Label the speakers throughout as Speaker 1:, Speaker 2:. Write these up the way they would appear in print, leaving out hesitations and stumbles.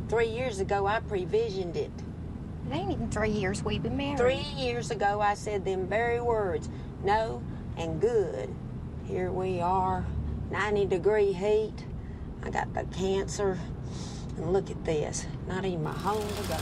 Speaker 1: 3 years ago, I previsioned it.
Speaker 2: It ain't even 3 years we've been married.
Speaker 1: 3 years ago, I said them very words, no and good. Here we are, 90-degree heat. I got the cancer, and look at this, not even my home to go.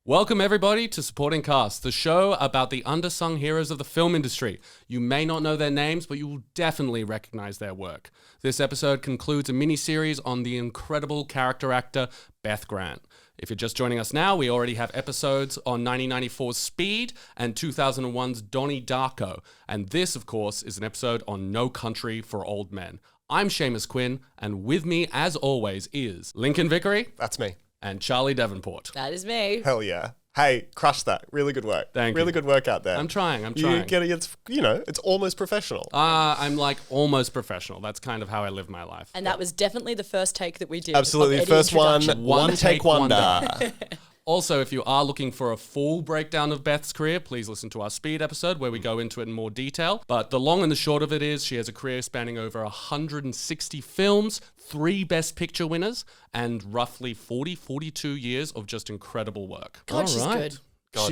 Speaker 3: Welcome everybody to Supporting Cast, the show about the undersung heroes of the film industry. You may not know their names, but you will definitely recognize their work. This episode concludes a mini-series on the incredible character actor Beth Grant. If you're just joining us now, we already have episodes on 1994's Speed and 2001's Donnie Darko. And this, of course, is an episode on No Country for Old Men. I'm Seamus Quinn, and with me, as always, is Lincoln Vickery.
Speaker 4: That's me.
Speaker 3: And Charlie Davenport.
Speaker 5: That is me.
Speaker 4: Hell yeah. Hey, crushed that. Really good work.
Speaker 3: Thank you.
Speaker 4: Really good work out there.
Speaker 3: I'm trying.
Speaker 4: You get it. It's almost professional.
Speaker 3: I'm like almost professional. That's kind of how I live my life.
Speaker 5: And that was definitely the first take that we did.
Speaker 4: Absolutely. First one take wonder.
Speaker 3: Also, if you are looking for a full breakdown of Beth's career, please listen to our Speed episode where we go into it in more detail. But the long and the short of it is she has a career spanning over 160 films, 3 Best Picture winners, and roughly 42 years of just incredible work.
Speaker 5: God, she's good.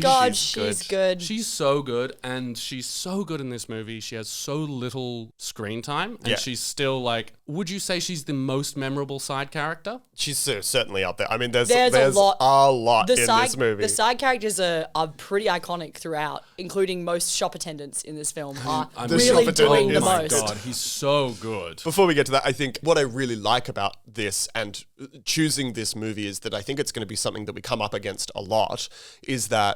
Speaker 4: God,
Speaker 5: she's good.
Speaker 3: She's so good, and she's so good in this movie. She has so little screen time, and she's still like, would you say she's the most memorable side character?
Speaker 4: She's certainly up there. I mean, there's
Speaker 5: a lot
Speaker 4: in this movie.
Speaker 5: The side characters are pretty iconic throughout, including most shop attendants in this film are really doing the most.
Speaker 3: Oh my God, he's so good.
Speaker 4: Before we get to that, I think what I really like about this and choosing this movie is that I think it's going to be something that we come up against a lot, is that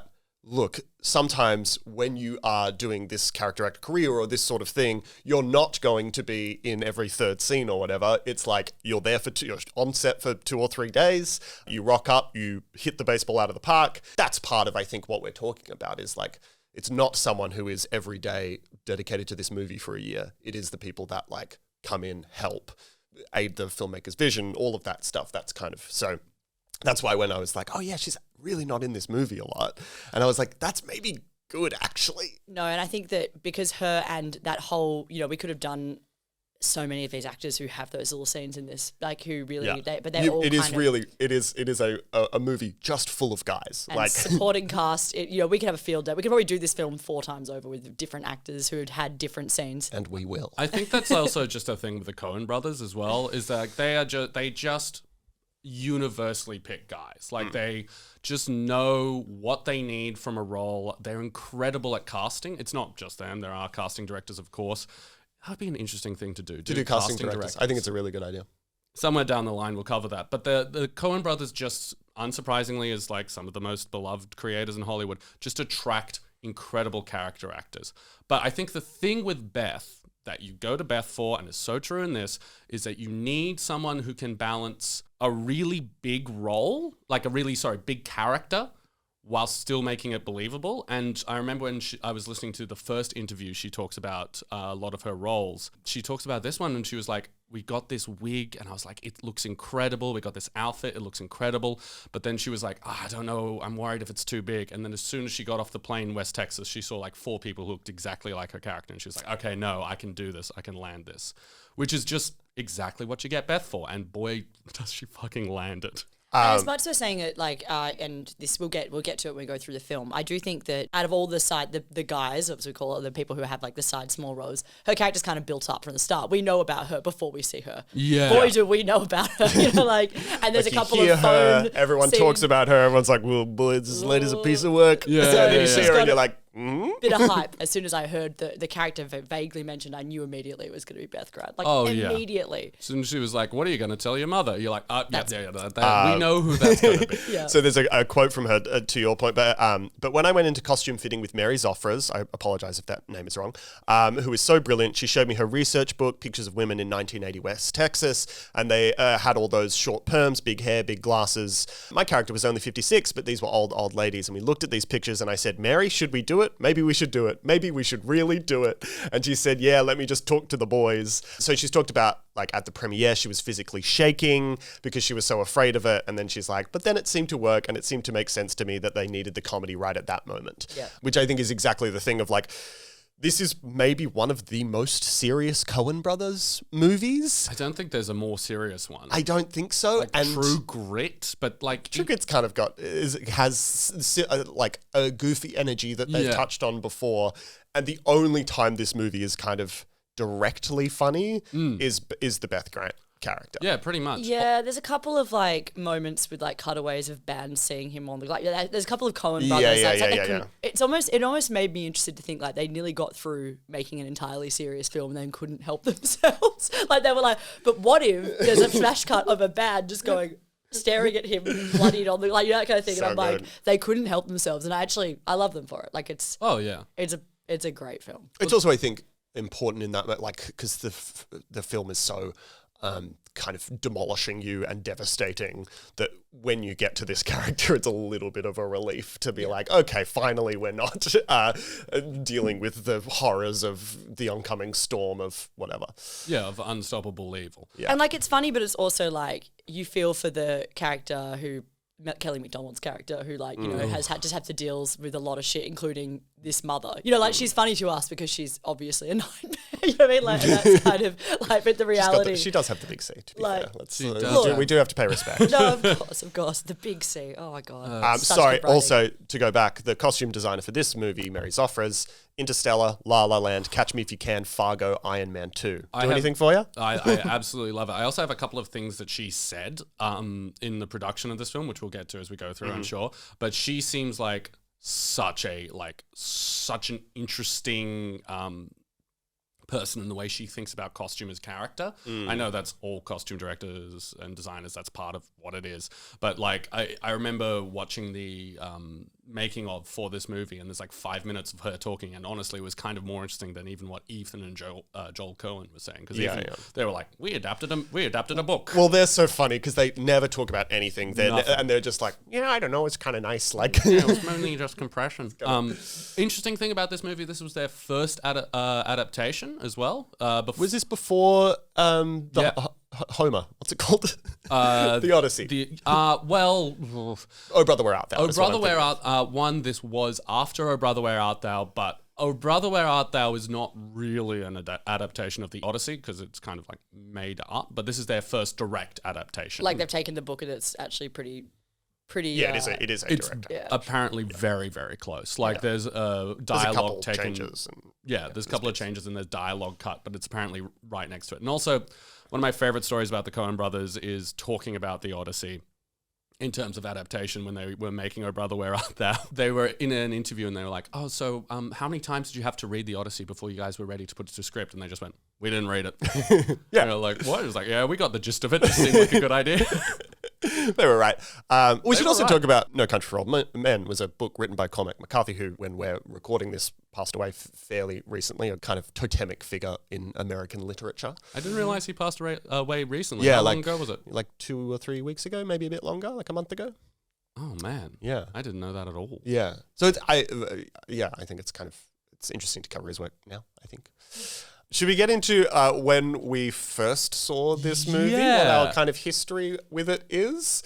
Speaker 4: look, sometimes when you are doing this character actor career or this sort of thing, you're not going to be in every third scene or whatever. It's like you're there you're on set for 2 or 3 days, you rock up, you hit the baseball out of the park. That's part of, I think, what we're talking about is like, it's not someone who is every day dedicated to this movie for a year. It is the people that like come in, help, aid the filmmaker's vision, all of that stuff. That's kind of, so that's why when I was like, oh yeah, she's really not in this movie a lot. And I was like, that's maybe good actually.
Speaker 5: No, and I think that because her and that whole, we could have done so many of these actors who have those little scenes in this, like who really,
Speaker 4: it is a movie just full of guys.
Speaker 5: And
Speaker 4: like
Speaker 5: supporting cast, we could have a field day. We could probably do this film 4 times over with different actors who had different scenes.
Speaker 4: And we will.
Speaker 3: I think that's also just a thing with the Coen Brothers as well, is that they just universally pick guys. Like they just know what they need from a role. They're incredible at casting. It's not just them. There are casting directors, of course. That'd be an interesting thing to do.
Speaker 4: Do casting directors. I think it's a really good idea.
Speaker 3: Somewhere down the line, we'll cover that. But the Coen Brothers just, unsurprisingly, as like some of the most beloved creators in Hollywood, just attract incredible character actors. But I think the thing with Beth that you go to Beth for, and is so true in this, is that you need someone who can balance a really big role, like a really, big character, while still making it believable. And I remember when I was listening to the first interview, she talks about a lot of her roles. She talks about this one and she was like, we got this wig and I was like, it looks incredible. We got this outfit, it looks incredible. But then she was like, I don't know, I'm worried if it's too big. And then as soon as she got off the plane in West Texas, she saw like 4 people who looked exactly like her character. And she was like, okay, no, I can do this. I can land this. Which is just exactly what you get Beth for. And boy, does she fucking land it.
Speaker 5: And as much as saying it, like, and this we'll get to it when we go through the film. I do think that out of all the guys, as we call it, the people who have like the side small roles, her character's kind of built up from the start. We know about her before we see her.
Speaker 3: Yeah,
Speaker 5: boy, do we know about her. And there's a couple of phone.
Speaker 4: Everyone
Speaker 5: scenes.
Speaker 4: Talks about her. Everyone's like, "Well, boy, this lady's a piece of work."
Speaker 3: Yeah,
Speaker 4: so then you see her and you're like,
Speaker 5: bit of hype. As soon as I heard the character vaguely mentioned, I knew immediately it was going to be Beth Grant. Immediately.
Speaker 3: As soon as she was like, what are you going to tell your mother? You're like, we know who that's going to be.
Speaker 5: Yeah.
Speaker 4: So there's a quote from her to your point. But when I went into costume fitting with Mary Zoffres, I apologize if that name is wrong, who is so brilliant, she showed me her research book, Pictures of Women in 1980 West Texas, and they had all those short perms, big hair, big glasses. My character was only 56, but these were old ladies. And we looked at these pictures and I said, Mary, should we do it? Maybe we should do it. Maybe we should really do it. And she said, yeah, let me just talk to the boys. So she's talked about, like, at the premiere, she was physically shaking because she was so afraid of it. And then she's like, but then it seemed to work and it seemed to make sense to me that they needed the comedy right at that moment.
Speaker 5: Yeah.
Speaker 4: Which I think is exactly the thing of, like, this is maybe one of the most serious Coen Brothers movies.
Speaker 3: I don't think there's a more serious one.
Speaker 4: I don't think so.
Speaker 3: Like True Grit, but like
Speaker 4: True Grit's kind of has like a goofy energy that they've touched on before, and the only time this movie is kind of directly funny is the Beth Grant character.
Speaker 3: Yeah, pretty much.
Speaker 5: Yeah, there's a couple of like moments with like cutaways of bands seeing him on the like. There's a couple of Coen Brothers. It almost made me interested to think like they nearly got through making an entirely serious film and then couldn't help themselves. Like they were like, but what if there's a flash cut of a band just going staring at him bloodied on the like that kind of thing,
Speaker 4: So
Speaker 5: and I'm like,
Speaker 4: good.
Speaker 5: they couldn't help themselves, and I love them for it. Like it's it's a great film.
Speaker 4: It's also, I think, important in that, like, because the film is so kind of demolishing you and devastating that when you get to this character, it's a little bit of a relief to be like, okay, finally we're not dealing with the horrors of the oncoming storm of whatever.
Speaker 3: Yeah, of unstoppable evil.
Speaker 4: Yeah.
Speaker 5: And like it's funny, but it's also like you feel for the character who Kelly MacDonald's character who like, you know, has had to deal with a lot of shit, including this mother. You know, like she's funny to us because she's obviously a nightmare. You know what I mean? Like and that's kind of like, but the reality.
Speaker 4: She does have the big C, to be
Speaker 5: like,
Speaker 4: fair. We do have to pay respect.
Speaker 5: No, of course. The big C. Oh my God.
Speaker 4: Sorry, also, to go back, the costume designer for this movie, Mary Zophres, Interstellar, La La Land, Catch Me If You Can, Fargo, Iron Man 2. Anything for you?
Speaker 3: I absolutely love it. I also have a couple of things that she said in the production of this film, which we'll get to as we go through, I'm sure. But she seems like such an interesting person in the way she thinks about costume as character. I know that's all costume directors and designers, that's part of what it is. But like I remember watching the making of for this movie, and there's like 5 minutes of her talking, and honestly it was kind of more interesting than even what Ethan and Joel Coen were saying, because they were like, we adapted a book.
Speaker 4: Well, they're so funny because they never talk about anything. And they're just like, I don't know, it's kind of nice. Like,
Speaker 3: it was mainly just compression. Interesting thing about this movie, this was their first adaptation as well.
Speaker 4: Was this before Homer? What's it called? The Odyssey.
Speaker 3: Oh
Speaker 4: Brother, Where Art Thou?
Speaker 3: Oh Brother, Where Art Thou? This was after Oh Brother, Where Art Thou? But Oh Brother, Where Art Thou is not really an adaptation of the Odyssey because it's kind of like made up. But this is their first direct adaptation.
Speaker 5: Like they've taken the book and it's actually pretty.
Speaker 4: Yeah, it is a direct.
Speaker 3: Apparently very, very close. Like there's dialogue taken.
Speaker 4: Changes
Speaker 3: there's a couple of changes and there's dialogue cut, but it's apparently right next to it. And also, one of my favorite stories about the Coen Brothers is talking about the Odyssey in terms of adaptation when they were making Oh Brother, Where Art Thou? They were in an interview and they were like, oh, so how many times did you have to read the Odyssey before you guys were ready to put it to script? And they just went, we didn't read it. They were like, what? It was like, yeah, we got the gist of it. It seemed like a good idea.
Speaker 4: They were right. We should also talk about No Country for Old Men was a book written by Cormac McCarthy, who, when we're recording this, passed away fairly recently, a kind of totemic figure in American literature.
Speaker 3: I didn't realize he passed away recently.
Speaker 4: Yeah,
Speaker 3: How long ago was it?
Speaker 4: Like 2 or 3 weeks ago, maybe a bit longer, like a month ago.
Speaker 3: Oh, man.
Speaker 4: Yeah.
Speaker 3: I didn't know that at all.
Speaker 4: Yeah. So I think it's interesting to cover his work now, I think. Should we get into when we first saw this movie?
Speaker 3: Yeah.
Speaker 4: What our kind of history with it is?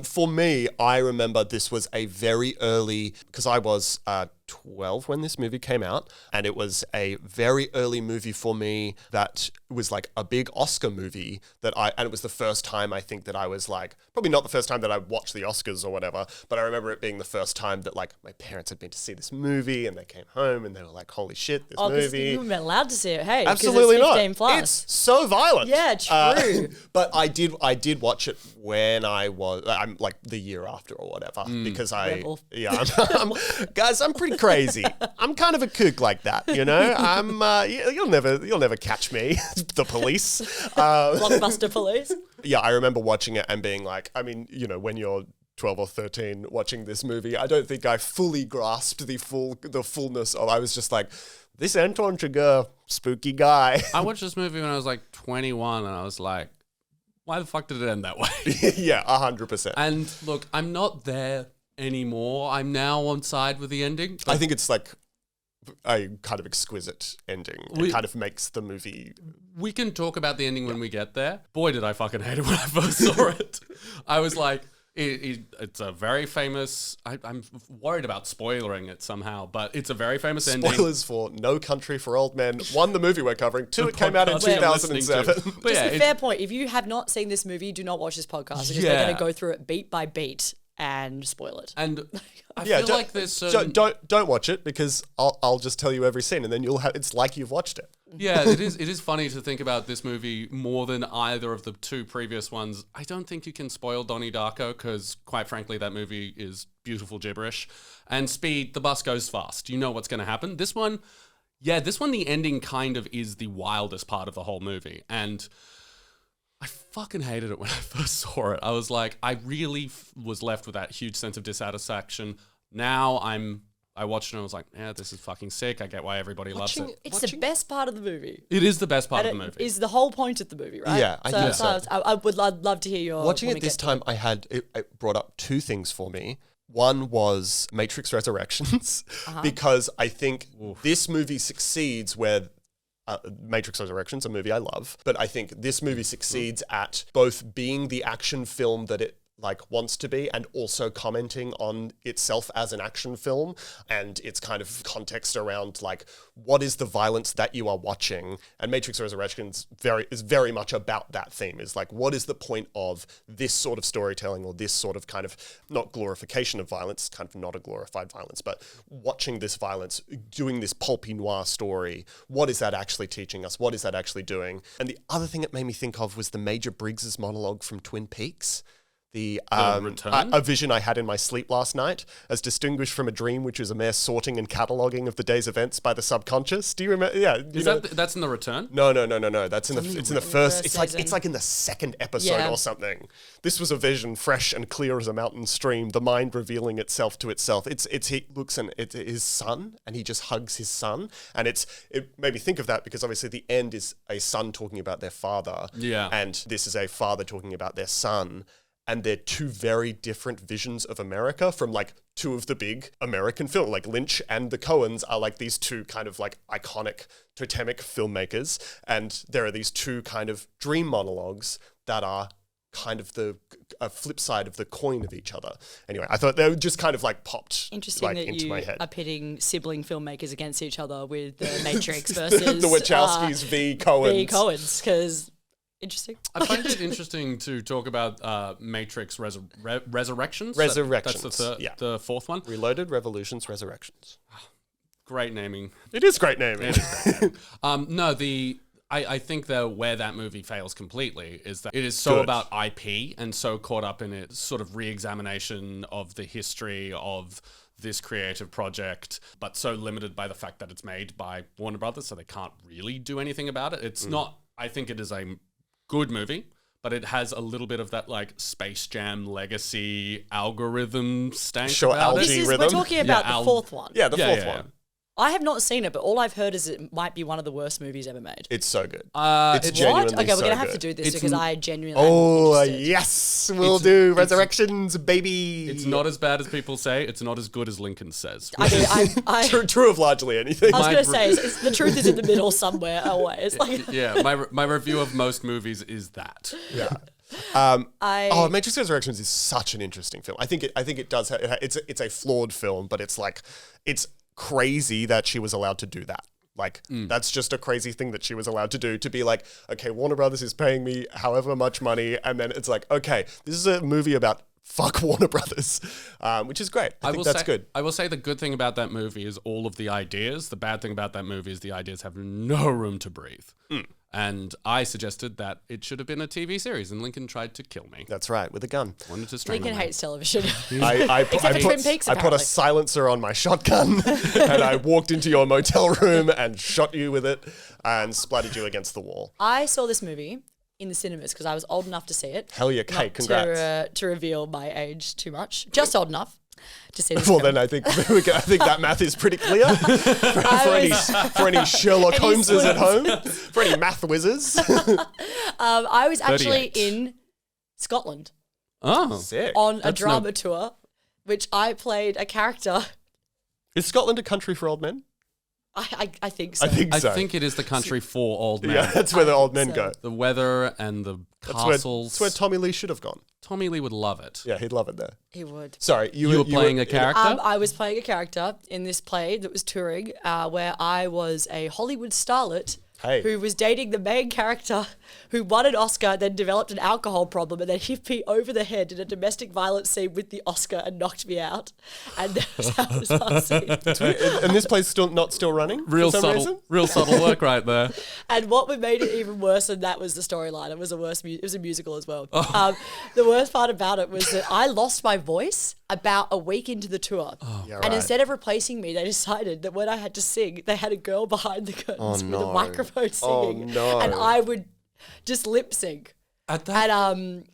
Speaker 4: For me, I remember this was a very early, because I was 12 when this movie came out, and it was a very early movie for me that was like a big Oscar movie and it was the first time I think that I was like, probably not the first time that I watched the Oscars or whatever, but I remember it being the first time that like my parents had been to see this movie and they came home and they were like, holy shit, this movie.
Speaker 5: You weren't allowed to see it, hey.
Speaker 4: Absolutely
Speaker 5: it's
Speaker 4: not.
Speaker 5: 15 plus.
Speaker 4: It's so violent.
Speaker 5: Yeah, true.
Speaker 4: But I did watch it when I'm like the year after or whatever, because
Speaker 5: Rebel.
Speaker 4: guys, I'm pretty crazy. I'm kind of a kook like that, you know. I'm you'll never catch me, the police.
Speaker 5: Blockbuster police.
Speaker 4: Yeah, I remember watching it and being like, I mean, you know, when you're 12 or 13 watching this movie, I don't think I fully grasped the fullness of. I was just like, this Anton Chigurh, spooky guy.
Speaker 3: I watched this movie when I was like 21 and I was like, why the fuck did it end that way?
Speaker 4: Yeah, 100%.
Speaker 3: And look, I'm not there anymore. I'm now on side with the ending.
Speaker 4: I think it's like a kind of exquisite ending. It kind of makes the movie.
Speaker 3: We can talk about the ending when we get there. Boy, did I fucking hate it when I first saw it. I was like, It's a very famous. I'm worried about spoilering it somehow, but it's a very famous ending.
Speaker 4: Spoilers for No Country for Old Men. 1, the movie we're covering. 2,
Speaker 3: The
Speaker 4: it came out in
Speaker 3: podcast you're listening
Speaker 4: 2007.
Speaker 3: But
Speaker 5: Just
Speaker 3: yeah,
Speaker 5: a fair point. If you have not seen this movie, do not watch this podcast because we're going to go through it beat by beat and spoil it.
Speaker 3: and I feel like there's certain.
Speaker 4: Don't watch it because I'll just tell you every scene and then you'll have it's like you've watched it.
Speaker 3: Yeah, it is funny to think about this movie more than either of the 2 previous ones. I don't think you can spoil Donnie Darko because, quite frankly, that movie is beautiful gibberish. And Speed, the bus goes fast. You know what's going to happen. This one, the ending kind of is the wildest part of the whole movie. And I fucking hated it when I first saw it. I was like, I really was left with that huge sense of dissatisfaction. Now I watched it and I was like, yeah, this is fucking sick. I get why everybody loves it.
Speaker 5: It's the best part of the movie.
Speaker 3: It is the best part of the
Speaker 5: It
Speaker 3: movie.
Speaker 5: is the whole point of the movie, right?
Speaker 4: Yeah, I think so.
Speaker 5: I would love to hear your...
Speaker 4: Watching
Speaker 5: when
Speaker 4: it
Speaker 5: we
Speaker 4: this
Speaker 5: get to
Speaker 4: time, it brought up 2 things for me. One was Matrix Resurrections, because I think this movie succeeds where Matrix Resurrections, a movie I love, but I think this movie succeeds at both being the action film that it wants to be and also commenting on itself as an action film and its kind of context around what is the violence that you are watching. And Matrix Resurrections is very much about that theme, is what is the point of this sort of storytelling or this sort of kind of not glorification of violence, kind of not a glorified violence, but watching this violence, doing this pulpy noir story. What is that actually teaching us? What is that actually doing? And the other thing it made me think of was the Major Briggs's monologue from Twin Peaks. The
Speaker 3: return?
Speaker 4: A vision I had in my sleep last night, as distinguished from a dream, which is a mere sorting and cataloguing of the day's events by the subconscious. Do you remember? Yeah,
Speaker 3: that's in the return?
Speaker 4: No. That's in it's in the first. It's
Speaker 5: season.
Speaker 4: like in the second episode or something. This was a vision, fresh and clear as a mountain stream. The mind revealing itself to itself. He looks and it's his son, and he just hugs his son, and it made me think of that because obviously the end is a son talking about their father, and this is a father talking about their son. And they're 2 very different visions of America from 2 of the big American film. Lynch and the Coens are these 2 kind of iconic totemic filmmakers. And there are these 2 kind of dream monologues that are kind of the flip side of the coin of each other. Anyway, I thought they were just kind of popped
Speaker 5: Interesting that
Speaker 4: into my head.
Speaker 5: are pitting sibling filmmakers against each other with the Matrix versus...
Speaker 4: the Wachowskis v. Coens.
Speaker 5: V. Coens, because... Interesting.
Speaker 3: I find it interesting to talk about Matrix Resurrections.
Speaker 4: Resurrections.
Speaker 3: That's the 4th one.
Speaker 4: Reloaded, Revolutions, Resurrections.
Speaker 3: Great naming.
Speaker 4: It is great naming.
Speaker 3: I think that where that movie fails completely is that it is so about IP and so caught up in its sort of re-examination of the history of this creative project, but so limited by the fact that it's made by Warner Brothers, so they can't really do anything about it. It's not... I think it is a good movie, but it has a little bit of that Space Jam legacy algorithm stank about it.
Speaker 5: We're talking about the 4th one.
Speaker 4: Yeah, the 4th one.
Speaker 5: I have not seen it, but all I've heard is it might be one of the worst movies ever made.
Speaker 4: It's so good.
Speaker 5: It's
Speaker 4: genuinely
Speaker 5: what? Okay, we're
Speaker 4: so
Speaker 5: going to have to
Speaker 4: good.
Speaker 5: do this because I genuinely
Speaker 4: am interested. Yes, we'll do Resurrections, baby.
Speaker 3: It's not as bad as people say. It's not as good as Lincoln says.
Speaker 4: True of largely anything.
Speaker 5: I was going to say, the truth is in the middle somewhere always.
Speaker 3: My review of most movies is that.
Speaker 4: Yeah. Matrix Resurrections is such an interesting film. I think it does. It's a flawed film, but it's crazy that she was allowed to do that. That's just a crazy thing that she was allowed to do, to be okay, Warner Brothers is paying me however much money, and then it's okay, this is a movie about fuck Warner Brothers, which is great. I think that's good.
Speaker 3: I will say the good thing about that movie is all of the ideas. The bad thing about that movie is the ideas have no room to breathe. And I suggested that it should have been a TV series, and Lincoln tried to kill me.
Speaker 4: That's right, with a gun.
Speaker 3: Wanted to strangle
Speaker 5: Lincoln
Speaker 3: me.
Speaker 5: hates television.
Speaker 4: I put a silencer on my shotgun, and I walked into your motel room and shot you with it and splattered you against the wall.
Speaker 5: I saw this movie in the cinemas because I was old enough to see it.
Speaker 4: Hell yeah, Kate, congrats.
Speaker 5: To reveal my age too much. Just old enough to see this
Speaker 4: Well,
Speaker 5: film.
Speaker 4: then I think that math is pretty clear for any Sherlock Holmeses at home, for any math whizzes.
Speaker 5: I was actually
Speaker 3: 38.
Speaker 5: in Scotland
Speaker 3: Oh,
Speaker 4: Sick.
Speaker 5: on a drama tour, which I played a character.
Speaker 4: Is Scotland a country for old men?
Speaker 5: I think so.
Speaker 4: I think
Speaker 3: I
Speaker 4: so.
Speaker 3: think it is the country for old men.
Speaker 4: Yeah, that's where the old men
Speaker 5: so.
Speaker 4: go.
Speaker 3: The weather and the
Speaker 4: That's
Speaker 3: castles.
Speaker 4: where Tommy Lee should have gone.
Speaker 3: Tommy Lee would love it.
Speaker 4: Yeah, he'd love it there.
Speaker 5: He would.
Speaker 4: Sorry,
Speaker 3: You were playing a character?
Speaker 5: I was playing a character in this play that was touring, where I was a Hollywood starlet
Speaker 4: Hey.
Speaker 5: who was dating the main character who won an Oscar, then developed an alcohol problem, and then hit me over the head in a domestic violence scene with the Oscar and knocked me out. And that was our scene.
Speaker 4: And this play's still running?
Speaker 3: Real
Speaker 4: for some
Speaker 3: subtle,
Speaker 4: reason?
Speaker 3: real subtle work right there.
Speaker 5: And what made it even worse than that was the storyline. It was it was a musical as well. The worst part about it was that I lost my voice about a week into the tour.
Speaker 4: Yeah,
Speaker 5: And
Speaker 4: right.
Speaker 5: instead of replacing me, they decided that when I had to sing, they had a girl behind the curtains with a microphone singing.
Speaker 4: no.
Speaker 5: And I would just lip sync.
Speaker 3: At that,
Speaker 5: And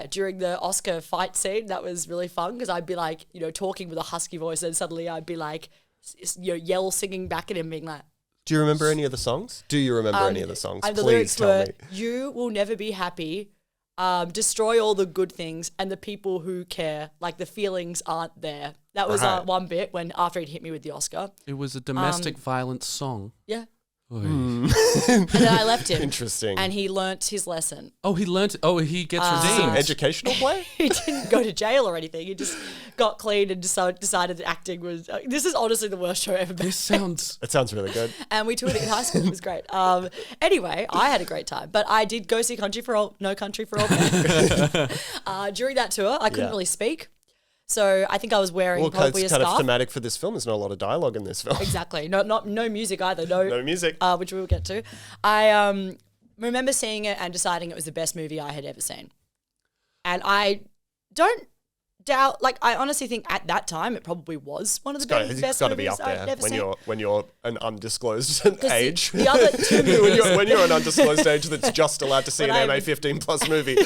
Speaker 5: during the Oscar fight scene, that was really fun because I'd be like, talking with a husky voice, and suddenly I'd be like, yell singing back at him, being like,
Speaker 4: Do you remember any of the songs? Do you remember any of the songs?
Speaker 5: and the
Speaker 4: Please
Speaker 5: lyrics
Speaker 4: tell
Speaker 5: were,
Speaker 4: me.
Speaker 5: "You will never be happy. Destroy all the good things, and the people who care, like the feelings aren't there." That was
Speaker 4: Right.
Speaker 5: one bit when after he'd hit me with the Oscar.
Speaker 3: it was a domestic violence song.
Speaker 5: Yeah.
Speaker 3: Oy.
Speaker 5: And then I left him.
Speaker 4: Interesting.
Speaker 5: And he learnt his lesson.
Speaker 3: Oh, he learnt. Oh, he gets
Speaker 4: Is this an
Speaker 3: redeemed.
Speaker 4: educational play?
Speaker 5: He didn't go to jail or anything. He just got clean and decided that acting was. This is honestly the worst show ever made.
Speaker 3: This sounds.
Speaker 4: It sounds really good.
Speaker 5: And we toured it in high school. It was great. Anyway, I had a great time. But I did go see No Country for Old Men. During that tour, I couldn't
Speaker 4: Yeah.
Speaker 5: really speak. So I think I was wearing
Speaker 4: Well,
Speaker 5: probably a
Speaker 4: it's kind of
Speaker 5: scarf.
Speaker 4: thematic for this film. There's not a lot of dialogue in this film.
Speaker 5: Exactly. No music either.
Speaker 4: No music.
Speaker 5: Which we will get to. I remember seeing it and deciding it was the best movie I had ever seen. And I don't doubt, like, I honestly think at that time it probably was one of the
Speaker 4: It's
Speaker 5: best
Speaker 4: got to be
Speaker 5: movies
Speaker 4: up
Speaker 5: I've
Speaker 4: there
Speaker 5: ever seen.
Speaker 4: when you're an undisclosed
Speaker 5: 'Cause
Speaker 4: age.
Speaker 5: the other two movies.
Speaker 4: when you're an undisclosed age that's just allowed to see
Speaker 5: When
Speaker 4: an
Speaker 5: I'm-
Speaker 4: MA-15 plus movie,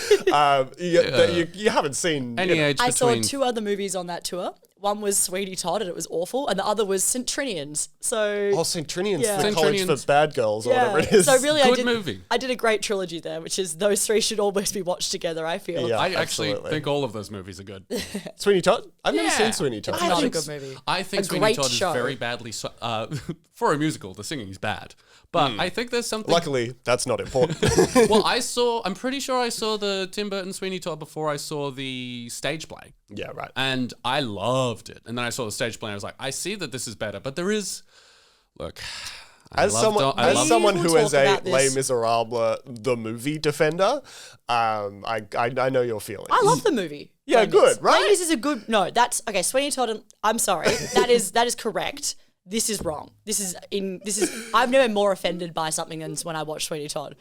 Speaker 4: you haven't seen
Speaker 3: Any age
Speaker 5: I saw
Speaker 3: between.
Speaker 5: 2 other movies on that tour. One was Sweeney Todd and it was awful, and the other was St. Trinians. So
Speaker 4: Oh, St. Trinian's,
Speaker 5: Yeah.
Speaker 4: the
Speaker 3: St.
Speaker 4: college
Speaker 3: Trinian's.
Speaker 4: for bad girls or whatever it is.
Speaker 5: So really,
Speaker 3: Good movie.
Speaker 5: I did a great trilogy there, which is those 3 should always be watched together. I feel.
Speaker 4: Yeah.
Speaker 3: I actually
Speaker 4: absolutely.
Speaker 3: think all of those movies are good.
Speaker 4: Sweeney Todd? I've never
Speaker 3: Yeah.
Speaker 4: seen Sweeney Todd.
Speaker 5: It's
Speaker 3: I
Speaker 5: not a
Speaker 3: think
Speaker 5: good movie.
Speaker 3: I think
Speaker 5: A
Speaker 3: Sweeney
Speaker 5: great
Speaker 3: Todd
Speaker 5: show.
Speaker 3: is very badly for a musical. The singing is bad, but I think there's something.
Speaker 4: Luckily, that's not important.
Speaker 3: Well, I'm pretty sure I saw the Tim Burton Sweeney Todd before I saw the stage play,
Speaker 4: Yeah, right.
Speaker 3: and I loved it. And then I saw the stage play, and I was like, I see that this is better, but there is, look.
Speaker 4: As someone
Speaker 5: We
Speaker 4: who
Speaker 5: will
Speaker 4: is
Speaker 5: talk
Speaker 4: a
Speaker 5: about
Speaker 4: Les
Speaker 5: this.
Speaker 4: Miserables, the movie defender, I know your feelings.
Speaker 5: I love the movie.
Speaker 4: Yeah,
Speaker 5: Les Mis.
Speaker 4: good, right?
Speaker 5: Les Mis is a good. No, that's okay. Sweeney Todd. I'm sorry. That is correct. This is wrong. This is. I've never been more offended by something than when I watched Sweeney Todd.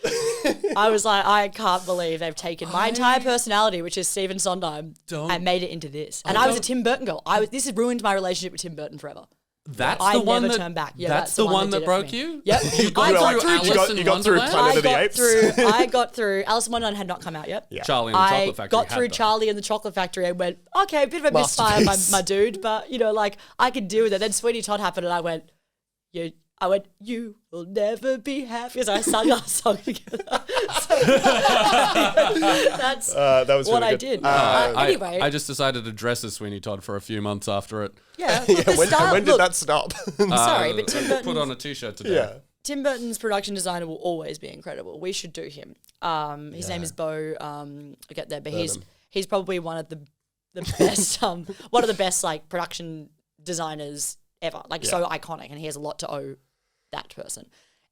Speaker 5: I was like, I can't believe they've taken my entire personality, which is Stephen Sondheim, and made it into this. And I was a Tim Burton girl. This has ruined my relationship with Tim Burton forever.
Speaker 3: That's
Speaker 5: I
Speaker 3: the one
Speaker 5: never
Speaker 3: that
Speaker 5: turned back. Yeah,
Speaker 3: that's the one
Speaker 5: did
Speaker 3: that
Speaker 5: it for
Speaker 3: broke
Speaker 5: me.
Speaker 3: you.
Speaker 5: Yep.
Speaker 3: You got through Alice in
Speaker 4: you got through
Speaker 3: Wonderland?
Speaker 4: Planet of the Apes.
Speaker 5: I got through Alice in Wonderland had not come out yet.
Speaker 4: Yeah.
Speaker 3: Charlie and the
Speaker 5: I
Speaker 3: Chocolate Factory.
Speaker 5: got through Charlie and the Chocolate Factory and went, okay, a bit of a misfire,
Speaker 4: Masterpiece.
Speaker 5: my dude, but like I could deal with it. Then Sweeney Todd happened, and I went, you will never be happy, as I sung our song together. That's
Speaker 4: That was
Speaker 5: what
Speaker 4: really
Speaker 5: I
Speaker 4: good.
Speaker 5: did.
Speaker 3: I
Speaker 5: Anyway,
Speaker 3: just decided to dress as Sweeney Todd for a few months after it.
Speaker 5: yeah.
Speaker 4: Yeah,
Speaker 5: Look, the
Speaker 4: when
Speaker 5: style,
Speaker 4: did
Speaker 5: look,
Speaker 4: that stop?
Speaker 5: sorry, but Tim
Speaker 3: Put
Speaker 5: Burton's,
Speaker 3: on a t-shirt today.
Speaker 4: yeah.
Speaker 5: Tim Burton's production designer will always be incredible. We should do him. His name is Bo. I get there, but he's probably one of the best one of the best like production designers ever. Like so iconic, and he has a lot to owe that person.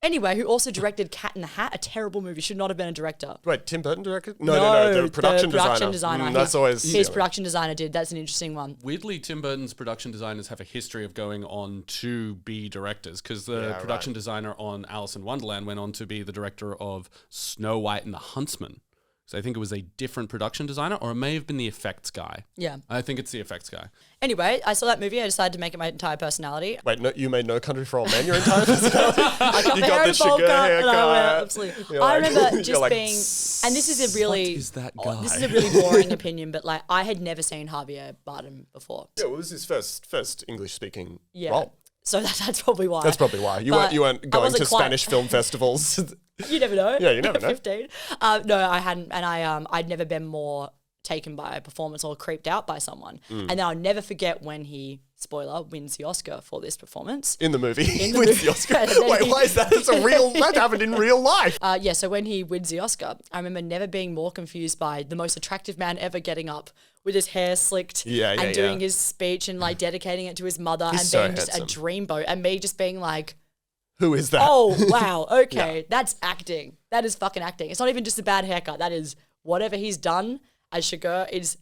Speaker 5: Anyway, who also directed Cat in the Hat, a terrible movie. Should not have been a director.
Speaker 4: Wait, Tim Burton directed? No, the production designer. That's always
Speaker 5: his production designer did. That's an interesting one.
Speaker 3: Weirdly, Tim Burton's production designers have a history of going on to be directors because the
Speaker 4: Yeah,
Speaker 3: production designer on Alice in Wonderland went on to be the director of Snow White and the Huntsman. So I think it was a different production designer, or it may have been the effects guy.
Speaker 5: Yeah.
Speaker 3: I think it's the effects guy.
Speaker 5: Anyway, I saw that movie. I decided to make it my entire personality.
Speaker 4: Wait, no, you made No Country for Old Men your entire personality?
Speaker 5: I got
Speaker 4: You
Speaker 5: my
Speaker 4: got
Speaker 5: hair in
Speaker 4: the
Speaker 5: a bowl
Speaker 4: sugar
Speaker 5: cut, and I went,
Speaker 4: haircut.
Speaker 5: absolutely.
Speaker 4: You're
Speaker 5: I
Speaker 4: like-
Speaker 5: remember
Speaker 4: you're
Speaker 5: just
Speaker 4: like,
Speaker 5: being, and this is a really,
Speaker 3: What is that guy?
Speaker 5: this is a really boring opinion, but like I had never seen Javier Bardem before.
Speaker 4: Yeah, well, it was his first English-speaking
Speaker 5: Yeah.
Speaker 4: role.
Speaker 5: So that's probably why.
Speaker 4: That's probably why. You
Speaker 5: But
Speaker 4: weren't
Speaker 5: I
Speaker 4: going
Speaker 5: wasn't
Speaker 4: to
Speaker 5: quite-
Speaker 4: Spanish film festivals.
Speaker 5: You never know.
Speaker 4: Yeah, you never know.
Speaker 5: 15. No, I hadn't, and I'd never been more taken by a performance or creeped out by someone.
Speaker 4: Mm.
Speaker 5: And then I'll never forget when he, spoiler, wins the Oscar for this performance.
Speaker 4: In the movie,
Speaker 5: In the
Speaker 4: wins
Speaker 5: movie.
Speaker 4: the Oscar.
Speaker 5: And then
Speaker 4: Wait,
Speaker 5: he-
Speaker 4: why is that? That happened in real life.
Speaker 5: Yeah, so when he wins the Oscar, I remember never being more confused by the most attractive man ever getting up with his hair slicked and doing his speech and like dedicating it to his mother
Speaker 4: He's
Speaker 5: and
Speaker 4: so
Speaker 5: being just a
Speaker 4: handsome.
Speaker 5: dreamboat, and me just being like,
Speaker 4: Who is that?
Speaker 5: oh, wow, okay, that's acting. That is fucking acting. It's not even just a bad haircut. That is whatever he's done as Shiger is,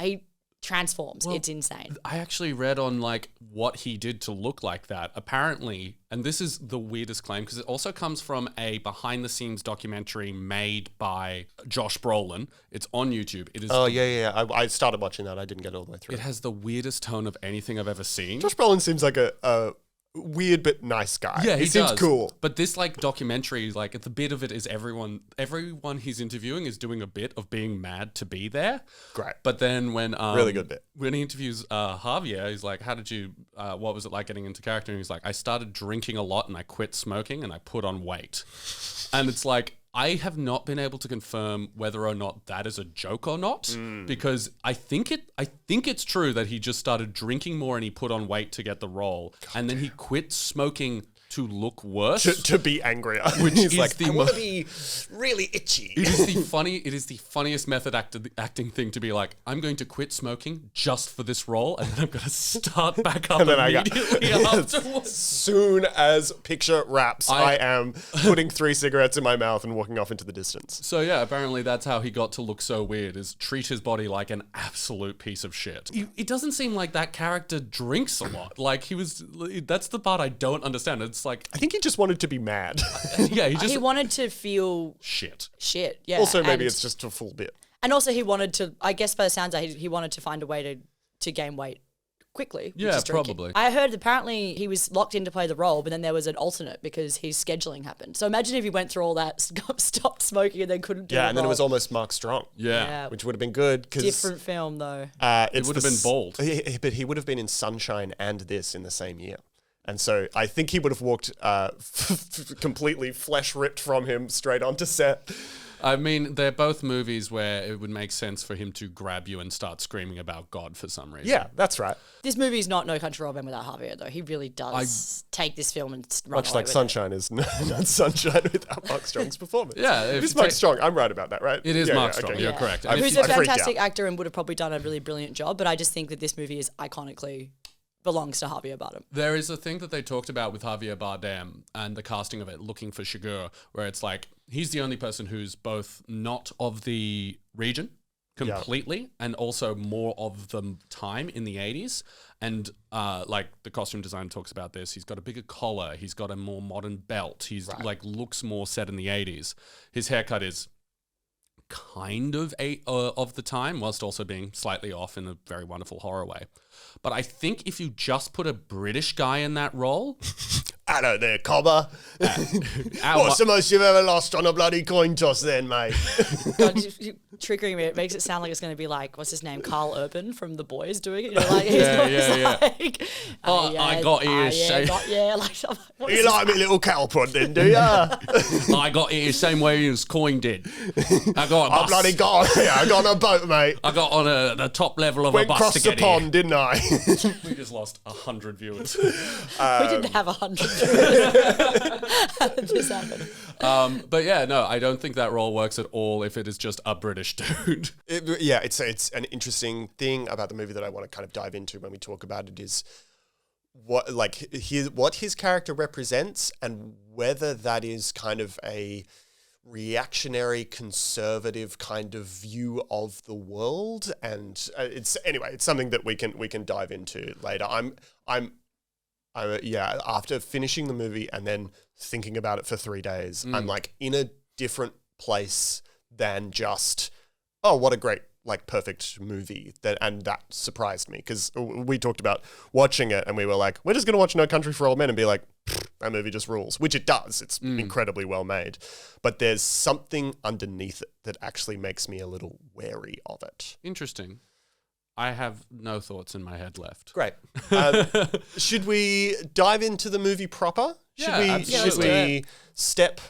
Speaker 5: he transforms. It's insane.
Speaker 3: I actually read on like what he did to look like that. Apparently, and this is the weirdest claim because it also comes from a behind the scenes documentary made by Josh Brolin. It's on YouTube. It is
Speaker 4: Oh, yeah. I started watching that. I didn't get it all the way through.
Speaker 3: It has the weirdest tone of anything I've ever seen.
Speaker 4: Josh Brolin seems like a weird but nice guy.
Speaker 3: Yeah,
Speaker 4: he seems
Speaker 3: does.
Speaker 4: cool.
Speaker 3: But this like documentary, like the bit of it is everyone he's interviewing is doing a bit of being mad to be there.
Speaker 4: Great.
Speaker 3: But then when
Speaker 4: Really good bit.
Speaker 3: when he interviews Javier, he's like, "How did you? What was it like getting into character?" And he's like, "I started drinking a lot and I quit smoking and I put on weight." And it's like, I have not been able to confirm whether or not that is a joke or not, because I think it's true that he just started drinking more and he put on weight to get the role, and then he quit smoking to look worse.
Speaker 4: To be angrier.
Speaker 3: Which
Speaker 4: He's
Speaker 3: is
Speaker 4: like,
Speaker 3: the
Speaker 4: I want to
Speaker 3: mo-
Speaker 4: be really itchy.
Speaker 3: It is the funniest method acting thing to be like, I'm going to quit smoking just for this role, and then I'm going to start back up
Speaker 4: And then I go-
Speaker 3: immediately afterwards.
Speaker 4: Soon as picture wraps, I am putting 3 cigarettes in my mouth and walking off into the distance.
Speaker 3: So yeah, apparently that's how he got to look so weird, is treat his body like an absolute piece of shit. It doesn't seem like that character drinks a lot. Like that's the part I don't understand. It's like,
Speaker 4: I think he just wanted to be mad.
Speaker 3: yeah,
Speaker 5: He wanted to feel
Speaker 3: shit.
Speaker 5: yeah.
Speaker 4: Also, maybe
Speaker 5: and-
Speaker 4: it's just a full bit.
Speaker 5: And also he wanted to, I guess by the sounds of it, he wanted to find a way to gain weight quickly. which
Speaker 3: Yeah,
Speaker 5: is drinking.
Speaker 3: probably.
Speaker 5: I heard apparently he was locked in to play the role, but then there was an alternate because his scheduling happened. So imagine if he went through all that, stopped smoking and then couldn't do
Speaker 4: Yeah,
Speaker 5: the
Speaker 4: and then it
Speaker 5: role.
Speaker 4: was almost Mark Strong.
Speaker 3: Yeah.
Speaker 4: Which would have been good. Cause,
Speaker 5: Different film though.
Speaker 4: it
Speaker 3: would have been bold.
Speaker 4: But he would have been in Sunshine and this in the same year. And so I think he would have walked completely flesh ripped from him straight onto set.
Speaker 3: I mean, they're both movies where it would make sense for him to grab you and start screaming about God for some reason.
Speaker 4: Yeah, that's right.
Speaker 5: This movie is not No Country for Old Men without Javier though. He really does take this film and run
Speaker 4: Much
Speaker 5: away
Speaker 4: like
Speaker 5: with
Speaker 4: Sunshine is not Sunshine without Mark Strong's performance.
Speaker 3: Yeah, if
Speaker 4: It is
Speaker 3: you
Speaker 4: Mark
Speaker 3: take-
Speaker 4: Strong. I'm right about that, right?
Speaker 3: It is
Speaker 4: Yeah,
Speaker 3: Mark
Speaker 4: yeah,
Speaker 3: Strong.
Speaker 4: okay.
Speaker 3: You're
Speaker 5: it.
Speaker 3: correct.
Speaker 4: I-
Speaker 3: And if
Speaker 5: Who's
Speaker 3: you-
Speaker 5: a
Speaker 4: I freaked
Speaker 5: fantastic
Speaker 4: out.
Speaker 5: actor and would have probably done a really brilliant job, but I just think that this movie is iconically belongs to Javier Bardem.
Speaker 3: There is a thing that they talked about with Javier Bardem and the casting of it, looking for Shiger, where it's like he's the only person who's both not of the region completely and also more of the time in the 80s. And like the costume designer talks about this, he's got a bigger collar, he's got a more modern belt, he's like looks more set in the 80s. His haircut is kind of of the time, whilst also being slightly off in a very wonderful horror way. But I think if you just put a British guy in that role,
Speaker 4: Hello there, cobber.
Speaker 3: our-
Speaker 4: What's the most you've ever lost on a bloody coin toss then, mate?
Speaker 5: God, you triggering me. It makes it sound like it's going to be like, what's his name? Carl Urban from The Boys doing it. You know, like, he's
Speaker 3: Yeah,
Speaker 5: like,
Speaker 3: Oh, I got here,
Speaker 5: yeah,
Speaker 3: say-
Speaker 5: like, what is
Speaker 4: You
Speaker 5: this?
Speaker 4: like me little cattle prod then, do ya?
Speaker 3: I got here the same way as Coin did. I got a
Speaker 4: I
Speaker 3: bus.
Speaker 4: bloody got yeah, I got on a boat, mate.
Speaker 3: I got on the top level of
Speaker 4: Went
Speaker 3: a bus
Speaker 4: across
Speaker 3: to
Speaker 4: the
Speaker 3: get
Speaker 4: pond, didn't I?
Speaker 3: here. We just lost 100 viewers.
Speaker 5: We didn't have 100 How did this happen?
Speaker 3: But yeah, no, I don't think that role works at all if it is just a British dude.
Speaker 4: It's an interesting thing about the movie that I want to kind of dive into when we talk about it is what his character represents and whether that is kind of a reactionary conservative kind of view of the world, and it's something that we can dive into later. After finishing the movie and then thinking about it for 3 days, I'm like in a different place than just, oh, what a great, like, perfect movie. And that surprised me because we talked about watching it and we were like, we're just going to watch No Country for Old Men and be like, that movie just rules, which it does. It's incredibly well made. But there's something underneath it that actually makes me a little wary of it.
Speaker 3: Interesting. I have no thoughts in my head left.
Speaker 4: Great. Should we dive into the movie proper?
Speaker 3: Yeah, absolutely.
Speaker 4: Should we step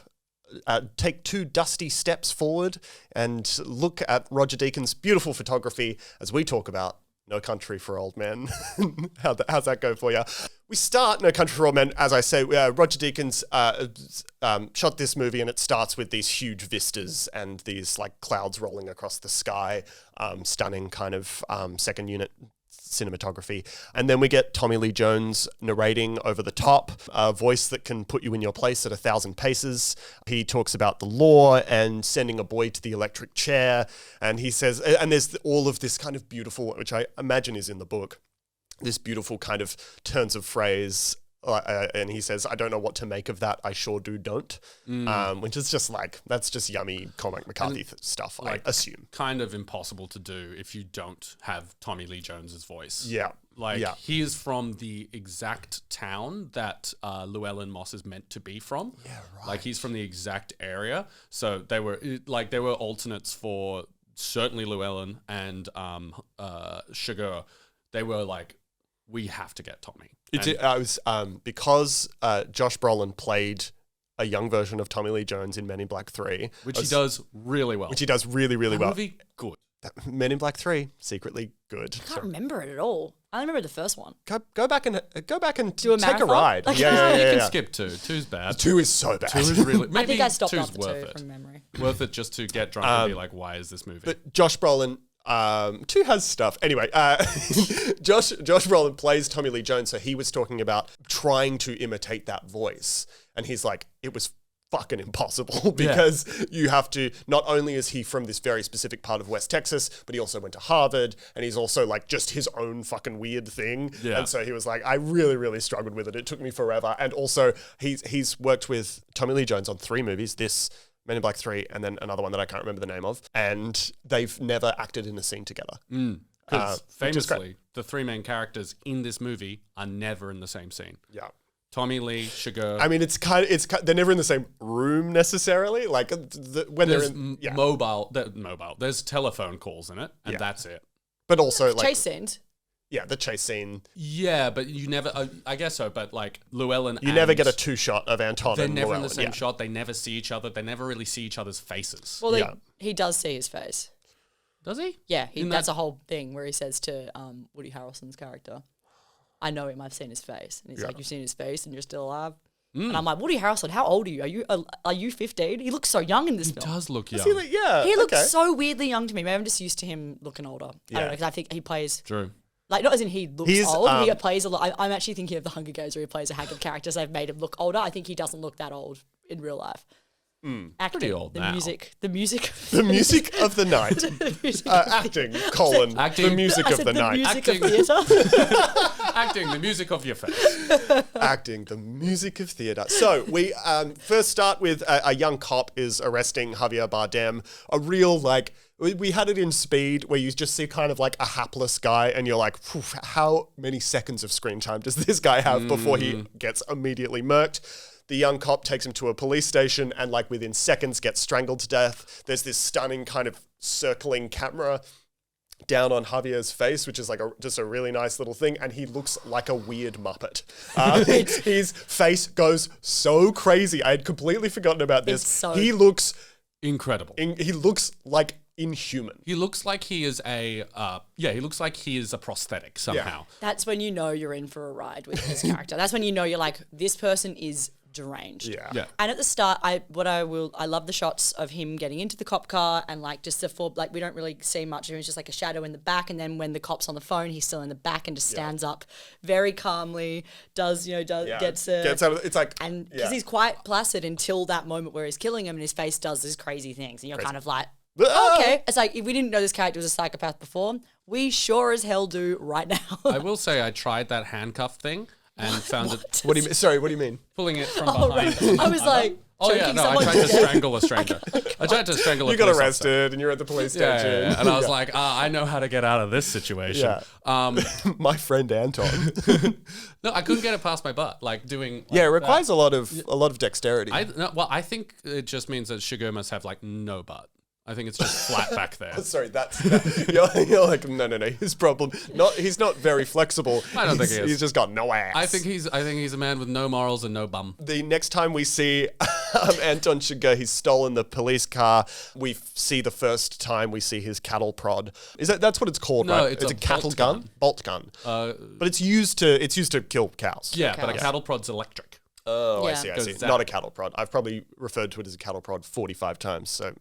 Speaker 4: take 2 dusty steps forward and look at Roger Deakins' beautiful photography as we talk about No Country for Old Men. How's that go for you? We start No Country for Old Men, as I say, Roger Deakins shot this movie, and it starts with these huge vistas and these like clouds rolling across the sky, stunning kind of second unit cinematography. And then we get Tommy Lee Jones narrating over the top, a voice that can put you in your place at 1,000 paces. He talks about the law and sending a boy to the electric chair. And he says, and there's all of this kind of beautiful, which I imagine is in the book, this beautiful kind of turns of phrase. And he says, I don't know what to make of that. I sure don't. Which is just like, that's just yummy Cormac McCarthy stuff, like, I assume.
Speaker 3: Kind of impossible to do if you don't have Tommy Lee Jones's voice.
Speaker 4: Yeah.
Speaker 3: He is from the exact town that Llewellyn Moss is meant to be from.
Speaker 4: Yeah, right.
Speaker 3: Like, he's from the exact area. So there were alternates for certainly Llewellyn and Sugar. They were like, we have to get Tommy. Because Josh Brolin played a young version of Tommy Lee Jones in Men in Black 3. Which he does really well.
Speaker 4: Which he does really, really well.
Speaker 3: Movie, good.
Speaker 4: Men in Black 3, secretly good.
Speaker 5: I can't remember it at all. I remember the first one.
Speaker 4: Go back and
Speaker 5: Do a
Speaker 4: take a
Speaker 5: marathon?
Speaker 4: ride.
Speaker 5: Like,
Speaker 4: Yeah.
Speaker 3: You can skip 2. 2's bad.
Speaker 4: 2 is so bad.
Speaker 3: 2 is really... Maybe
Speaker 5: I think I stopped
Speaker 3: 2's
Speaker 5: after 2
Speaker 3: worth it.
Speaker 5: from memory.
Speaker 3: Worth it just to get drunk and be like, why is this movie?
Speaker 4: But Josh Brolin... 2 has stuff. Anyway, Josh Brolin plays Tommy Lee Jones, so he was talking about trying to imitate that voice. And he's like, it was fucking impossible because you have to, not only is he from this very specific part of West Texas, but he also went to Harvard, and he's also like just his own fucking weird thing.
Speaker 3: Yeah.
Speaker 4: And so he was like, I really, really struggled with it. It took me forever. And also he's worked with Tommy Lee Jones on 3 movies, this Men in Black 3, and then another one that I can't remember the name of. And they've never acted in a scene together.
Speaker 3: Because famously, the 3 main characters in this movie are never in the same scene.
Speaker 4: Yeah.
Speaker 3: Tommy Lee, Sugar.
Speaker 4: I mean, they're never in the same room necessarily. Like when
Speaker 3: there's
Speaker 4: they're in
Speaker 3: mobile. There's telephone calls in it, and that's it.
Speaker 4: But also like
Speaker 5: Chase scenes.
Speaker 4: Yeah, the chase scene.
Speaker 3: Yeah, but you never. I guess so. But like Llewellyn,
Speaker 4: you never get a 2-shot of Anton.
Speaker 3: They're
Speaker 4: and
Speaker 3: never
Speaker 4: Llewellyn.
Speaker 3: in the same shot. They never see each other. They never really see each other's faces.
Speaker 5: Well, he does see his face.
Speaker 3: Does he?
Speaker 5: Yeah, that's a whole thing where he says to Woody Harrelson's character, I know him, I've seen his face. And he's like, you've seen his face and you're still alive? And I'm like, Woody Harrelson, how old are you? Are you 15? He looks so young in this film.
Speaker 3: He does look young.
Speaker 5: He looks so weirdly young to me. Maybe I'm just used to him looking older. I don't know, because I think he plays...
Speaker 3: True.
Speaker 5: Like, not as in he looks old, he plays a lot. I'm actually thinking of The Hunger Games where he plays a haggard character, so they've made him look older. I think he doesn't look that old in real life. Acting,
Speaker 3: pretty old now.
Speaker 4: The music of the night. Acting, the music of the night.
Speaker 5: Music of theatre.
Speaker 3: Acting, the music of your face.
Speaker 4: Acting, the music of theatre. So we first start with a young cop is arresting Javier Bardem. A real, like, we had it in Speed where you just see kind of like a hapless guy and you're like, how many seconds of screen time does this guy have before he gets immediately murked? The young cop takes him to a police station and like within seconds gets strangled to death. There's this stunning kind of circling camera down on Javier's face, which is like just a really nice little thing. And he looks like a weird Muppet. His face goes so crazy. I had completely forgotten about this. He looks
Speaker 3: incredible.
Speaker 4: He looks like inhuman.
Speaker 3: He looks like he is a prosthetic somehow.
Speaker 5: That's when you know you're in for a ride with his character. That's when you know you're like, this person is deranged.
Speaker 4: Yeah.
Speaker 5: And at the start, I love the shots of him getting into the cop car and like just we don't really see much of him. It's just like a shadow in the back, and then when the cop's on the phone, he's still in the back and just stands up very calmly. Gets out of
Speaker 4: it's like,
Speaker 5: and because he's quite placid until that moment where he's killing him and his face does these crazy things, and you're kind of like, okay. It's like, if we didn't know this character was a psychopath before, we sure as hell do right now.
Speaker 3: I will say I tried that handcuff thing and found it.
Speaker 4: What do you mean? Sorry, what do you mean?
Speaker 3: Pulling it from behind.
Speaker 5: Right. I was like,
Speaker 3: I tried to strangle a stranger. I tried to strangle a
Speaker 4: You
Speaker 3: police
Speaker 4: got arrested
Speaker 3: officer.
Speaker 4: and you're at the police station.
Speaker 3: Yeah. And I was like, I know how to get out of this situation.
Speaker 4: Yeah. My friend Anton.
Speaker 3: No, I couldn't get it past my butt. Like doing.
Speaker 4: It requires a lot of dexterity.
Speaker 3: I think it just means that Sugar must have like no butt. I think it's just flat back there.
Speaker 4: Sorry, you're like, no. His problem, he's not very flexible.
Speaker 3: I don't think he is.
Speaker 4: He's just got no ass.
Speaker 3: I think he's a man with no morals and no bum.
Speaker 4: The next time we see Anton Chigurh, he's stolen the police car. We see the first time we see his cattle prod. That's what it's called,
Speaker 3: No,
Speaker 4: right?
Speaker 3: it's a
Speaker 4: cattle
Speaker 3: bolt
Speaker 4: gun.
Speaker 3: gun.
Speaker 4: Bolt gun. But it's used to kill cows.
Speaker 3: Yeah, but a
Speaker 5: Cows.
Speaker 3: cattle prod's electric.
Speaker 4: Oh, I
Speaker 5: Yeah.
Speaker 4: see.
Speaker 3: Goes
Speaker 4: Not
Speaker 3: that.
Speaker 4: a cattle prod. I've probably referred to it as a cattle prod 45 times, so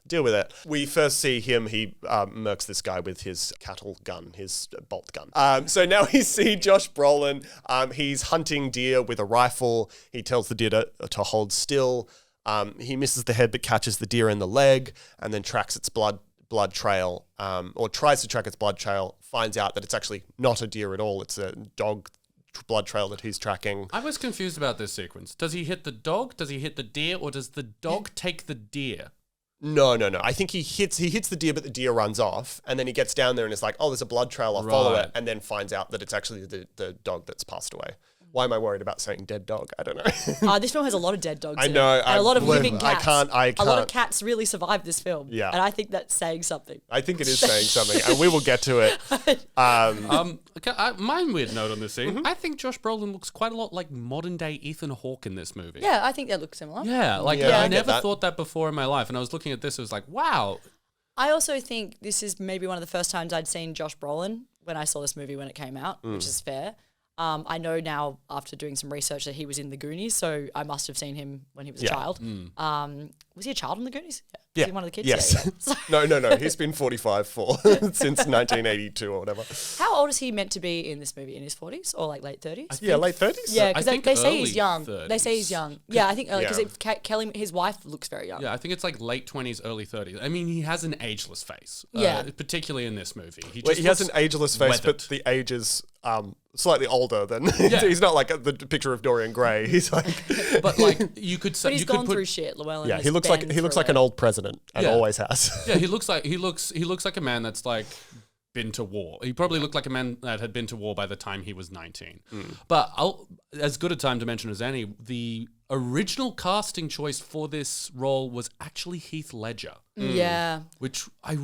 Speaker 4: deal with it. We first see him, he murks this guy with his cattle gun, his bolt gun. So now we see Josh Brolin. He's hunting deer with a rifle. He tells the deer to hold still. He misses the head but catches the deer in the leg and then tracks its blood trail, or tries to track its blood trail, finds out that it's actually not a deer at all. It's a dog blood trail that he's tracking.
Speaker 3: I was confused about this sequence. Does he hit the dog? Does he hit the deer? Or does the dog take the deer?
Speaker 4: No. I think he hits the deer, but the deer runs off, and then he gets down there and it's like, oh, there's a blood trail, I'll follow
Speaker 3: Right.
Speaker 4: it, and then finds out that it's actually the dog that's passed away. Why am I worried about saying dead dog? I don't know.
Speaker 5: This film has a lot of dead dogs.
Speaker 4: I
Speaker 5: in
Speaker 4: know,
Speaker 5: it, and a lot of
Speaker 4: I-
Speaker 5: living
Speaker 4: I
Speaker 5: cats.
Speaker 4: can't-
Speaker 5: A lot of cats really survived this film.
Speaker 4: Yeah.
Speaker 5: and I think that's saying something.
Speaker 4: I think it is saying something, and we will get to it.
Speaker 3: Okay, my weird note on this scene. I think Josh Brolin looks quite a lot like modern day Ethan Hawke in this movie.
Speaker 5: Yeah, I think that looks similar.
Speaker 3: Yeah, like
Speaker 4: Yeah, I
Speaker 3: I
Speaker 4: get
Speaker 3: never
Speaker 4: that.
Speaker 3: thought that before in my life. And I was looking at this, it was like, wow.
Speaker 5: I also think this is maybe one of the first times I'd seen Josh Brolin when I saw this movie when it came out, which is fair. I know now after doing some research that he was in The Goonies, so I must have seen him when he was a
Speaker 4: Yeah.
Speaker 5: child. Was he a child in The Goonies?
Speaker 4: Yeah.
Speaker 5: Was he one of the kids?
Speaker 4: Yes.
Speaker 5: Yeah, yeah.
Speaker 4: No. He's been 45 since 1982 or whatever.
Speaker 5: How old is he meant to be in this movie? In his 40s or like late 30s?
Speaker 4: Yeah, late 30s?
Speaker 5: Yeah,
Speaker 3: I
Speaker 5: because
Speaker 3: think
Speaker 5: they say
Speaker 3: early
Speaker 5: he's young. They say he's
Speaker 3: 30s.
Speaker 5: young. Yeah, I think because
Speaker 4: Yeah.
Speaker 5: Kelly, his wife, looks very young.
Speaker 3: Yeah, I think it's like late 20s, early 30s. I mean, he has an ageless face.
Speaker 5: Yeah.
Speaker 3: Particularly in this movie. He
Speaker 4: Well,
Speaker 3: just
Speaker 4: he has an
Speaker 3: looks
Speaker 4: ageless face,
Speaker 3: weathered.
Speaker 4: but the age is slightly older than... He's not like the picture of Dorian Gray. He's like...
Speaker 3: But like, you could say...
Speaker 5: But he's
Speaker 3: you could
Speaker 5: gone
Speaker 3: put,
Speaker 5: through shit, Llewellyn.
Speaker 4: Yeah,
Speaker 5: has
Speaker 4: he looks
Speaker 5: been
Speaker 4: like
Speaker 5: through
Speaker 4: an
Speaker 5: it.
Speaker 4: old president and
Speaker 3: Yeah.
Speaker 4: always has.
Speaker 3: Yeah, he looks like a man that's like been to war. He probably looked like a man that had been to war by the time he was 19. But as good a time to mention as any, the original casting choice for this role was actually Heath Ledger.
Speaker 5: Yeah.
Speaker 3: Which I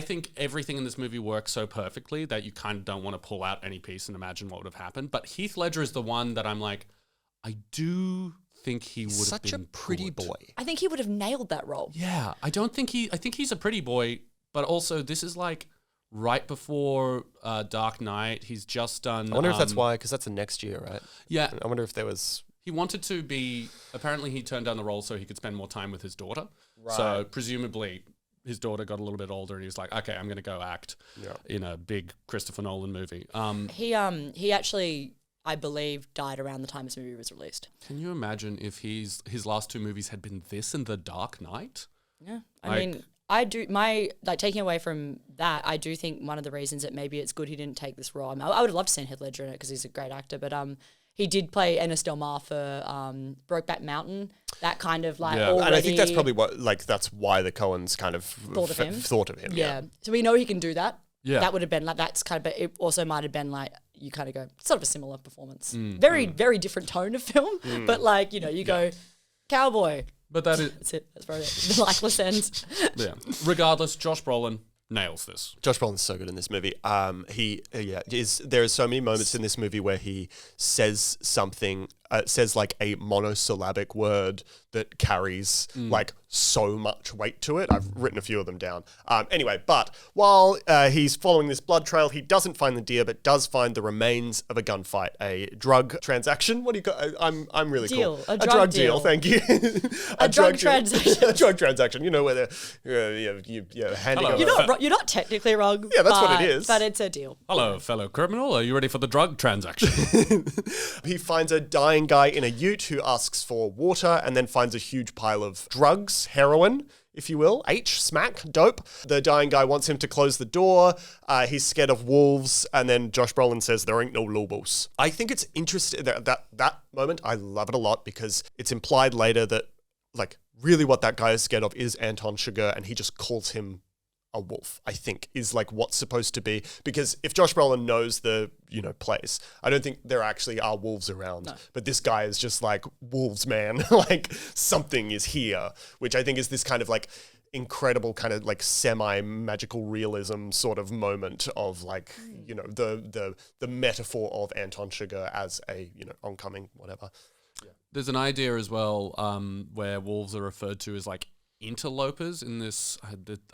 Speaker 3: think everything in this movie works so perfectly that you kind of don't want to pull out any piece and imagine what would have happened. But Heath Ledger is the one that I'm like, I do think he would have
Speaker 4: Such a
Speaker 3: been
Speaker 4: pretty
Speaker 3: good.
Speaker 4: boy.
Speaker 5: I think he would have nailed that role.
Speaker 3: Yeah, I think he's a pretty boy, but also this is like right before Dark Knight. He's just done.
Speaker 4: I wonder if that's why, because that's the next year, right?
Speaker 3: Yeah,
Speaker 4: I wonder if there was...
Speaker 3: he wanted to be. Apparently, he turned down the role so he could spend more time with his daughter. So presumably, his daughter got a little bit older, and he was like, "Okay, I'm going to go act in a big Christopher Nolan movie."
Speaker 5: He actually, I believe, died around the time this movie was released.
Speaker 3: Can you imagine if his last two movies had been this and The Dark Knight?
Speaker 5: Yeah. I
Speaker 3: Like-
Speaker 5: mean, taking away from that, I do think one of the reasons that maybe it's good he didn't take this role. I mean, I would have loved to see Heath Ledger in it because he's a great actor, but he did play Ennis Del Mar for Brokeback Mountain. That kind of like
Speaker 3: Yeah.
Speaker 5: already...
Speaker 4: And I think that's probably that's why the Coens kind of
Speaker 5: Thought of him.
Speaker 4: Thought of him.
Speaker 5: Yeah. So we know he can do that.
Speaker 3: Yeah.
Speaker 5: That would have been like, that's kind of, but it also might have been like, you kind of go, sort of a similar performance.
Speaker 3: Mm.
Speaker 5: Very different tone of film, but like, you go, cowboy.
Speaker 3: But that is
Speaker 5: That's it. That's probably it. The likeless end.
Speaker 3: yeah. Regardless, Josh Brolin nails this.
Speaker 4: Josh Brolin's so good in this movie. There are so many moments in this movie where he says something, says like a monosyllabic word that carries like so much weight to it. I've written a few of them down. Anyway, but while he's following this blood trail, he doesn't find the deer, but does find the remains of a gunfight, a drug transaction. What do you call? I'm really
Speaker 5: Deal.
Speaker 4: cool.
Speaker 5: A
Speaker 4: A
Speaker 5: drug
Speaker 4: drug deal.
Speaker 5: deal.
Speaker 4: Thank you.
Speaker 5: A drug
Speaker 4: deal.
Speaker 5: transaction.
Speaker 4: A drug transaction. You know where they're handing
Speaker 3: Hello.
Speaker 4: over.
Speaker 5: You're not technically wrong.
Speaker 4: Yeah, that's what
Speaker 5: but-
Speaker 4: it is.
Speaker 5: But it's a deal.
Speaker 3: Hello, fellow criminal. Are you ready for the drug transaction?
Speaker 4: He finds a dying guy in a ute who asks for water and then finds a huge pile of drugs, heroin, if you will, smack, dope. The dying guy wants him to close the door. He's scared of wolves. And then Josh Brolin says, there ain't no lobos. I think it's interesting, that moment, I love it a lot because it's implied later that, like, really what that guy is scared of is Anton Chigurh, and he just calls him a wolf, I think, is like what's supposed to be. Because if Josh Brolin knows the, place, I don't think there actually are wolves around. No. But this guy is just like, wolves, man. Like, something is here, which I think is this kind of like, incredible kind of like semi-magical realism sort of moment of like, you know, the metaphor of Anton Sugar as a, you know, oncoming whatever.
Speaker 3: There's an idea as well where wolves are referred to as like interlopers in this.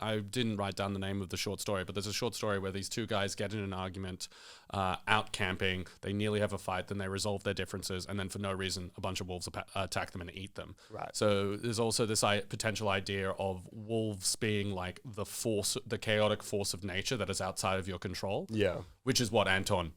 Speaker 3: I didn't write down the name of the short story, but there's a short story where these two guys get in an argument out camping. They nearly have a fight, then they resolve their differences, and then for no reason, a bunch of wolves attack them and eat them.
Speaker 4: Right.
Speaker 3: So there's also this potential idea of wolves being like the chaotic force of nature that is outside of your control.
Speaker 4: Yeah.
Speaker 3: Which is what Anton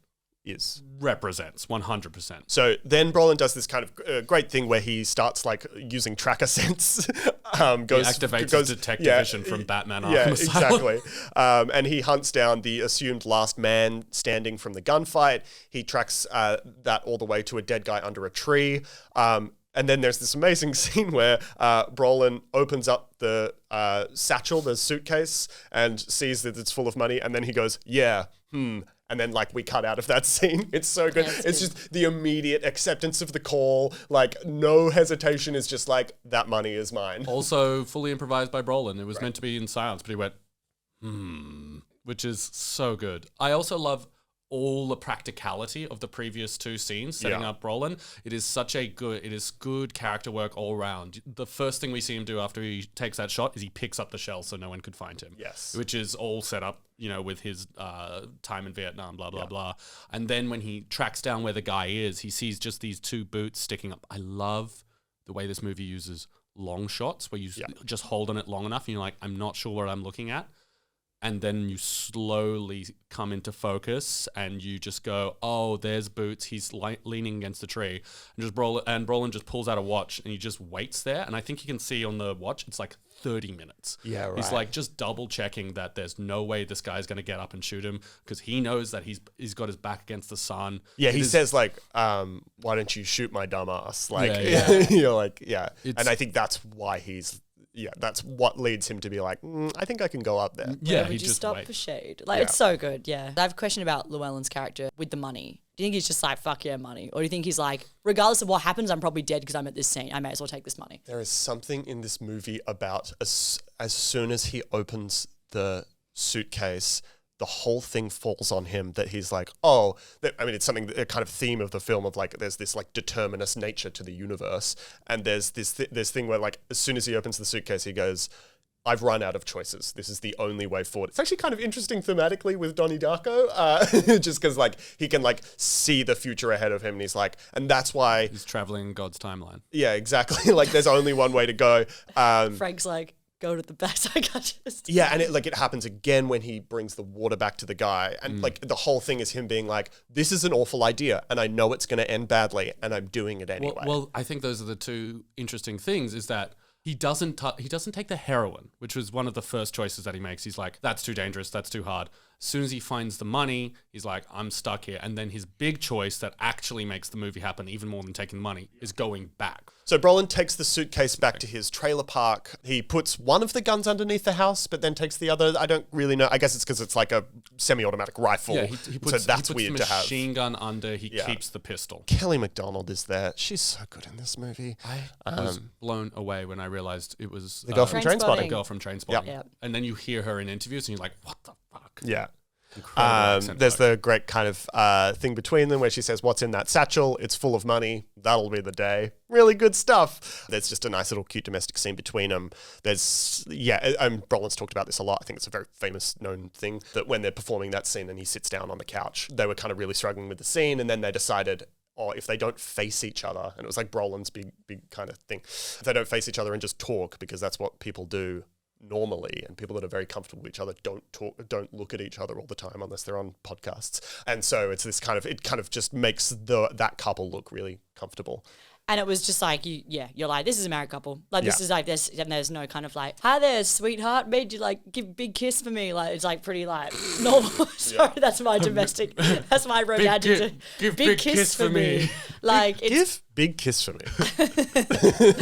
Speaker 3: represents 100%.
Speaker 4: So then Brolin does this kind of great thing where he starts like using tracker sense.
Speaker 3: He activates his detective vision from Batman Arkham
Speaker 4: Yeah,
Speaker 3: Asylum.
Speaker 4: exactly. And he hunts down the assumed last man standing from the gunfight. He tracks that all the way to a dead guy under a tree. And then there's this amazing scene where Brolin opens up the satchel, the suitcase, and sees that it's full of money. And then he goes, and then, like, we cut out of that scene. It's so good. It's just the immediate acceptance of the call. Like, no hesitation. Is just like, that money is mine.
Speaker 3: Also fully improvised by Brolin. It was meant to be in silence, but he went, which is so good. I also love all the practicality of the previous two scenes setting up Brolin. It is good character work all around. The first thing we see him do after he takes that shot is he picks up the shell so no one could find him.
Speaker 4: Yes.
Speaker 3: Which is all set up, you know, with his time in Vietnam, blah, blah, blah. And then when he tracks down where the guy is, he sees just these two boots sticking up. I love the way this movie uses long shots where you just hold on it long enough and you're like, I'm not sure what I'm looking at. And then you slowly come into focus and you just go, oh, there's Boots. He's leaning against the tree. And Brolin just pulls out a watch and he just waits there. And I think you can see on the watch, it's like 30 minutes.
Speaker 4: Yeah, right.
Speaker 3: He's like just double checking that there's no way this guy's going to get up and shoot him because he knows that he's got his back against the sun.
Speaker 4: Yeah, he says like, why don't you shoot my dumb ass? Like, you're like, and I think that's why that's what leads him to be like, I think I can go up there.
Speaker 5: Yeah, would you stop for shade? Like, it's so good, I have a question about Llewellyn's character with the money. Do you think he's just like, fuck yeah, money? Or do you think he's like, regardless of what happens, I'm probably dead because I'm at this scene. I may as well take this money.
Speaker 4: There is something in this movie about as soon as he opens the suitcase, the whole thing falls on him that he's like, it's something, a kind of theme of the film of like, there's this like determinist nature to the universe. And there's this thing where like, as soon as he opens the suitcase, he goes, I've run out of choices. This is the only way forward. It's actually kind of interesting thematically with Donnie Darko, just because like he can like see the future ahead of him and he's like, and that's why
Speaker 3: he's traveling in God's timeline.
Speaker 4: Yeah, exactly. Like there's only one way to go.
Speaker 5: Frank's like, go to the back psychiatrist.
Speaker 4: Yeah, and it happens again when he brings the water back to the guy. And like the whole thing is him being like, this is an awful idea and I know it's going to end badly and I'm doing it anyway.
Speaker 3: Well, I think those are the two interesting things is that he doesn't take the heroin, which was one of the first choices that he makes. He's like, that's too dangerous, that's too hard. As soon as he finds the money, he's like, I'm stuck here. And then his big choice that actually makes the movie happen even more than taking money is going back.
Speaker 4: So Brolin takes the suitcase back to his trailer park. He puts one of the guns underneath the house, but then takes the other. I don't really know. I guess it's because it's like a semi-automatic rifle.
Speaker 3: Yeah, he puts the machine gun under. He keeps the pistol.
Speaker 4: Kelly MacDonald is there. She's so good in this movie.
Speaker 3: I was blown away when I realized it was
Speaker 4: the girl from Trainspotting.
Speaker 3: The girl from Trainspotting.
Speaker 5: Yep.
Speaker 3: And then you hear her in interviews and you're like, what the fuck?
Speaker 4: Yeah.
Speaker 3: There's
Speaker 4: the great kind of thing between them where she says, what's in that satchel? It's full of money. That'll be the day. Really good stuff. There's just a nice little cute domestic scene between them. Brolin's talked about this a lot. I think it's a very famous known thing that when they're performing that scene and he sits down on the couch, they were kind of really struggling with the scene. And then they decided, if they don't face each other, and it was like Brolin's big kind of thing, if they don't face each other and just talk, because that's what people do normally, and people that are very comfortable with each other don't look at each other all the time unless they're on podcasts. And so it's this kind of just makes that couple look really comfortable.
Speaker 5: And it was just like, you're like, this is a married couple. Like, this is like this, and there's no kind of like, hi there, sweetheart, made you like give a big kiss for me. Like, it's like pretty like normal. Sorry, that's my domestic, that's my romantic.
Speaker 3: Give big kiss for me.
Speaker 5: Like,
Speaker 4: give big kiss for me.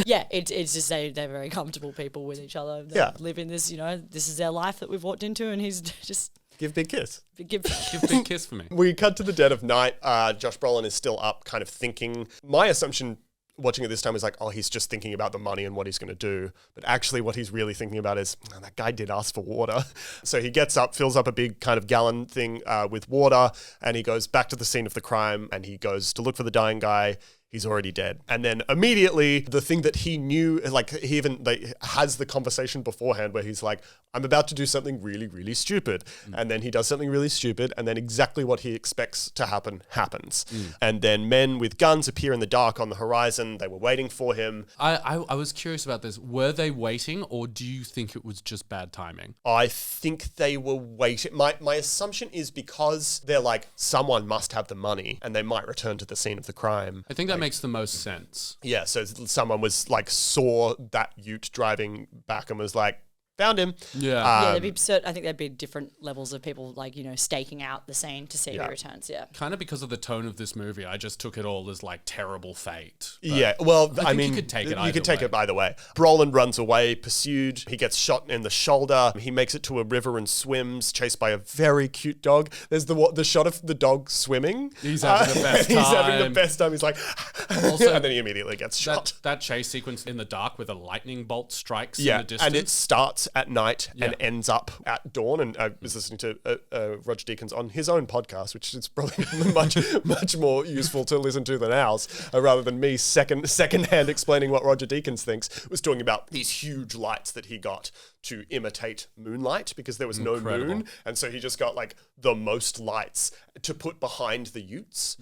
Speaker 5: Yeah, it's just they're very comfortable people with each other. They live in this, this is their life that we've walked into, and he's just.
Speaker 4: Give big kiss.
Speaker 3: Give big kiss for me.
Speaker 4: We cut to the dead of night. Josh Brolin is still up, kind of thinking. My assumption watching it this time is like, oh, he's just thinking about the money and what he's going to do. But actually what he's really thinking about is, oh, that guy did ask for water. So he gets up, fills up a big kind of gallon thing with water, and he goes back to the scene of the crime, and he goes to look for the dying guy. He's already dead. And then immediately the thing that he knew, like he even has the conversation beforehand where he's like, I'm about to do something really, really stupid. And then he does something really stupid, and then exactly what he expects to happen happens. And then men with guns appear in the dark on the horizon. They were waiting for him.
Speaker 3: I was curious about this. Were they waiting, or do you think it was just bad timing?
Speaker 4: I think they were waiting. My assumption is because they're like, someone must have the money and they might return to the scene of the crime.
Speaker 3: I think that makes the most sense.
Speaker 4: Yeah, so someone was like, saw that ute driving back and was like, found him.
Speaker 3: Yeah.
Speaker 5: There'd be I think there'd be different levels of people like, staking out the scene to see if he returns. Yeah.
Speaker 3: Kind of because of the tone of this movie, I just took it all as like terrible fate. But
Speaker 4: Yeah, well,
Speaker 3: I
Speaker 4: mean,
Speaker 3: think you could take it
Speaker 4: you could take it either way. Brolin runs away, pursued. He gets shot in the shoulder. He makes it to a river and swims, chased by a very cute dog. There's the shot of the dog swimming.
Speaker 3: He's having the best time.
Speaker 4: He's having the best time. He's like,
Speaker 3: Also,
Speaker 4: and then he immediately gets shot.
Speaker 3: That chase sequence in the dark with a lightning bolt strikes in the distance.
Speaker 4: And it starts at night and ends up at dawn. And I was listening to Roger Deakins on his own podcast, which is probably much more useful to listen to than ours, rather than me secondhand explaining what Roger Deakins thinks. Was talking about these huge lights that he got to imitate moonlight because there was no moon, and so he just got like the most lights to put behind the utes,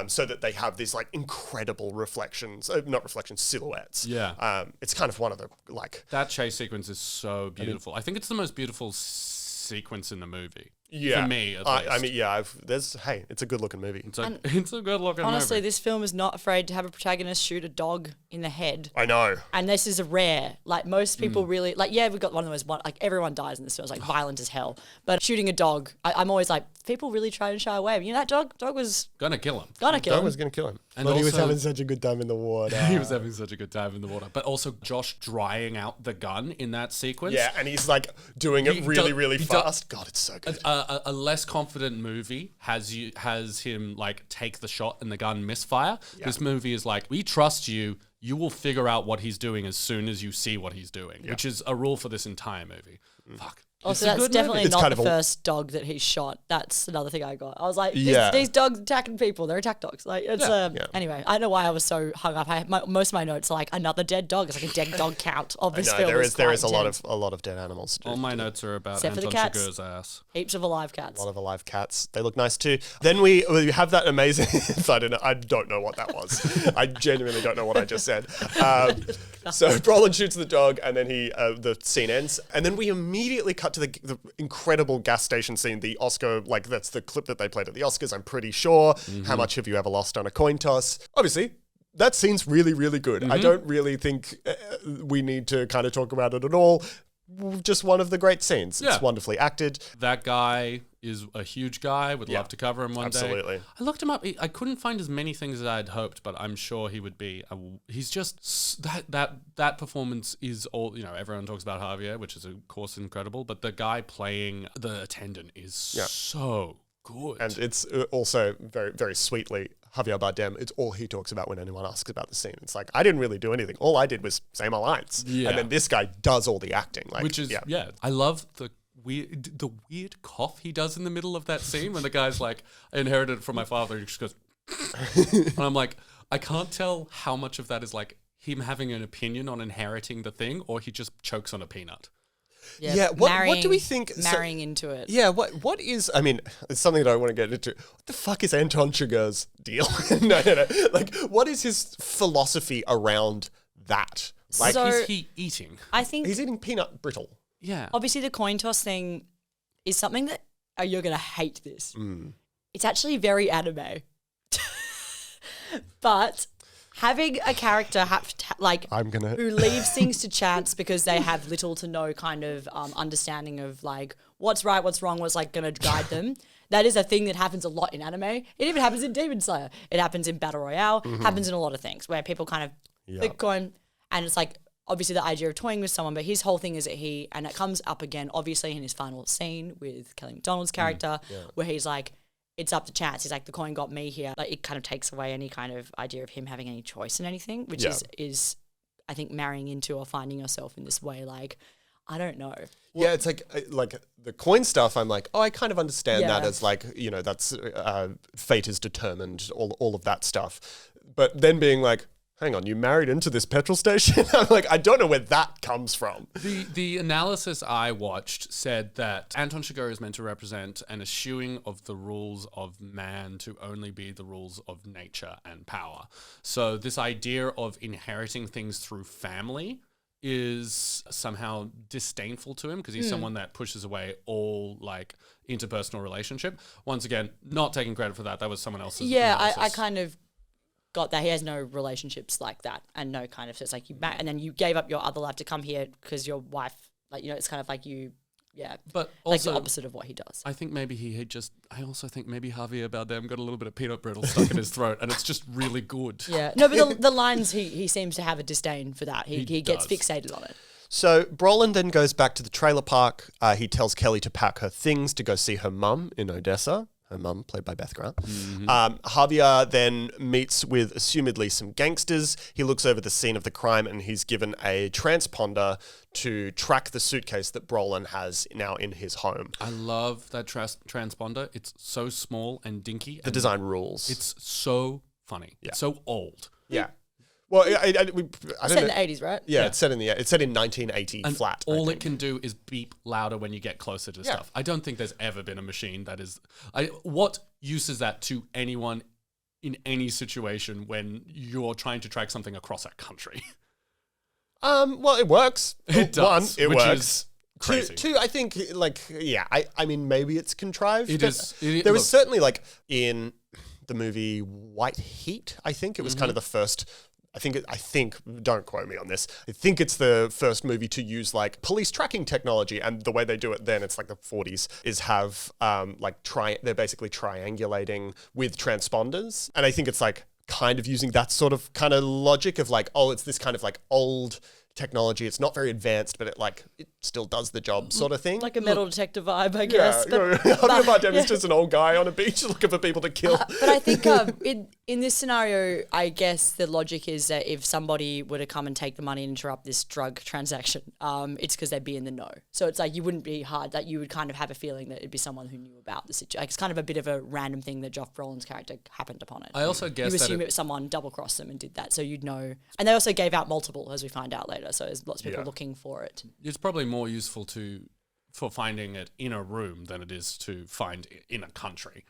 Speaker 4: so that they have these like incredible reflections, not reflections, silhouettes. It's kind of one of the like
Speaker 3: that chase sequence is so beautiful. I think it's the most beautiful sequence in the movie.
Speaker 4: Yeah,
Speaker 3: for me at least.
Speaker 4: I mean, yeah. It's a good looking movie.
Speaker 3: It's a good looking movie.
Speaker 5: Honestly, this film is not afraid to have a protagonist shoot a dog in the head.
Speaker 4: I know.
Speaker 5: And this is a rare. Like most people really like. Yeah, we've got one of those. Like everyone dies in this film. It's like violent as hell. But shooting a dog, I'm always like, people really try and shy away. That dog was
Speaker 3: gonna kill him.
Speaker 4: Dog was gonna kill him.
Speaker 3: And
Speaker 4: but he was
Speaker 3: also-
Speaker 4: having such a good time in the water.
Speaker 3: He was having such a good time in the water. But also Josh drying out the gun in that sequence.
Speaker 4: Yeah, and he's like doing it really fast. God, it's so good.
Speaker 3: A less confident movie has him like take the shot and the gun misfire. This movie is like, we trust you. You will figure out what he's doing as soon as you see what he's doing, which is a rule for this entire movie. Fuck.
Speaker 5: Also, that's definitely not the first dog that he's shot. That's another thing I got. I was like, these dogs attacking people. They're attack dogs. Like, it's anyway. I don't know why I was so hung up. Most of my notes are like another dead dog. It's like a dead dog count of this film.
Speaker 4: There is a lot of dead animals.
Speaker 3: All my notes are about
Speaker 5: Except for the
Speaker 3: Anton
Speaker 5: cats.
Speaker 3: Chigurh's ass.
Speaker 5: Heaps of alive cats.
Speaker 4: A lot of alive cats. They look nice too. Then we have that amazing. I don't know what that was. I genuinely don't know what I just said. So Brolin shoots the dog, and then the scene ends, and then we immediately cut to the incredible gas station scene. The Oscar, like that's the clip that they played at the Oscars. I'm pretty sure. How much have you ever lost on a coin toss? Obviously. That scene's really, really good. I don't really think we need to kind of talk about it at all. Just one of the great scenes. It's wonderfully acted.
Speaker 3: That guy is a huge guy. Would love to cover him one day.
Speaker 4: Absolutely.
Speaker 3: I looked him up. I couldn't find as many things as I'd hoped, but I'm sure he would be. He's just that performance is all. Everyone talks about Javier, which is of course incredible, but the guy playing the attendant is so good.
Speaker 4: And it's also very, very sweetly Javier Bardem. It's all he talks about when anyone asks about the scene. It's like, I didn't really do anything. All I did was say my lines.
Speaker 3: Yeah.
Speaker 4: And then this guy does all the acting. Like,
Speaker 3: Which is, I love the weird cough he does in the middle of that scene when the guy's like, I inherited it from my father. And he just goes, and I'm like, I can't tell how much of that is like him having an opinion on inheriting the thing or he just chokes on a peanut.
Speaker 4: Yeah, what do we think?
Speaker 5: Marrying into it.
Speaker 4: Yeah, what is, I mean, it's something that I want to get into. What the fuck is Anton Chigurh's deal? No. Like, what is his philosophy around that? Like,
Speaker 5: So-
Speaker 3: Is he eating?
Speaker 5: I think
Speaker 4: he's eating peanut brittle.
Speaker 3: Yeah.
Speaker 5: obviously the coin toss thing is something that you're going to hate this. It's actually very anime. But having a character who leaves things to chance because they have little to no kind of understanding of like what's right, what's wrong, what's like going to guide them. That is a thing that happens a lot in anime. It even happens in Demon Slayer. It happens in Battle Royale. Happens in a lot of things where people kind of flick coin, and it's like obviously the idea of toying with someone, but his whole thing is that and it comes up again obviously in his final scene with Kelly MacDonald's character, where he's like, it's up to chance. He's like, the coin got me here. Like, it kind of takes away any kind of idea of him having any choice in anything, which is I think marrying into or finding yourself in this way. Like, I don't know.
Speaker 4: Yeah, it's like the coin stuff. I'm like, oh, I kind of understand that as like, you know, that's fate is determined, all of that stuff. But then being like, hang on, you married into this petrol station? I'm like, I don't know where that comes from.
Speaker 3: The analysis I watched said that Anton Chigurh is meant to represent an eschewing of the rules of man to only be the rules of nature and power. So this idea of inheriting things through family is somehow disdainful to him because he's someone that pushes away all like interpersonal relationship. Once again, not taking credit for that. That was someone else's analysis.
Speaker 5: I kind of got that. He has no relationships like that and no kind of, so it's like and then you gave up your other life to come here because your wife, like, you know, it's kind of like you,
Speaker 3: but
Speaker 5: like
Speaker 3: also
Speaker 5: the opposite of what he does.
Speaker 3: I think maybe I also think maybe Javier Bardem got a little bit of peanut brittle stuck in his throat and it's just really good.
Speaker 5: Yeah. No, but the lines, he seems to have a disdain for that. He gets fixated on it.
Speaker 4: So Brolin then goes back to the trailer park. He tells Kelly to pack her things to go see her mum in Odessa. Her mum, played by Beth Grant. Javier then meets with, assumedly, some gangsters. He looks over the scene of the crime and he's given a transponder to track the suitcase that Brolin has now in his home.
Speaker 3: I love that transponder. It's so small and dinky.
Speaker 4: The design rules.
Speaker 3: It's so funny.
Speaker 4: Yeah.
Speaker 3: It's so old.
Speaker 4: Yeah. Well, I don't
Speaker 5: Set in
Speaker 4: know.
Speaker 5: the 80s, right?
Speaker 4: Yeah, it's set in 1980
Speaker 3: And
Speaker 4: flat.
Speaker 3: all it can do is beep louder when you get closer to stuff. I don't think there's ever been a machine that is... what use is that to anyone in any situation when you're trying to track something across a country?
Speaker 4: Well, it works.
Speaker 3: It does.
Speaker 4: One, it
Speaker 3: which
Speaker 4: works.
Speaker 3: Is crazy.
Speaker 4: Two, I think, like, yeah, I mean, maybe it's contrived.
Speaker 3: It is.
Speaker 4: There was certainly, like, in the movie White Heat, I think, it was kind of the first... I think, don't quote me on this, I think it's the first movie to use like police tracking technology, and the way they do it then, it's like the 40s, is have they're basically triangulating with transponders. And I think it's like kind of using that sort of kind of logic of like, oh, it's this kind of like old technology. It's not very advanced, but it still does the job sort of thing.
Speaker 5: Like a metal detector vibe, I guess.
Speaker 4: Javier Bardem is just an old guy on a beach looking for people to kill.
Speaker 5: But I think in this scenario, I guess the logic is that if somebody were to come and take the money and interrupt this drug transaction, it's because they'd be in the know. So it's like you wouldn't be hard, that you would kind of have a feeling that it'd be someone who knew about the situation. Like, it's kind of a bit of a random thing that Josh Brolin's character happened upon it.
Speaker 3: I also guess
Speaker 5: you
Speaker 3: that
Speaker 5: assume it was someone double-crossed them and did that, so you'd know. And they also gave out multiple, as we find out later, so there's lots of people looking for it.
Speaker 3: It's probably more useful for finding it in a room than it is to find it in a country.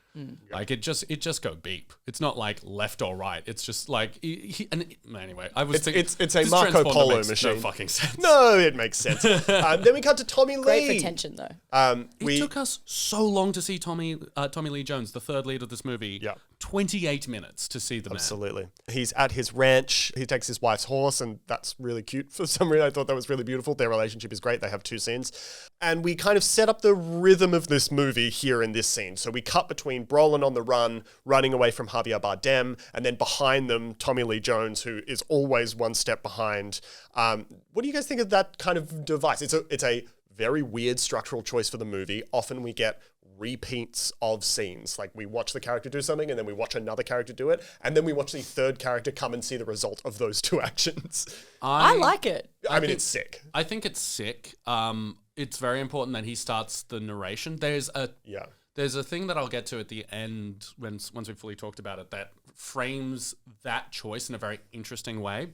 Speaker 3: Like it just go beep. It's not like left or right. It's just like anyway. I was thinking
Speaker 4: it's a Marco Polo machine.
Speaker 3: No fucking sense.
Speaker 4: No, it makes sense. Then we cut to Tommy Lee.
Speaker 5: Great for tension, though.
Speaker 3: It took us so long to see Tommy Lee Jones, the third lead of this movie.
Speaker 4: Yeah.
Speaker 3: 28 minutes to see the man.
Speaker 4: Absolutely. He's at his ranch. He takes his wife's horse, and that's really cute. For some reason, I thought that was really beautiful. Their relationship is great. They have 2 scenes. And we kind of set up the rhythm of this movie here in this scene. So we cut between Brolin on the run, running away from Javier Bardem, and then behind them, Tommy Lee Jones, who is always one step behind. What do you guys think of that kind of device? It's a very weird structural choice for the movie. Often we get repeats of scenes. Like, we watch the character do something, and then we watch another character do it, and then we watch the third character come and see the result of those 2 actions.
Speaker 5: I like it.
Speaker 4: I mean, it's sick.
Speaker 3: I think it's sick. It's very important that he starts the narration. There's a thing that I'll get to at the end once we've fully talked about it that frames that choice in a very interesting way.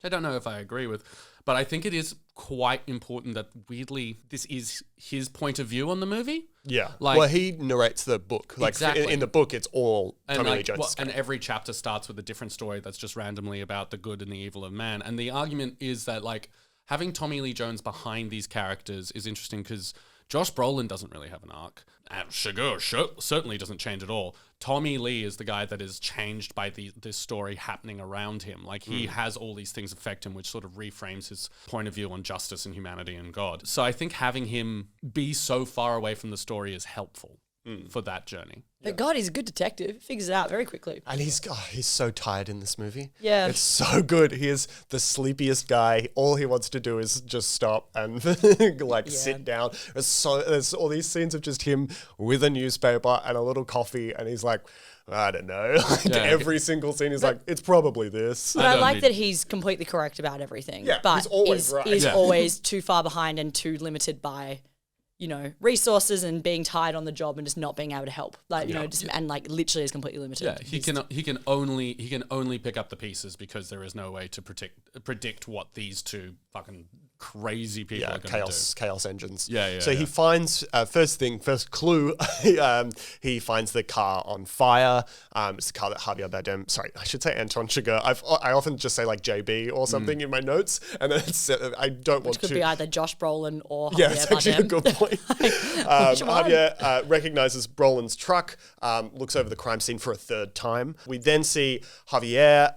Speaker 3: I don't know if I agree with, but I think it is quite important that, weirdly, this is his point of view on the movie.
Speaker 4: Yeah.
Speaker 3: Like,
Speaker 4: well, he narrates the book. Like,
Speaker 3: exactly.
Speaker 4: In the book, it's all Tommy Lee Jones.
Speaker 3: And every chapter starts with a different story that's just randomly about the good and the evil of man. And the argument is that, like, having Tommy Lee Jones behind these characters is interesting because Josh Brolin doesn't really have an arc. And Chigurh certainly doesn't change at all. Tommy Lee is the guy that is changed by this story happening around him. Like, he has all these things affect him, which sort of reframes his point of view on justice and humanity and God. So I think having him be so far away from the story is helpful. for that journey.
Speaker 5: But God, he's a good detective. He figures it out very quickly.
Speaker 4: And he's so tired in this movie.
Speaker 5: Yeah.
Speaker 4: It's so good. He is the sleepiest guy. All he wants to do is just stop and sit down. There's all these scenes of just him with a newspaper and a little coffee, and he's like, I don't know. Every single scene is like, it's probably this.
Speaker 5: But I like that he's completely correct about everything.
Speaker 4: Yeah,
Speaker 5: but
Speaker 4: he's always right.
Speaker 5: is
Speaker 4: Yeah.
Speaker 5: always too far behind and too limited by, resources and being tired on the job and just not being able to help. And literally is completely limited.
Speaker 3: Yeah, he can only pick up the pieces because there is no way to predict what these two fucking crazy people are going to do.
Speaker 4: Chaos engines.
Speaker 3: So
Speaker 4: he finds first clue. He finds the car on fire. It's the car that Javier Bardem. Sorry, I should say Anton Chigurh. I often just say like JB or something in my notes, and then I don't want to.
Speaker 5: Which could be either Josh Brolin or Javier
Speaker 4: it's actually a
Speaker 5: Bardem.
Speaker 4: good point. Javier recognizes Brolin's truck, looks over the crime scene for a third time. We then see Javier,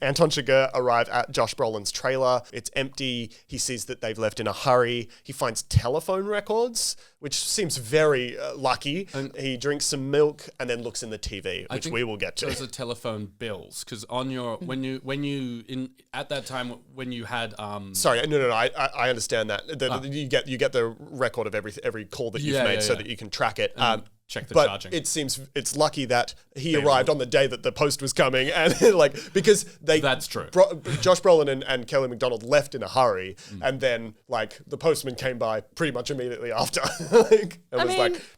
Speaker 4: Anton Chigurh arrive at Josh Brolin's trailer. It's empty. He sees that they've left in a hurry. He finds telephone records, which seems very lucky. And he drinks some milk and then looks in the TV, which we will get to.
Speaker 3: Those are telephone bills, because on your at that time when you had
Speaker 4: Sorry, no, I understand that. You get the record of every call that you've made so that you can track it.
Speaker 3: Check the
Speaker 4: but
Speaker 3: charging.
Speaker 4: It seems it's lucky that he arrived on the day that the post was coming, and because
Speaker 3: that's true.
Speaker 4: Josh Brolin and Kelly MacDonald left in a hurry, and then the postman came by pretty much immediately after,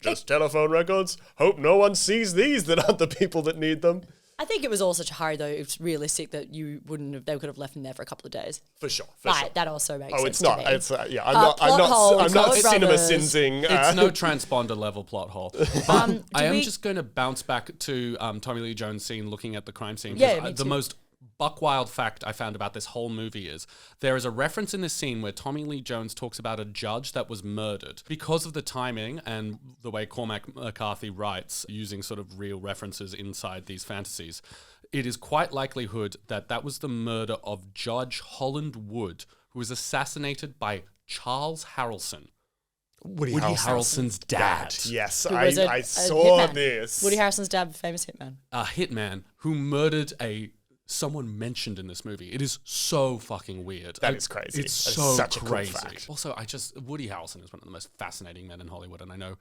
Speaker 4: just telephone records. Hope no one sees these that aren't the people that need them.
Speaker 5: I think it was all such a hurry, though. It's realistic that they could have left him there for a couple of days.
Speaker 4: For sure.
Speaker 5: That also makes sense.
Speaker 4: Oh, it's not.
Speaker 5: To me.
Speaker 4: It's I'm not cinema sinsing.
Speaker 3: It's no transponder level plot hole. But I am just going to bounce back to Tommy Lee Jones' scene, looking at the crime scene.
Speaker 5: Yeah,
Speaker 3: the most buck-wild fact I found about this whole movie is there is a reference in this scene where Tommy Lee Jones talks about a judge that was murdered. Because of the timing and the way Cormac McCarthy writes, using sort of real references inside these fantasies, it is quite likelihood that was the murder of Judge Holland Wood, who was assassinated by Charles Harrelson.
Speaker 4: Woody
Speaker 3: Harrelson's dad.
Speaker 4: Yes, I saw this.
Speaker 5: Woody Harrelson's dad, famous hitman.
Speaker 3: A hitman who murdered someone mentioned in this movie. It is so fucking weird.
Speaker 4: That is crazy.
Speaker 3: It's
Speaker 4: that
Speaker 3: so
Speaker 4: such
Speaker 3: crazy.
Speaker 4: A cool fact.
Speaker 3: Also, Woody Harrelson is one of the most fascinating men in Hollywood, and I know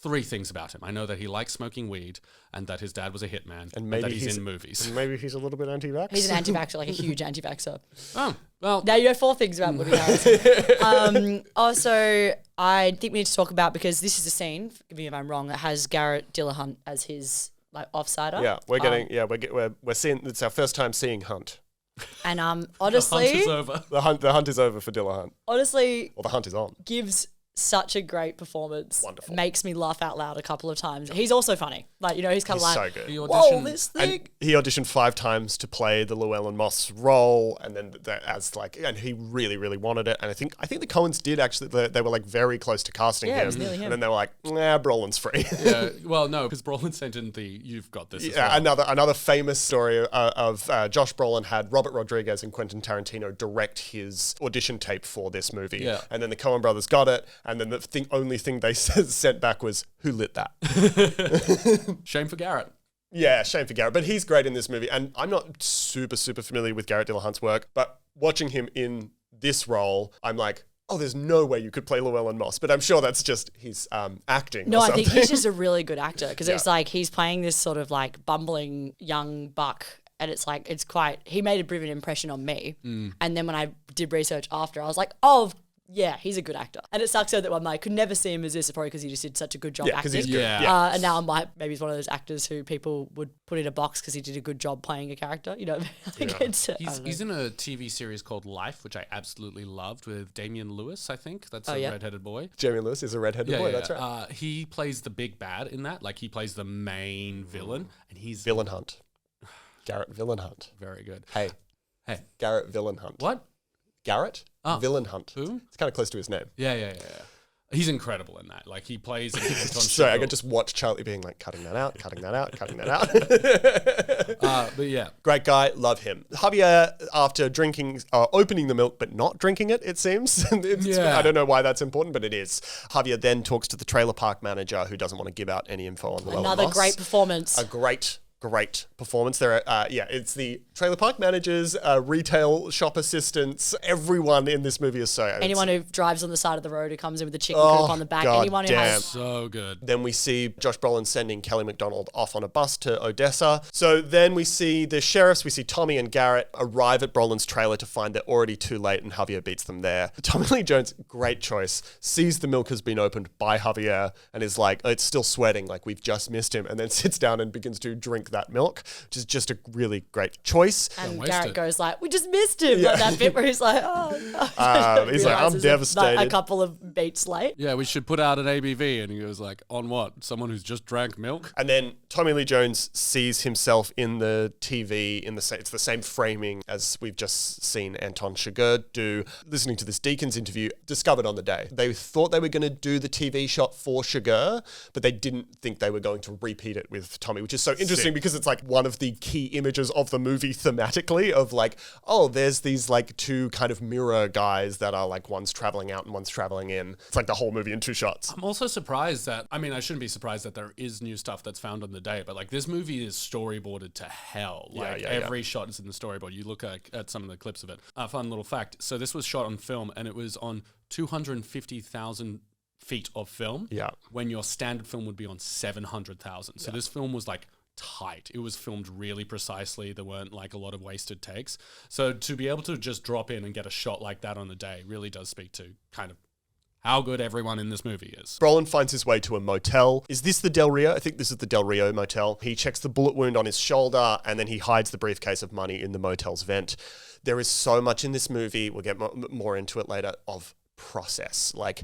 Speaker 3: 3 things about him. I know that he likes smoking weed, and that his dad was a hitman, and that he's in movies.
Speaker 4: And maybe he's a little bit anti-vax.
Speaker 5: He's an anti-vaxxer, like a huge anti-vaxxer.
Speaker 3: Oh, well.
Speaker 5: Now you know 4 things about Woody Harrelson. Also, I think we need to talk about, because this is a scene, forgive me if I'm wrong, that has Garrett Dillahunt as his offsider.
Speaker 4: Yeah, we're seeing. It's our first time seeing Hunt.
Speaker 5: And honestly,
Speaker 3: the hunt is over.
Speaker 4: The hunt is over for Dillahunt.
Speaker 5: Honestly,
Speaker 4: the hunt is on.
Speaker 5: Gives such a great performance.
Speaker 4: Wonderful.
Speaker 5: Makes me laugh out loud a couple of times. He's also funny. He's kind of like,
Speaker 4: so good.
Speaker 5: Whoa, this thing.
Speaker 4: And he auditioned 5 times to play the Llewellyn Moss role, and then and he really, really wanted it. And I think the Coens did actually. They were very close to casting him.
Speaker 5: It was nearly him.
Speaker 4: And then they were like, nah, Brolin's free.
Speaker 3: Yeah, well, no, because Brolin sent in you've got this.
Speaker 4: Yeah,
Speaker 3: as well.
Speaker 4: another famous story of Josh Brolin had Robert Rodriguez and Quentin Tarantino direct his audition tape for this movie.
Speaker 3: Yeah.
Speaker 4: And then the Coen Brothers got it, and then the only thing they sent back was, who lit that?
Speaker 3: Shame for Garrett.
Speaker 4: Yeah, shame for Garrett. But he's great in this movie. And I'm not super, super familiar with Garrett Dillahunt's work, but watching him in this role, I'm like, oh, there's no way you could play Llewellyn Moss. But I'm sure that's just his acting.
Speaker 5: No,
Speaker 4: or
Speaker 5: I
Speaker 4: something.
Speaker 5: think he's just a really good actor, because it's he's playing this sort of bumbling young buck. And he made a brilliant impression on me. And then when I did research after, I was like, oh, yeah, he's a good actor. And it sucks that I'm could never see him as this, probably because he just did such a good job acting.
Speaker 4: He's good. Yeah.
Speaker 5: And now I'm maybe he's one of those actors who people would put in a box because he did a good job playing a character. He's
Speaker 3: in a TV series called Life, which I absolutely loved, with Damian Lewis, I think. That's a redheaded boy.
Speaker 4: Jamie Lewis is a redheaded boy, that's right.
Speaker 3: He plays the big bad in that. He plays the main villain. And he's...
Speaker 4: Villain Hunt. Garrett Villain Hunt.
Speaker 3: Very good.
Speaker 4: Hey. Garrett Villain Hunt.
Speaker 3: What?
Speaker 4: Garrett Villain Hunt.
Speaker 3: Who?
Speaker 4: It's kind of close to his name.
Speaker 3: Yeah. He's incredible in that. Like, he plays an Anton
Speaker 4: Sorry, I
Speaker 3: Chigurh.
Speaker 4: could just watch Charlie being like, cutting that out, cutting that out, cutting that out.
Speaker 3: But yeah.
Speaker 4: Great guy, love him. Javier, after drinking, opening the milk but not drinking it, it seems.
Speaker 3: Yeah.
Speaker 4: I don't know why that's important, but it is. Javier then talks to the trailer park manager who doesn't want to give out any info on Llewellyn
Speaker 5: Another
Speaker 4: Moss.
Speaker 5: great performance.
Speaker 4: A great performance. There are, it's the trailer park managers, retail shop assistants. Everyone in this movie is so.
Speaker 5: Anyone who drives on the side of the road, who comes in with a chicken coop on the back.
Speaker 4: God
Speaker 5: Anyone who
Speaker 4: damn.
Speaker 5: has.
Speaker 3: So good.
Speaker 4: Then we see Josh Brolin sending Kelly MacDonald off on a bus to Odessa. So then we see the sheriffs, we see Tommy and Garrett arrive at Brolin's trailer to find they're already too late and Javier beats them there. Tommy Lee Jones, great choice, sees the milk has been opened by Javier and is like, it's still sweating, like we've just missed him, and then sits down and begins to drink that milk, which is just a really great choice.
Speaker 5: And Garrett goes like, we just missed him. Like that bit where he's like, oh.
Speaker 4: He's like, I'm
Speaker 5: Realises
Speaker 4: devastated.
Speaker 5: Like a couple of beats late.
Speaker 3: Yeah, we should put out an ABV. And he goes like, on what? Someone who's just drank milk?
Speaker 4: And then Tommy Lee Jones sees himself in the TV, it's the same framing as we've just seen Anton Chigurh do. Listening to this Deacons interview, discovered on the day. They thought they were going to do the TV shot for Chigurh, but they didn't think they were going to repeat it with Tommy, which is so interesting because it's like one of the key images of the movie thematically of like, oh, there's these like two kind of mirror guys that are like one's traveling out and one's traveling in. It's like the whole movie in two shots.
Speaker 3: I'm also surprised that, I mean, I shouldn't be surprised that there is new stuff that's found on the day, but like this movie is storyboarded to hell. Like every shot is in the storyboard. You look at some of the clips of it. Fun little fact. So this was shot on film and it was on 250,000 feet of film.
Speaker 4: Yeah.
Speaker 3: When your standard film would be on 700,000. So this film was like tight. It was filmed really precisely. There weren't like a lot of wasted takes. So to be able to just drop in and get a shot like that on the day really does speak to kind of how good everyone in this movie is.
Speaker 4: Brolin finds his way to a motel. Is this the Del Rio? I think this is the Del Rio motel. He checks the bullet wound on his shoulder and then he hides the briefcase of money in the motel's vent. There is so much in this movie, we'll get more into it later, of process. Like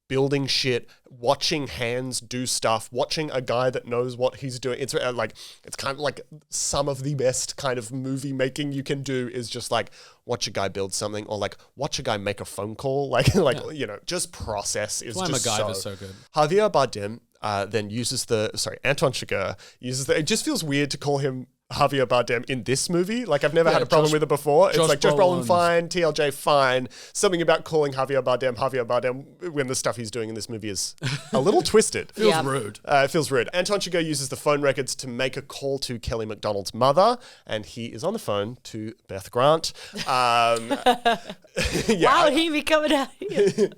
Speaker 4: building shit, watching hands do stuff, watching a guy that knows what he's doing. It's kind of like some of the best kind of movie making you can do is just like watch a guy build something or like watch a guy make a phone call. You know, just process is
Speaker 3: That's
Speaker 4: just
Speaker 3: why MacGyver's so good.
Speaker 4: Javier Bardem then Anton Chigurh uses it just feels weird to call him Javier Bardem in this movie. Like, I've never had a problem with it before. It's like Josh Brolin fine, TLJ fine. Something about calling Javier Bardem when the stuff he's doing in this movie is a little twisted.
Speaker 3: Feels rude.
Speaker 4: It feels rude. Anton Chigurh uses the phone records to make a call to Kelly MacDonald's mother, and he is on the phone to Beth Grant.
Speaker 5: Wow, he be coming out here.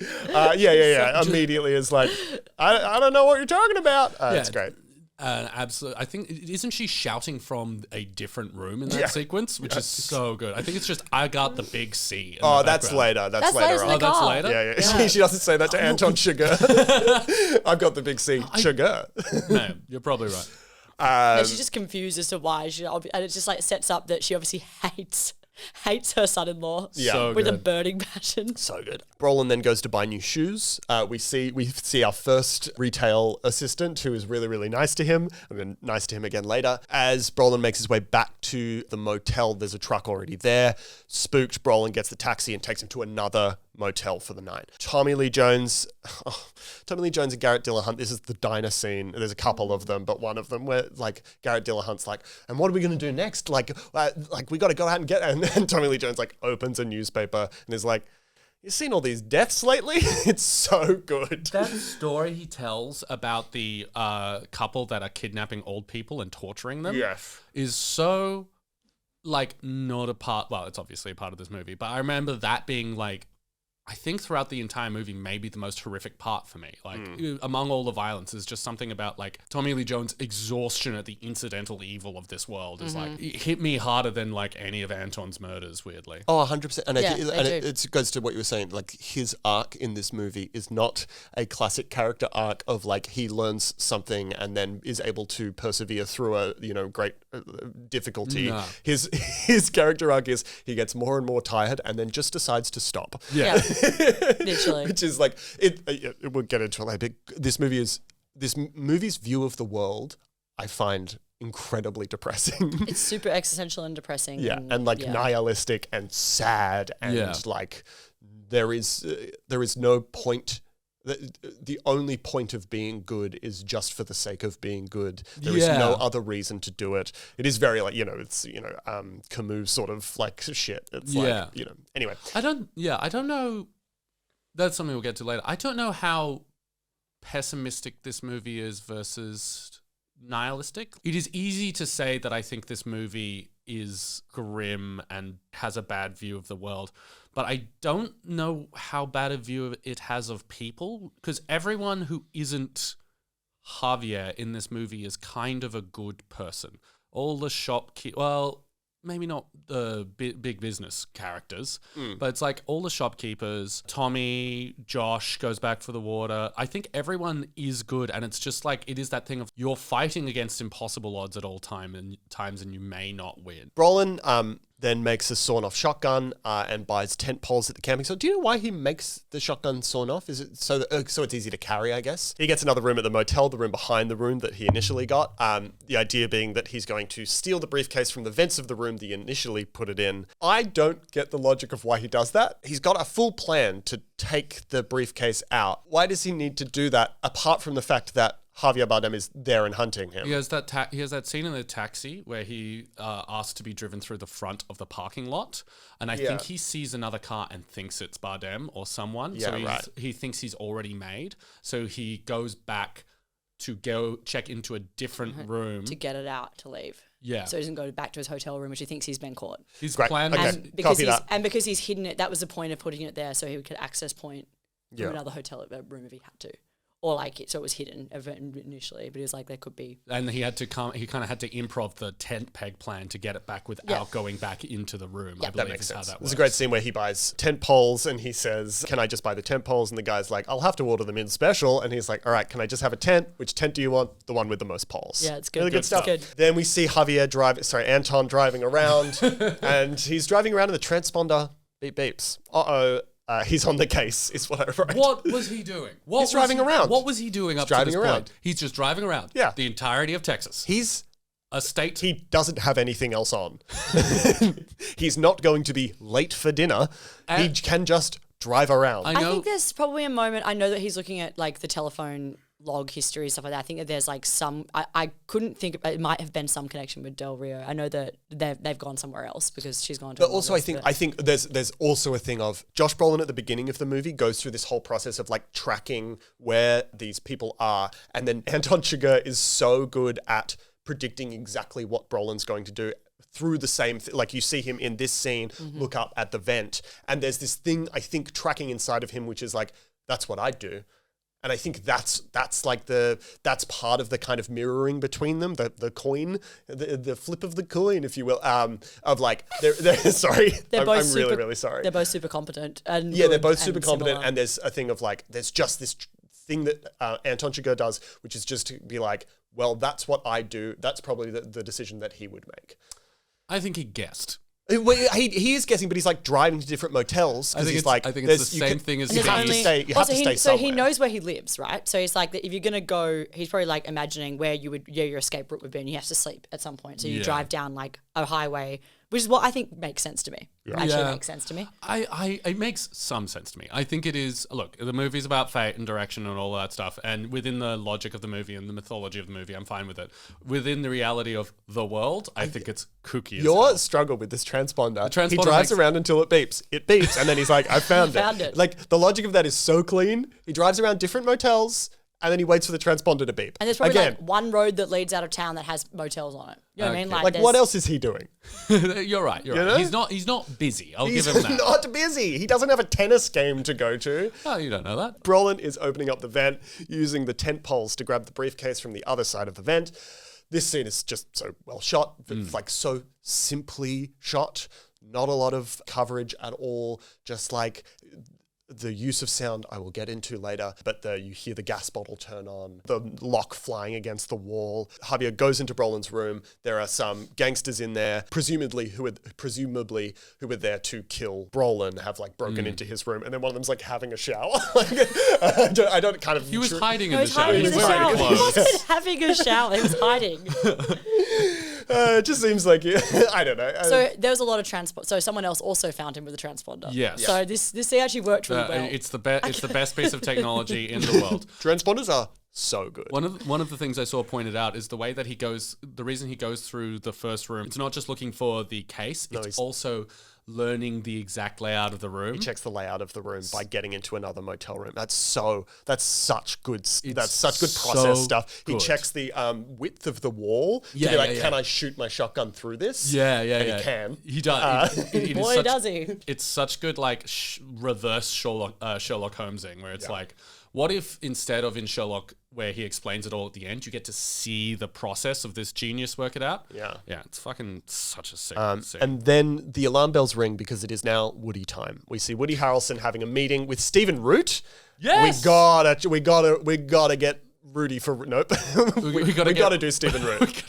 Speaker 4: Immediately is like, I don't know what you're talking about. It's great.
Speaker 3: Absolutely. I think, isn't she shouting from a different room in that sequence, which is so good. I think it's just, I got the big C.
Speaker 4: That's later. That's later on.
Speaker 3: Oh, that's later?
Speaker 4: Yeah. She doesn't say that to Anton Chigurh. I've got the big C, Chigurh.
Speaker 3: No, you're probably right.
Speaker 5: And she's just confused as to why. And it just like sets up that she obviously hates her son-in-law with a burning passion.
Speaker 4: So good. Brolin then goes to buy new shoes. We see our first retail assistant who is really, really nice to him, and then nice to him again later. As Brolin makes his way back to the motel, there's a truck already there. Spooked, Brolin gets the taxi and takes him to another motel for the night. Tommy Lee Jones and Garrett Dillahunt, this is the diner scene. There's a couple of them, but one of them where like Garrett Dillahunt's like, and what are we going to do next? Like we got to go out and get, and Tommy Lee Jones like opens a newspaper and is like, you seen all these deaths lately? It's so good.
Speaker 3: That story he tells about the couple that are kidnapping old people and torturing them is so like not a part, well, it's obviously a part of this movie, but I remember that being like, I think throughout the entire movie, maybe the most horrific part for me. Like, among all the violence, is just something about, like, Tommy Lee Jones' exhaustion at the incidental evil of this world is, like, it hit me harder than, like, any of Anton's murders, weirdly.
Speaker 4: Oh, 100%. And it goes to what you were saying. Like, his arc in this movie is not a classic character arc of, like, he learns something and then is able to persevere through a, great difficulty. No. His character arc is he gets more and more tired and then just decides to stop.
Speaker 5: Yeah. Literally.
Speaker 4: Which is like we'll get into it later. But this movie's view of the world, I find incredibly depressing.
Speaker 5: It's super existential and depressing.
Speaker 4: Yeah, and nihilistic and sad and like there is no point the only point of being good is just for the sake of being good. There is no other reason to do it. It is very like, it's, Camus sort of like shit. It's like, anyway.
Speaker 3: I don't know. That's something we'll get to later. I don't know how pessimistic this movie is versus nihilistic. It is easy to say that I think this movie is grim and has a bad view of the world, but I don't know how bad a view it has of people, because everyone who isn't Javier in this movie is kind of a good person. All the shopkeepers, well, maybe not the big business characters, but it's like all the shopkeepers, Tommy, Josh goes back for the water. I think everyone is good, and it's just like, it is that thing of you're fighting against impossible odds at all times and you may not win.
Speaker 4: Brolin then makes a sawn-off shotgun and buys tent poles at the camping site. Do you know why he makes the shotgun sawn off? Is it so it's easy to carry, I guess? He gets another room at the motel, the room behind the room that he initially got. The idea being that he's going to steal the briefcase from the vents of the room that he initially put it in. I don't get the logic of why he does that. He's got a full plan to take the briefcase out. Why does he need to do that, apart from the fact that Javier Bardem is there and hunting him?
Speaker 3: He has that scene in the taxi where he asks to be driven through the front of the parking lot, and I think he sees another car and thinks it's Bardem or someone.
Speaker 4: Yeah,
Speaker 3: he thinks he's already made, so he goes back to go check into a different room
Speaker 5: to get it out to leave.
Speaker 3: Yeah.
Speaker 5: So he doesn't go back to his hotel room, which he thinks he's been caught.
Speaker 3: His
Speaker 4: Great.
Speaker 3: plan
Speaker 4: Okay.
Speaker 3: is
Speaker 5: Because he's hidden it, that was the point of putting it there, so he could access point from another hotel room if he had to. Or so it was hidden initially, but he was like, there could be.
Speaker 3: And he kind of had to improv the tent peg plan to get it back without going back into the room. I believe
Speaker 4: that makes
Speaker 3: is how
Speaker 4: sense.
Speaker 3: that works.
Speaker 4: There's a great scene where he buys tent poles and he says, can I just buy the tent poles? And the guy's like, I'll have to order them in special. And he's like, all right, can I just have a tent? Which tent do you want? The one with the most poles.
Speaker 5: Yeah, it's good.
Speaker 4: Really good stuff.
Speaker 5: It's good.
Speaker 4: Then we see Anton driving around and he's driving around in the transponder. Beep beeps. He's on the case, is what I wrote.
Speaker 3: What was he doing?
Speaker 4: He's driving around.
Speaker 3: What was he doing up to this point? He's just driving around.
Speaker 4: Yeah.
Speaker 3: The entirety of Texas.
Speaker 4: He's
Speaker 3: a state.
Speaker 4: He doesn't have anything else on. He's not going to be late for dinner. He can just drive around.
Speaker 5: I think there's probably a moment, I know that he's looking at like the telephone log history, stuff like that. I think that there's like some, I couldn't think, it might have been some connection with Del Rio. I know that they've gone somewhere else because she's gone to.
Speaker 4: But also, I think there's also a thing of Josh Brolin at the beginning of the movie goes through this whole process of like tracking where these people are, and then Anton Chigurh is so good at predicting exactly what Brolin's going to do through the same like you see him in this scene look up at the vent, and there's this thing I think tracking inside of him which is like, that's what I'd do. And I think that's part of the kind of mirroring between them, the coin, the flip of the coin, if you will, of like, they're sorry, I'm really sorry.
Speaker 5: They're both super competent. And
Speaker 4: they're both super competent.
Speaker 5: Similar.
Speaker 4: And there's a thing of like, there's just this thing that Anton Chigurh does, which is just to be like, well, that's what I do. That's probably the decision that he would make.
Speaker 3: I think he guessed.
Speaker 4: He is guessing, but he's like driving to different motels.
Speaker 3: I think it's the same thing as
Speaker 4: you have to stay somewhere.
Speaker 5: So he knows where he lives, right? So he's like, that if you're gonna go, he's probably like imagining where your escape route would be, and you have to sleep at some point. So you drive down like a highway, which is what I think makes sense to me. Actually makes sense to me.
Speaker 3: It makes some sense to me. I think it is. Look, the movie's about fate and direction and all that stuff, and within the logic of the movie and the mythology of the movie, I'm fine with it. Within the reality of the world, I think it's kooky.
Speaker 4: Your struggle with this transponder. He drives around until it beeps. It beeps, and then he's like, "I found it." Like the logic of that is so clean. He drives around different motels, and then he waits for the transponder to beep.
Speaker 5: And there's probably like one road that leads out of town that has motels on it. You know what I mean?
Speaker 4: Like what else is he doing?
Speaker 3: You're right. Right. He's not busy. I'll give him that.
Speaker 4: He's not busy. He doesn't have a tennis game to go to.
Speaker 3: Oh, you don't know that.
Speaker 4: Brolin is opening up the vent using the tent poles to grab the briefcase from the other side of the vent. This scene is just so well shot, like so simply shot. Not a lot of coverage at all. Just like the use of sound I will get into later, but you hear the gas bottle turn on, the lock flying against the wall. Javier goes into Brolin's room. There are some gangsters in there, presumably who were there to kill Brolin, have like broken into his room, and then one of them's like having a shower. I don't kind of.
Speaker 3: He was hiding in the shower.
Speaker 5: He wasn't having a shower. He was hiding.
Speaker 4: It just seems like I don't know.
Speaker 5: So there was a lot of transport. So someone else also found him with a transponder.
Speaker 3: Yes.
Speaker 5: So this actually worked really well.
Speaker 3: It's the best piece of technology in the world.
Speaker 4: Transponders are so good.
Speaker 3: One of the things I saw pointed out is the way that the reason he goes through the first room, it's not just looking for the case, it's also learning the exact layout of the room.
Speaker 4: He checks the layout of the room by getting into another motel room. That's such good process stuff. He checks the width of the wall to be like, can I shoot my shotgun through this?
Speaker 3: Yeah.
Speaker 4: He can.
Speaker 3: He does.
Speaker 5: Boy, does he.
Speaker 3: It's such good like reverse Sherlock Holmesing, where it's like, what if instead of in Sherlock where he explains it all at the end, you get to see the process of this genius work it out? Yeah, it's fucking such a sick scene.
Speaker 4: And then the alarm bells ring because it is now Woody time. We see Woody Harrelson having a meeting with Stephen Root.
Speaker 3: Yes,
Speaker 4: we gotta get Rudy for nope. we gotta do Stephen Root.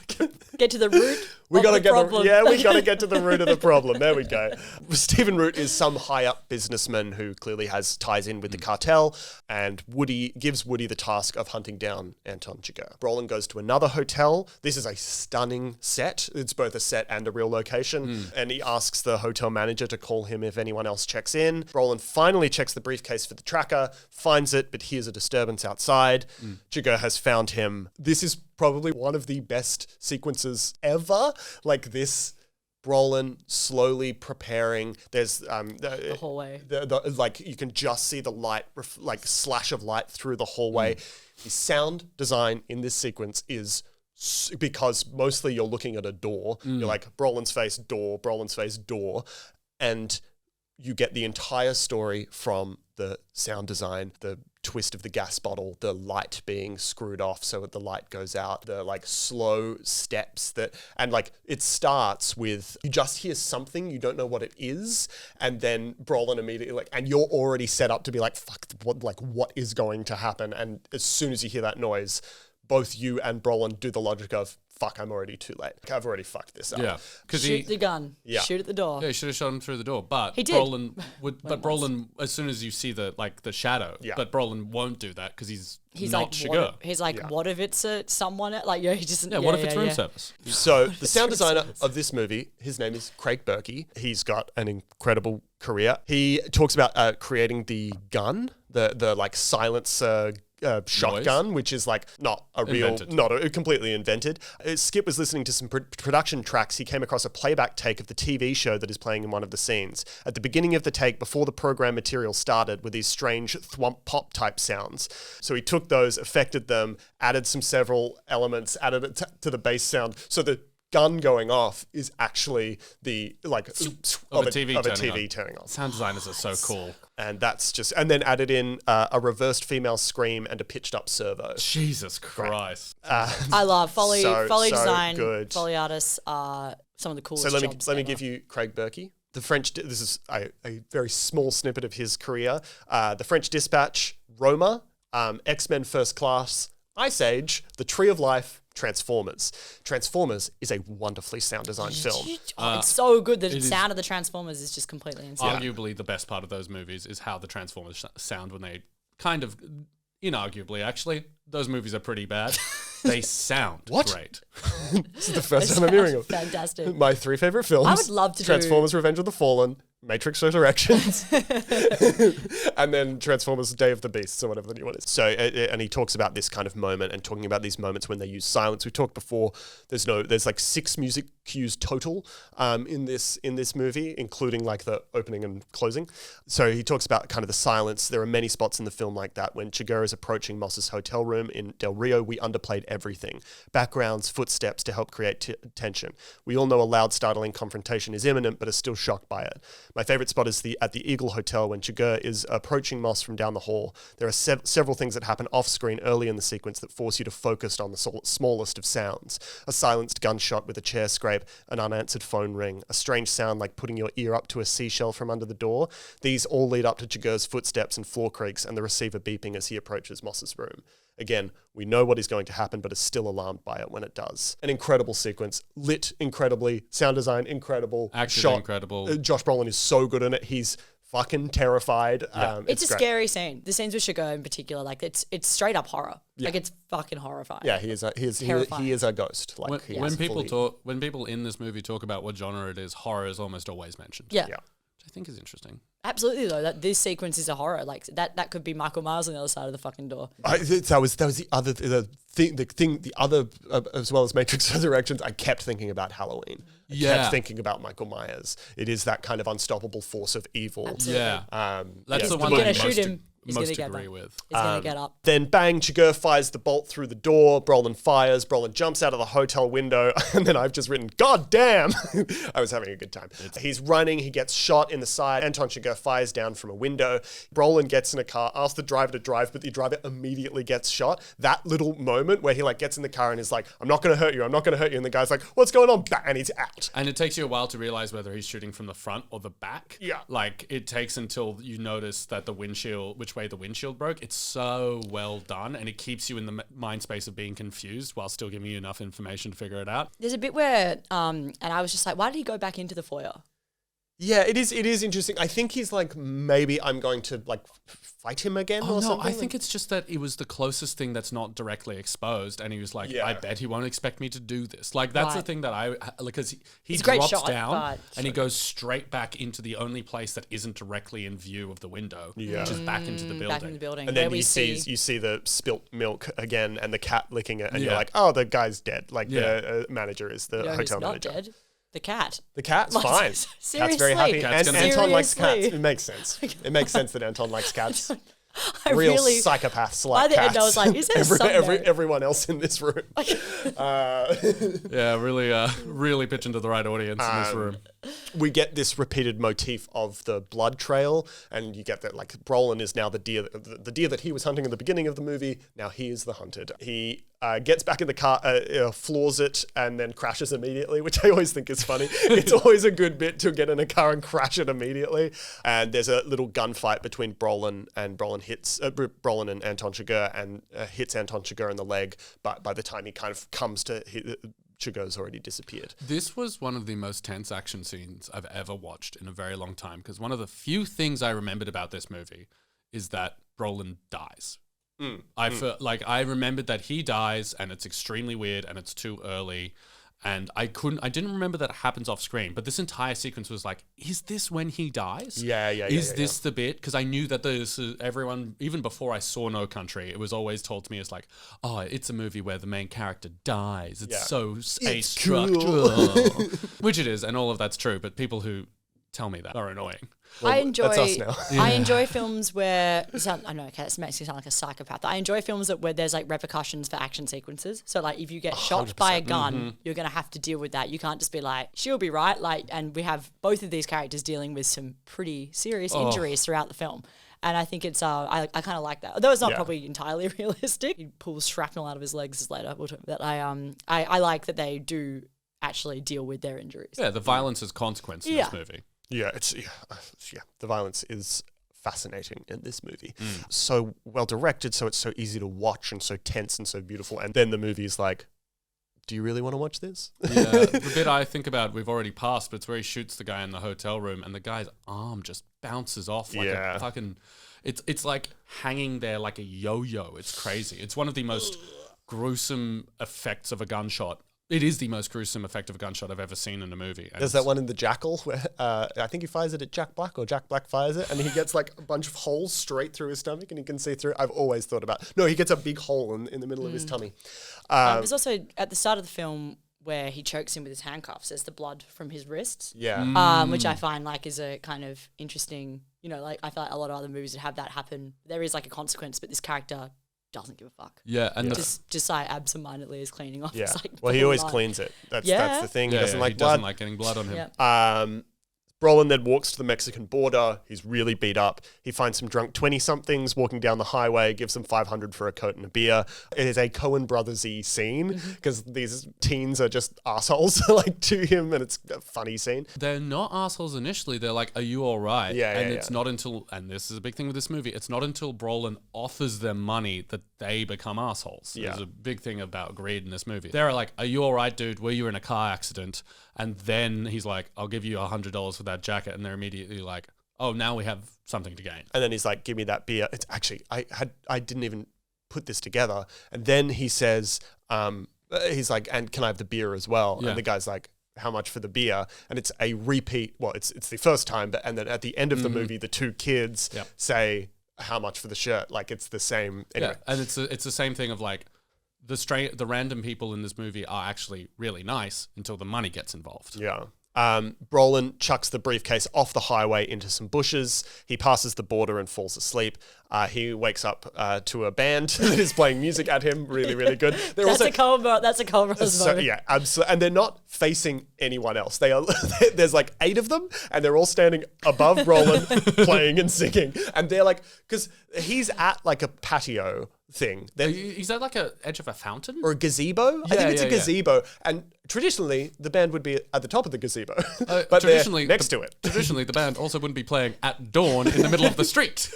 Speaker 5: Get to the root.
Speaker 4: We gotta get
Speaker 5: problem.
Speaker 4: we gotta get to the root of the problem. There we go. Stephen Root is some high up businessman who clearly has ties in with the cartel, and Woody gives Woody the task of hunting down Anton Chigurh. Brolin goes to another hotel. This is a stunning set. It's both a set and a real location, and he asks the hotel manager to call him if anyone else checks in. Brolin finally checks the briefcase for the tracker, finds it, but hears a disturbance outside. Chigurh has found him. This is probably one of the best sequences ever. Like this, Brolin slowly preparing. There's
Speaker 5: The hallway.
Speaker 4: Like you can just see the light, slash of light through the hallway. The sound design in this sequence is because mostly you're looking at a door. You're like Brolin's face, door, and you get the entire story from the sound design, the twist of the gas bottle, the light being screwed off so that the light goes out, the like slow steps and it starts with, you just hear something, you don't know what it is, and then Brolin immediately and you're already set up to be like, fuck, what is going to happen? And as soon as you hear that noise, both you and Brolin do the logic of, fuck, I'm already too late. I've already fucked this up.
Speaker 3: Yeah, because
Speaker 5: Shoot the gun.
Speaker 4: Yeah.
Speaker 5: Shoot at the door.
Speaker 3: Yeah, he should have shot him through the door, but
Speaker 5: He did.
Speaker 3: Brolin, as soon as you see the shadow, but Brolin won't do that because he's not
Speaker 5: like,
Speaker 3: Chigurh.
Speaker 5: what if it's someone? He just
Speaker 3: What if it's room service?
Speaker 4: So the sound designer of this movie, his name is Craig Berkey. He's got an incredible career. He talks about creating the gun, the silencer shotgun, which is not completely invented. Skip was listening to some production tracks. He came across a playback take of the TV show that is playing in one of the scenes. At the beginning of the take, before the program material started, were these strange thwomp pop type sounds. So he took those, affected them, added several elements, added it to the bass sound. So the gun going off is actually the of a TV turning on.
Speaker 3: Sound designers are so cool.
Speaker 4: And and then added in a reversed female scream and a pitched up servo.
Speaker 3: Jesus Christ.
Speaker 5: I love Foley design.
Speaker 4: Good.
Speaker 5: Foley artists are some of the coolest
Speaker 4: So
Speaker 5: jobs
Speaker 4: let me
Speaker 5: ever.
Speaker 4: give you Craig Berkey. The French, this is a very small snippet of his career. The French Dispatch, Roma, X-Men First Class, Ice Age, The Tree of Life, Transformers. Transformers is a wonderfully sound designed film.
Speaker 5: It's so good. The sound of the Transformers is just completely insane.
Speaker 3: Arguably, the best part of those movies is how the Transformers sound when they inarguably, actually, those movies are pretty bad. They sound great.
Speaker 4: This is the first time I'm hearing of.
Speaker 5: Fantastic.
Speaker 4: My three favorite films.
Speaker 5: I would love to
Speaker 4: Transformers: Revenge of the Fallen, Matrix Resurrections, and then Transformers Day of the Beasts, or whatever the new one is. So, and he talks about this kind of moment and talking about these moments when they use silence. We talked before, there's 6 music cues total in this movie, including the opening and closing. So he talks about kind of the silence. There are many spots in the film like that. When Chigurh is approaching Moss's hotel room in Del Rio, we underplayed everything. Backgrounds, footsteps to help create tension. We all know a loud, startling confrontation is imminent, but are still shocked by it. My favorite spot is at the Eagle Hotel when Chigurh is approaching Moss from down the hall. There are several things that happen off screen early in the sequence that force you to focus on the smallest of sounds. A silenced gunshot with a chair scrape, an unanswered phone ring, a strange sound like putting your ear up to a seashell from under the door. These all lead up to Chigurh's footsteps and floor creaks and the receiver beeping as he approaches Moss's room. Again, we know what is going to happen, but are still alarmed by it when it does. An incredible sequence, lit incredibly, sound design incredible,
Speaker 3: Acted
Speaker 4: shot
Speaker 3: incredible.
Speaker 4: Josh Brolin is so good in it. He's fucking terrified.
Speaker 5: It's a
Speaker 4: great.
Speaker 5: scary scene. The scenes with Sugar in particular, like it's straight up horror.
Speaker 4: Yeah.
Speaker 5: Like it's fucking horrifying.
Speaker 4: Yeah, he is a ghost. Like
Speaker 3: when people in this movie talk about what genre it is, horror is almost always mentioned.
Speaker 5: Yeah.
Speaker 4: Yeah.
Speaker 3: Which I think is interesting.
Speaker 5: Absolutely though, that this sequence is a horror. Like that could be Michael Myers on the other side of the fucking door.
Speaker 4: That was the other the other as well as Matrix Resurrections. I kept thinking about Halloween. I kept thinking about Michael Myers. It is that kind of unstoppable force of evil.
Speaker 5: Absolutely.
Speaker 3: Yeah. That's the
Speaker 5: You're
Speaker 3: one
Speaker 5: gonna
Speaker 3: that
Speaker 5: shoot him. He's
Speaker 3: most
Speaker 5: gonna get
Speaker 3: agree
Speaker 5: up.
Speaker 3: with.
Speaker 5: He's gonna get up.
Speaker 4: Then bang, Chigurh fires the bolt through the door. Brolin fires. Brolin jumps out of the hotel window. And then I've just written, God damn. I was having a good time. He's running. He gets shot in the side. Anton Chigurh fires down from a window. Brolin gets in a car, asks the driver to drive, but the driver immediately gets shot. That little moment where he like gets in the car and is like, I'm not going to hurt you. I'm not going to hurt you. And the guy's like, what's going on? And he's out.
Speaker 3: And it takes you a while to realize whether he's shooting from the front or the back.
Speaker 4: Yeah.
Speaker 3: Like, it takes until you notice that which way the windshield broke. It's so well done, and it keeps you in the mind space of being confused while still giving you enough information to figure it out.
Speaker 5: There's a bit where, and I was just like, why did he go back into the foyer?
Speaker 4: Yeah, it is interesting. I think he's like, maybe I'm going to like fight him again or something.
Speaker 3: I think it's just that it was the closest thing that's not directly exposed, and he was like, I bet he won't expect me to do this. Like, that's the thing that because he drops down and he goes straight back into the only place that isn't directly in view of the window, which is back into the building.
Speaker 5: Back in the building.
Speaker 4: And then you see the spilt milk again and the cat licking it, and you're like, oh, the guy's dead. Like the manager is the hotel manager.
Speaker 5: Not dead. The cat.
Speaker 4: The cat's fine.
Speaker 5: Seriously.
Speaker 4: Cat's very happy. And Anton likes cats.
Speaker 5: Seriously.
Speaker 4: It makes sense. It makes sense that Anton likes cats.
Speaker 5: I
Speaker 4: Real
Speaker 5: really,
Speaker 4: psychopaths
Speaker 5: by
Speaker 4: like
Speaker 5: the
Speaker 4: cats.
Speaker 5: end, I was like, is there something?
Speaker 4: Everyone else in this room.
Speaker 3: Yeah, really pitching to the right audience in this room.
Speaker 4: We get this repeated motif of the blood trail, and you get that like Brolin is now the deer that he was hunting in the beginning of the movie. Now he is the hunted. He gets back in the car, floors it, and then crashes immediately, which I always think is funny. It's always a good bit to get in a car and crash it immediately. And there's a little gunfight between Brolin and Anton Chigurh, and hits Anton Chigurh in the leg. But by the time he kind of comes to Chigurh's already disappeared.
Speaker 3: This was one of the most tense action scenes I've ever watched in a very long time, because one of the few things I remembered about this movie is that Brolin dies. I remembered that he dies, and it's extremely weird, and it's too early, and I didn't remember that it happens off screen. But this entire sequence was like, is this when he dies? Is this the bit? Because I knew that everyone, even before I saw No Country, it was always told to me as like, oh, it's a movie where the main character dies. It's so structural, which it is, and all of that's true. But people who tell me that are annoying.
Speaker 4: Well,
Speaker 5: I enjoy.
Speaker 4: That's us now.
Speaker 5: I enjoy films where I know. Okay, this makes me sound like a psychopath. I enjoy films where there's like repercussions for action sequences. So like, if you get shot by a gun, you're gonna have to deal with that. You can't just be like, she'll be right. Like, and we have both of these characters dealing with some pretty serious injuries throughout the film. And I think it's I kind of like that, although it's not probably entirely realistic. He pulls shrapnel out of his legs later. We'll talk about that. I like that they do actually deal with their injuries.
Speaker 3: Yeah, the violence is consequence in this movie.
Speaker 4: Yeah, the violence is fascinating in this movie. So well directed, so it's so easy to watch and so tense and so beautiful. And then the movie's like, do you really want to watch this?
Speaker 3: Yeah, the bit I think about, we've already passed, but it's where he shoots the guy in the hotel room and the guy's arm just bounces off like a fucking... It's like hanging there like a yo-yo. It's crazy. It's one of the most gruesome effects of a gunshot. It is the most gruesome effect of a gunshot I've ever seen in a movie.
Speaker 4: There's that one in The Jackal where I think he fires it at Jack Black, or Jack Black fires it, and he gets like a bunch of holes straight through his stomach and he can see through. I've always thought about... No, he gets a big hole in the middle of his tummy.
Speaker 5: There's also, at the start of the film, where he chokes him with his handcuffs, there's the blood from his wrists.
Speaker 4: Yeah.
Speaker 5: Which I find like is a kind of interesting, like I feel like a lot of other movies would have that happen. There is like a consequence, but this character doesn't give a fuck.
Speaker 3: Yeah, and
Speaker 5: just like absentmindedly is cleaning off.
Speaker 4: Yeah.
Speaker 5: Like
Speaker 4: Well, he always cleans it. That's the thing. He doesn't like blood.
Speaker 3: Doesn't like getting blood on him.
Speaker 5: Yeah.
Speaker 4: Brolin then walks to the Mexican border. He's really beat up. He finds some drunk 20-somethings walking down the highway, gives them $500 for a coat and a beer. It is a Coen Brothers-y scene because these teens are just assholes like to him, and it's a funny scene.
Speaker 3: They're not assholes initially. They're like, are you all right? And it's not until, and this is a big thing with this movie, it's not until Brolin offers them money that they become assholes. There's a big thing about greed in this movie. They're like, are you all right, dude? Were you in a car accident? And then he's like, I'll give you $100 for that jacket. And they're immediately like, oh, now we have something to gain.
Speaker 4: And then he's like, give me that beer. It's actually, I didn't even put this together. And then he says, he's like, and can I have the beer as well?
Speaker 3: Yeah.
Speaker 4: And the guy's like, how much for the beer? And it's a repeat. Well, it's the first time, but and then at the end of the movie, the two kids say how much for the shirt. Like it's the same. Anyway.
Speaker 3: Yeah, and it's the same thing of like the random people in this movie are actually really nice until the money gets involved.
Speaker 4: Yeah. Brolin chucks the briefcase off the highway into some bushes. He passes the border and falls asleep. He wakes up to a band that is playing music at him. Really, really good.
Speaker 5: That's a Coen Brothers moment.
Speaker 4: Yeah, absolutely. And they're not facing anyone else. They are. There's like 8 of them, and they're all standing above Brolin, playing and singing. And they're like, because he's at like a patio thing.
Speaker 3: Is that like a edge of a fountain?
Speaker 4: Or a gazebo? I think it's a gazebo. And traditionally, the band would be at the top of the gazebo, but they're next to it.
Speaker 3: Traditionally, the band also wouldn't be playing at dawn in the middle of the street.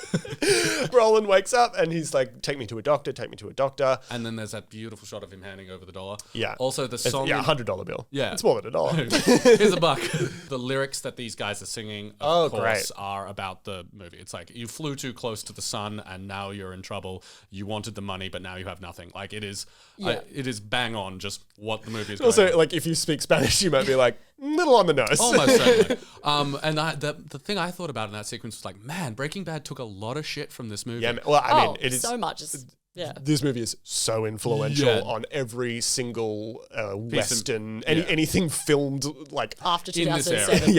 Speaker 4: Brolin wakes up and he's like, take me to a doctor, take me to a doctor.
Speaker 3: And then there's that beautiful shot of him handing over the dollar.
Speaker 4: Yeah.
Speaker 3: Also, the song...
Speaker 4: $100 bill.
Speaker 3: Yeah.
Speaker 4: It's more than $1.
Speaker 3: Here's a buck. The lyrics that these guys are singing, of course, are about the movie. It's like, you flew too close to the sun and now you're in trouble. You wanted the money, but now you have nothing. Like, it is bang on just what the movie is going
Speaker 4: Also, like, if you speak Spanish, you might be like, little on the nose.
Speaker 3: Almost certainly. And the thing I thought about in that sequence was like, man, Breaking Bad took a lot of shit from this movie.
Speaker 4: Yeah, well, I mean, it is
Speaker 5: so much. Yeah.
Speaker 4: This movie is so influential on every single Western, anything filmed like
Speaker 5: after
Speaker 3: in this
Speaker 5: 2007.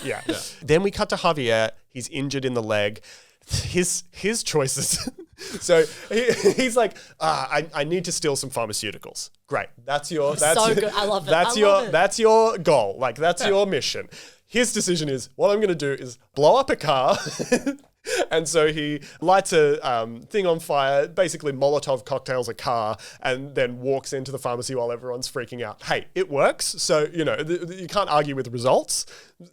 Speaker 4: yeah. Then we cut to Javier. He's injured in the leg. His choices. So he's like, I need to steal some pharmaceuticals. Great. That's so
Speaker 5: good. I love it.
Speaker 4: That's your goal. Like that's your mission. His decision is, what I'm going to do is blow up a car. And so he lights a thing on fire, basically Molotov cocktails a car, and then walks into the pharmacy while everyone's freaking out. Hey, it works. So, you know, you can't argue with results.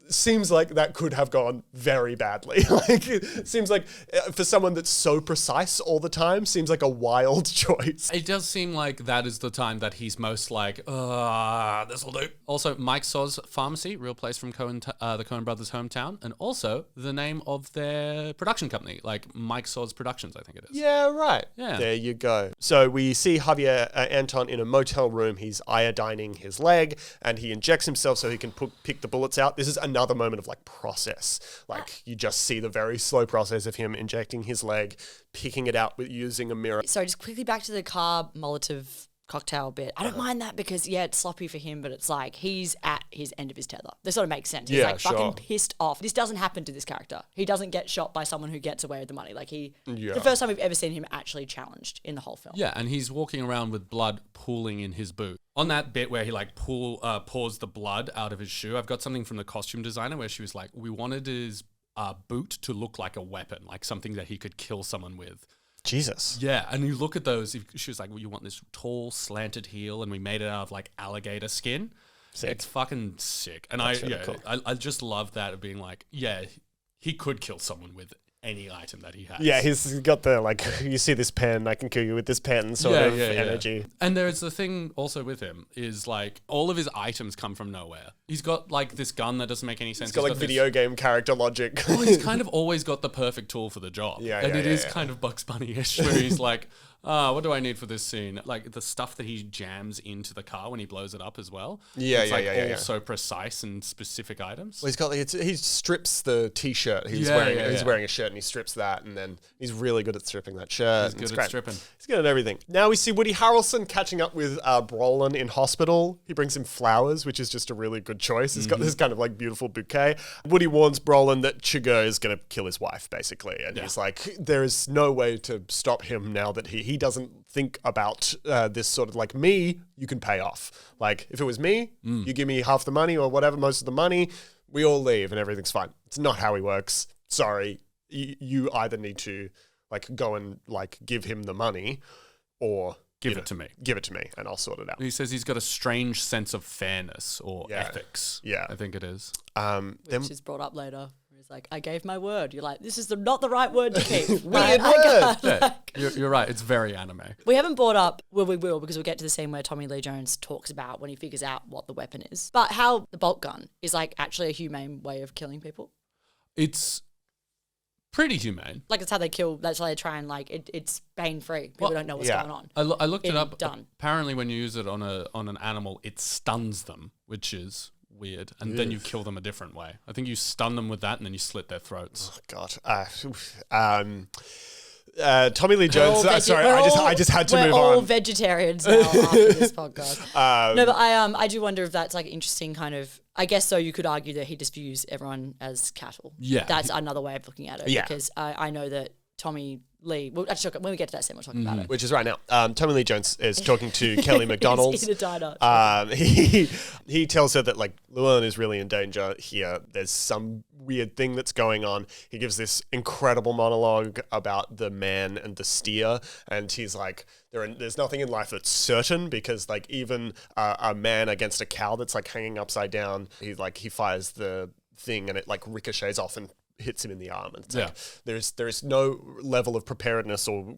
Speaker 4: Seems like that could have gone very badly. Like, it seems like for someone that's so precise all the time, seems like a wild choice.
Speaker 3: It does seem like that is the time that he's most like, this'll do. Also, Mike Saw's Pharmacy, real place from the Coen Brothers' hometown, and also the name of their production company, like Mike Saw's Productions, I think it is.
Speaker 4: Yeah, right.
Speaker 3: Yeah.
Speaker 4: There you go. So we see Javier Anton in a motel room. He's iodining his leg, and he injects himself so he can pick the bullets out. This is another moment of like process. Like you just see the very slow process of him injecting his leg, picking it out with using a mirror.
Speaker 5: So just quickly back to the car Molotov cocktail bit. I don't mind that because, yeah, it's sloppy for him, but it's like he's at his end of his tether. This sort of makes sense. He's fucking pissed off. This doesn't happen to this character. He doesn't get shot by someone who gets away with the money. Like the first time we've ever seen him actually challenged in the whole film.
Speaker 3: Yeah, and he's walking around with blood pooling in his boot. On that bit where he like pours the blood out of his shoe, I've got something from the costume designer where she was like, we wanted his boot to look like a weapon, like something that he could kill someone with.
Speaker 4: Jesus.
Speaker 3: Yeah, and you look at those, she was like, well, you want this tall, slanted heel, and we made it out of like alligator skin.
Speaker 4: Sick.
Speaker 3: It's fucking sick. And
Speaker 4: cool.
Speaker 3: I just love that of being like, yeah, he could kill someone with any item that he has.
Speaker 4: Yeah, he's got the, like, you see this pen, I can kill you with this pen sort of energy.
Speaker 3: And there's the thing also with him is, like, all of his items come from nowhere. He's got, like, this gun that doesn't make any sense.
Speaker 4: He's got like, video game character logic.
Speaker 3: Well, he's kind of always got the perfect tool for the job. And it is kind of Bugs Bunny-ish, where he's like, what do I need for this scene? Like, the stuff that he jams into the car when he blows it up as well. It's so precise and specific items.
Speaker 4: Well, he strips the t-shirt. He's wearing a shirt and he strips that, and then he's really good at stripping that shirt.
Speaker 3: He's good at stripping.
Speaker 4: He's good at everything. Now we see Woody Harrelson catching up with Brolin in hospital. He brings him flowers, which is just a really good choice. He's got this kind of like beautiful bouquet. Woody warns Brolin that Chigurh is going to kill his wife, basically. And he's like, there is no way to stop him now that he doesn't think about this sort of like, me, you can pay off. Like, if it was me, you give me half the money or whatever, most of the money, we all leave and everything's fine. It's not how he works. Sorry. You either need to like go and like give him the money or
Speaker 3: give it to me.
Speaker 4: Give it to me and I'll sort it out.
Speaker 3: He says he's got a strange sense of fairness or ethics.
Speaker 4: Yeah.
Speaker 3: I think it is.
Speaker 5: Which is brought up later. He's like, I gave my word. You're like, this is not the right word to keep.
Speaker 4: Weird word.
Speaker 3: You're right. It's very anime.
Speaker 5: We haven't brought up, well, we will, because we'll get to the scene where Tommy Lee Jones talks about when he figures out what the weapon is. But how the bolt gun is like actually a humane way of killing people.
Speaker 3: It's pretty humane.
Speaker 5: Like, that's how they kill. That's how they try and, like, it's pain-free. People don't know what's going on.
Speaker 3: I looked it up.
Speaker 5: Done.
Speaker 3: Apparently, when you use it on an animal, it stuns them, which is weird. And then you kill them a different way. I think you stun them with that, and then you slit their throats.
Speaker 4: Oh, God. Tommy Lee Jones. Sorry, I just had to move on.
Speaker 5: We're all vegetarians now after this podcast. No, but I do wonder if that's like interesting kind of. I guess so. You could argue that he just views everyone as cattle.
Speaker 3: Yeah,
Speaker 5: that's another way of looking at it.
Speaker 4: Yeah.
Speaker 5: Because I know that Tommy Lee. Well, actually, when we get to that scene, we'll talk about it.
Speaker 4: Which is right now. Tommy Lee Jones is talking to Kelly McDonald.
Speaker 5: He's in a diner.
Speaker 4: He tells her that like Llewellyn is really in danger here. There's some weird thing that's going on. He gives this incredible monologue about the man and the steer, and he's like, there's nothing in life that's certain because like even a man against a cow that's like hanging upside down, he fires the thing and it like ricochets off and hits him in the arm, and it's like there is no level of preparedness or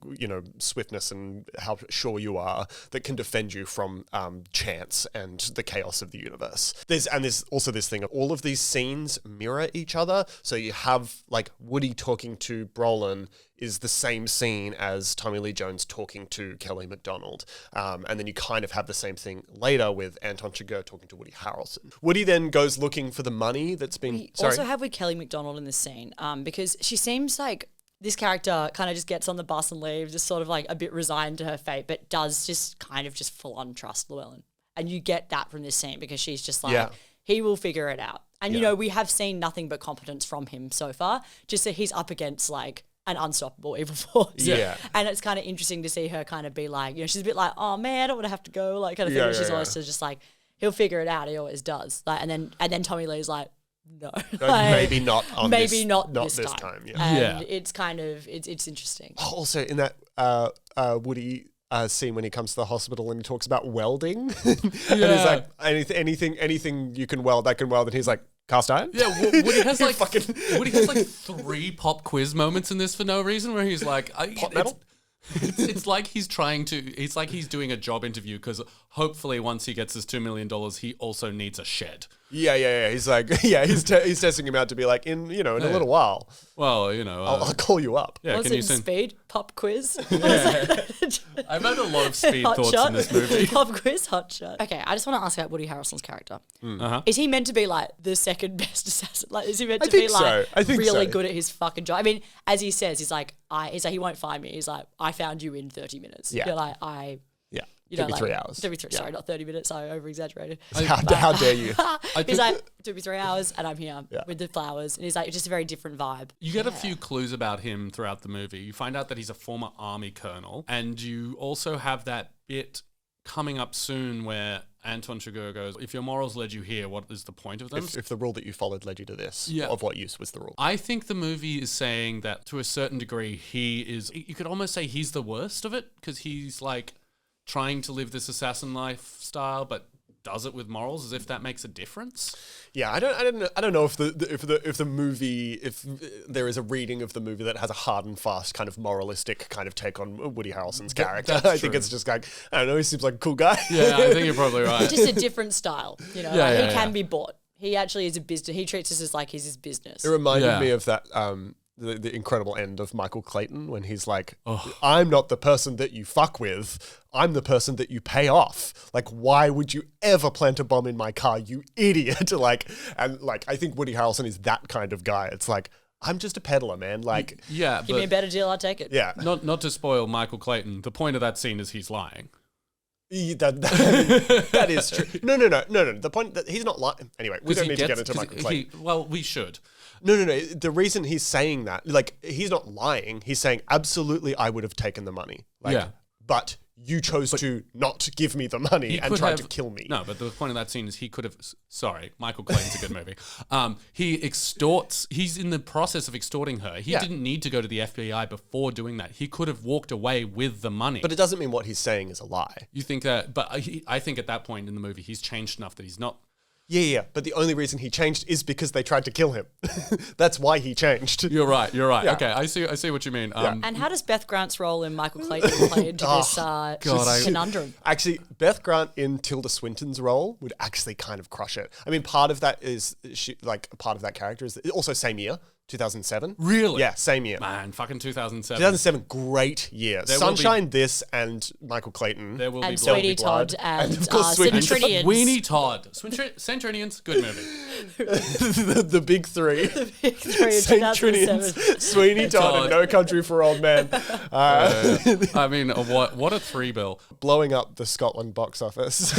Speaker 4: swiftness and how sure you are that can defend you from chance and the chaos of the universe. There's also this thing of all of these scenes mirror each other, so you have like Woody talking to Brolin is the same scene as Tommy Lee Jones talking to Kelly MacDonald. And then you kind of have the same thing later with Anton Chigurh talking to Woody Harrelson. Woody then goes looking for the money that's been...
Speaker 5: We also have with Kelly MacDonald in this scene because she seems like this character kind of just gets on the bus and leaves, just sort of like a bit resigned to her fate, but does just kind of just full on trust Llewellyn. And you get that from this scene because she's just like, he will figure it out. And, we have seen nothing but competence from him so far, just that he's up against like an unstoppable evil force.
Speaker 4: Yeah.
Speaker 5: And it's kind of interesting to see her kind of be like, she's a bit like, oh man, I don't want to have to go, like kind of thing. And she's always just like, he'll figure it out. He always does. Like, and then Tommy Lee's like, no, like,
Speaker 4: maybe not on
Speaker 5: maybe
Speaker 4: this,
Speaker 5: not
Speaker 4: this
Speaker 5: this
Speaker 4: time.
Speaker 5: And it's kind of, it's interesting.
Speaker 4: Also in that Woody scene when he comes to the hospital and he talks about welding and he's like, anything you can weld, I can weld. And he's like, cast iron?
Speaker 3: Yeah, Woody has like Woody has like 3 pop quiz moments in this for no reason where he's like,
Speaker 4: pot metal?
Speaker 3: It's like he's he's doing a job interview because hopefully once he gets his $2 million, he also needs a shed.
Speaker 4: Yeah. He's like, he's testing him out to be like, in a little while.
Speaker 3: Well,
Speaker 4: I'll call you up.
Speaker 3: Yeah,
Speaker 5: What's
Speaker 3: can you
Speaker 5: it,
Speaker 3: send
Speaker 5: speed? Pop quiz?
Speaker 3: I've had a lot of speed
Speaker 5: Hot
Speaker 3: thoughts
Speaker 5: shot?
Speaker 3: in this movie.
Speaker 5: Pop quiz, hot shot. Okay, I just want to ask about Woody Harrelson's character. Is he meant to be like the second best assassin? Like, is he meant to be like really good at his fucking job? I mean, as he says, he's like, he won't find me. He's like, I found you in 30 minutes.
Speaker 4: Yeah.
Speaker 5: You're like,
Speaker 4: Took me 3 hours.
Speaker 5: Sorry, not 30 minutes. I over-exaggerated.
Speaker 4: How dare you?
Speaker 5: He's like, it took me 3 hours and I'm here with the flowers. And he's like, it's just a very different vibe.
Speaker 3: You get a few clues about him throughout the movie. You find out that he's a former army colonel. And you also have that bit coming up soon where Anton Chigurh goes, if your morals led you here, what is the point of them?
Speaker 4: If the rule that you followed led you to this, of what use was the rule?
Speaker 3: I think the movie is saying that to a certain degree, you could almost say he's the worst of it because he's like trying to live this assassin lifestyle, but does it with morals, as if that makes a difference.
Speaker 4: Yeah, I don't know if the movie, if there is a reading of the movie that has a hard and fast kind of moralistic kind of take on Woody Harrelson's character. I think it's just like, I don't know, he seems like a cool guy.
Speaker 3: Yeah, I think you're probably right.
Speaker 5: Just a different style, he can be bought. He actually is a business. He treats us as like he's his business.
Speaker 4: It reminded me of that. The incredible end of Michael Clayton when he's like, I'm not the person that you fuck with. I'm the person that you pay off. Like, why would you ever plant a bomb in my car, you idiot? I think Woody Harrelson is that kind of guy. It's like, I'm just a peddler, man. Like,
Speaker 3: give
Speaker 5: me a better deal, I'll take it.
Speaker 4: Yeah.
Speaker 3: Not to spoil Michael Clayton. The point of that scene is he's lying.
Speaker 4: That is true. No. The point that he's not lying. Anyway, we don't need to get into Michael Clayton.
Speaker 3: Well, we should.
Speaker 4: No. The reason he's saying that, like, he's not lying. He's saying, absolutely, I would have taken the money. But you chose to not give me the money and tried to kill me.
Speaker 3: No, but the point of that scene is he could have... Sorry, Michael Clayton's a good movie. He's in the process of extorting her. He didn't need to go to the FBI before doing that. He could have walked away with the money.
Speaker 4: But it doesn't mean what he's saying is a lie.
Speaker 3: You think that... But I think at that point in the movie, he's changed enough that he's not...
Speaker 4: Yeah. But the only reason he changed is because they tried to kill him. That's why he changed.
Speaker 3: You're right.
Speaker 4: Yeah.
Speaker 3: Okay, I see what you mean.
Speaker 5: And how does Beth Grant's role in Michael Clayton play into this conundrum?
Speaker 4: Actually, Beth Grant in Tilda Swinton's role would actually kind of crush it. I mean, part of that is part of that character is also same year, 2007.
Speaker 3: Really?
Speaker 4: Yeah, same year.
Speaker 3: Man, fucking 2007.
Speaker 4: 2007, great year.
Speaker 3: There will be-
Speaker 4: Sunshine, this, and Michael Clayton.
Speaker 3: There will be
Speaker 5: And
Speaker 3: blood.
Speaker 5: Sweetie
Speaker 4: blood.
Speaker 5: Todd and
Speaker 4: of course, Sweetie Todd.
Speaker 5: Centurions.
Speaker 3: Sweeney Todd. Centurions, good movie.
Speaker 4: the big three.
Speaker 5: Three in
Speaker 4: St.
Speaker 5: 2007.
Speaker 4: Trinians, Sweeney Todd, and No Country for Old Men.
Speaker 3: I mean, what a three bill.
Speaker 4: Blowing up the Scotland box office.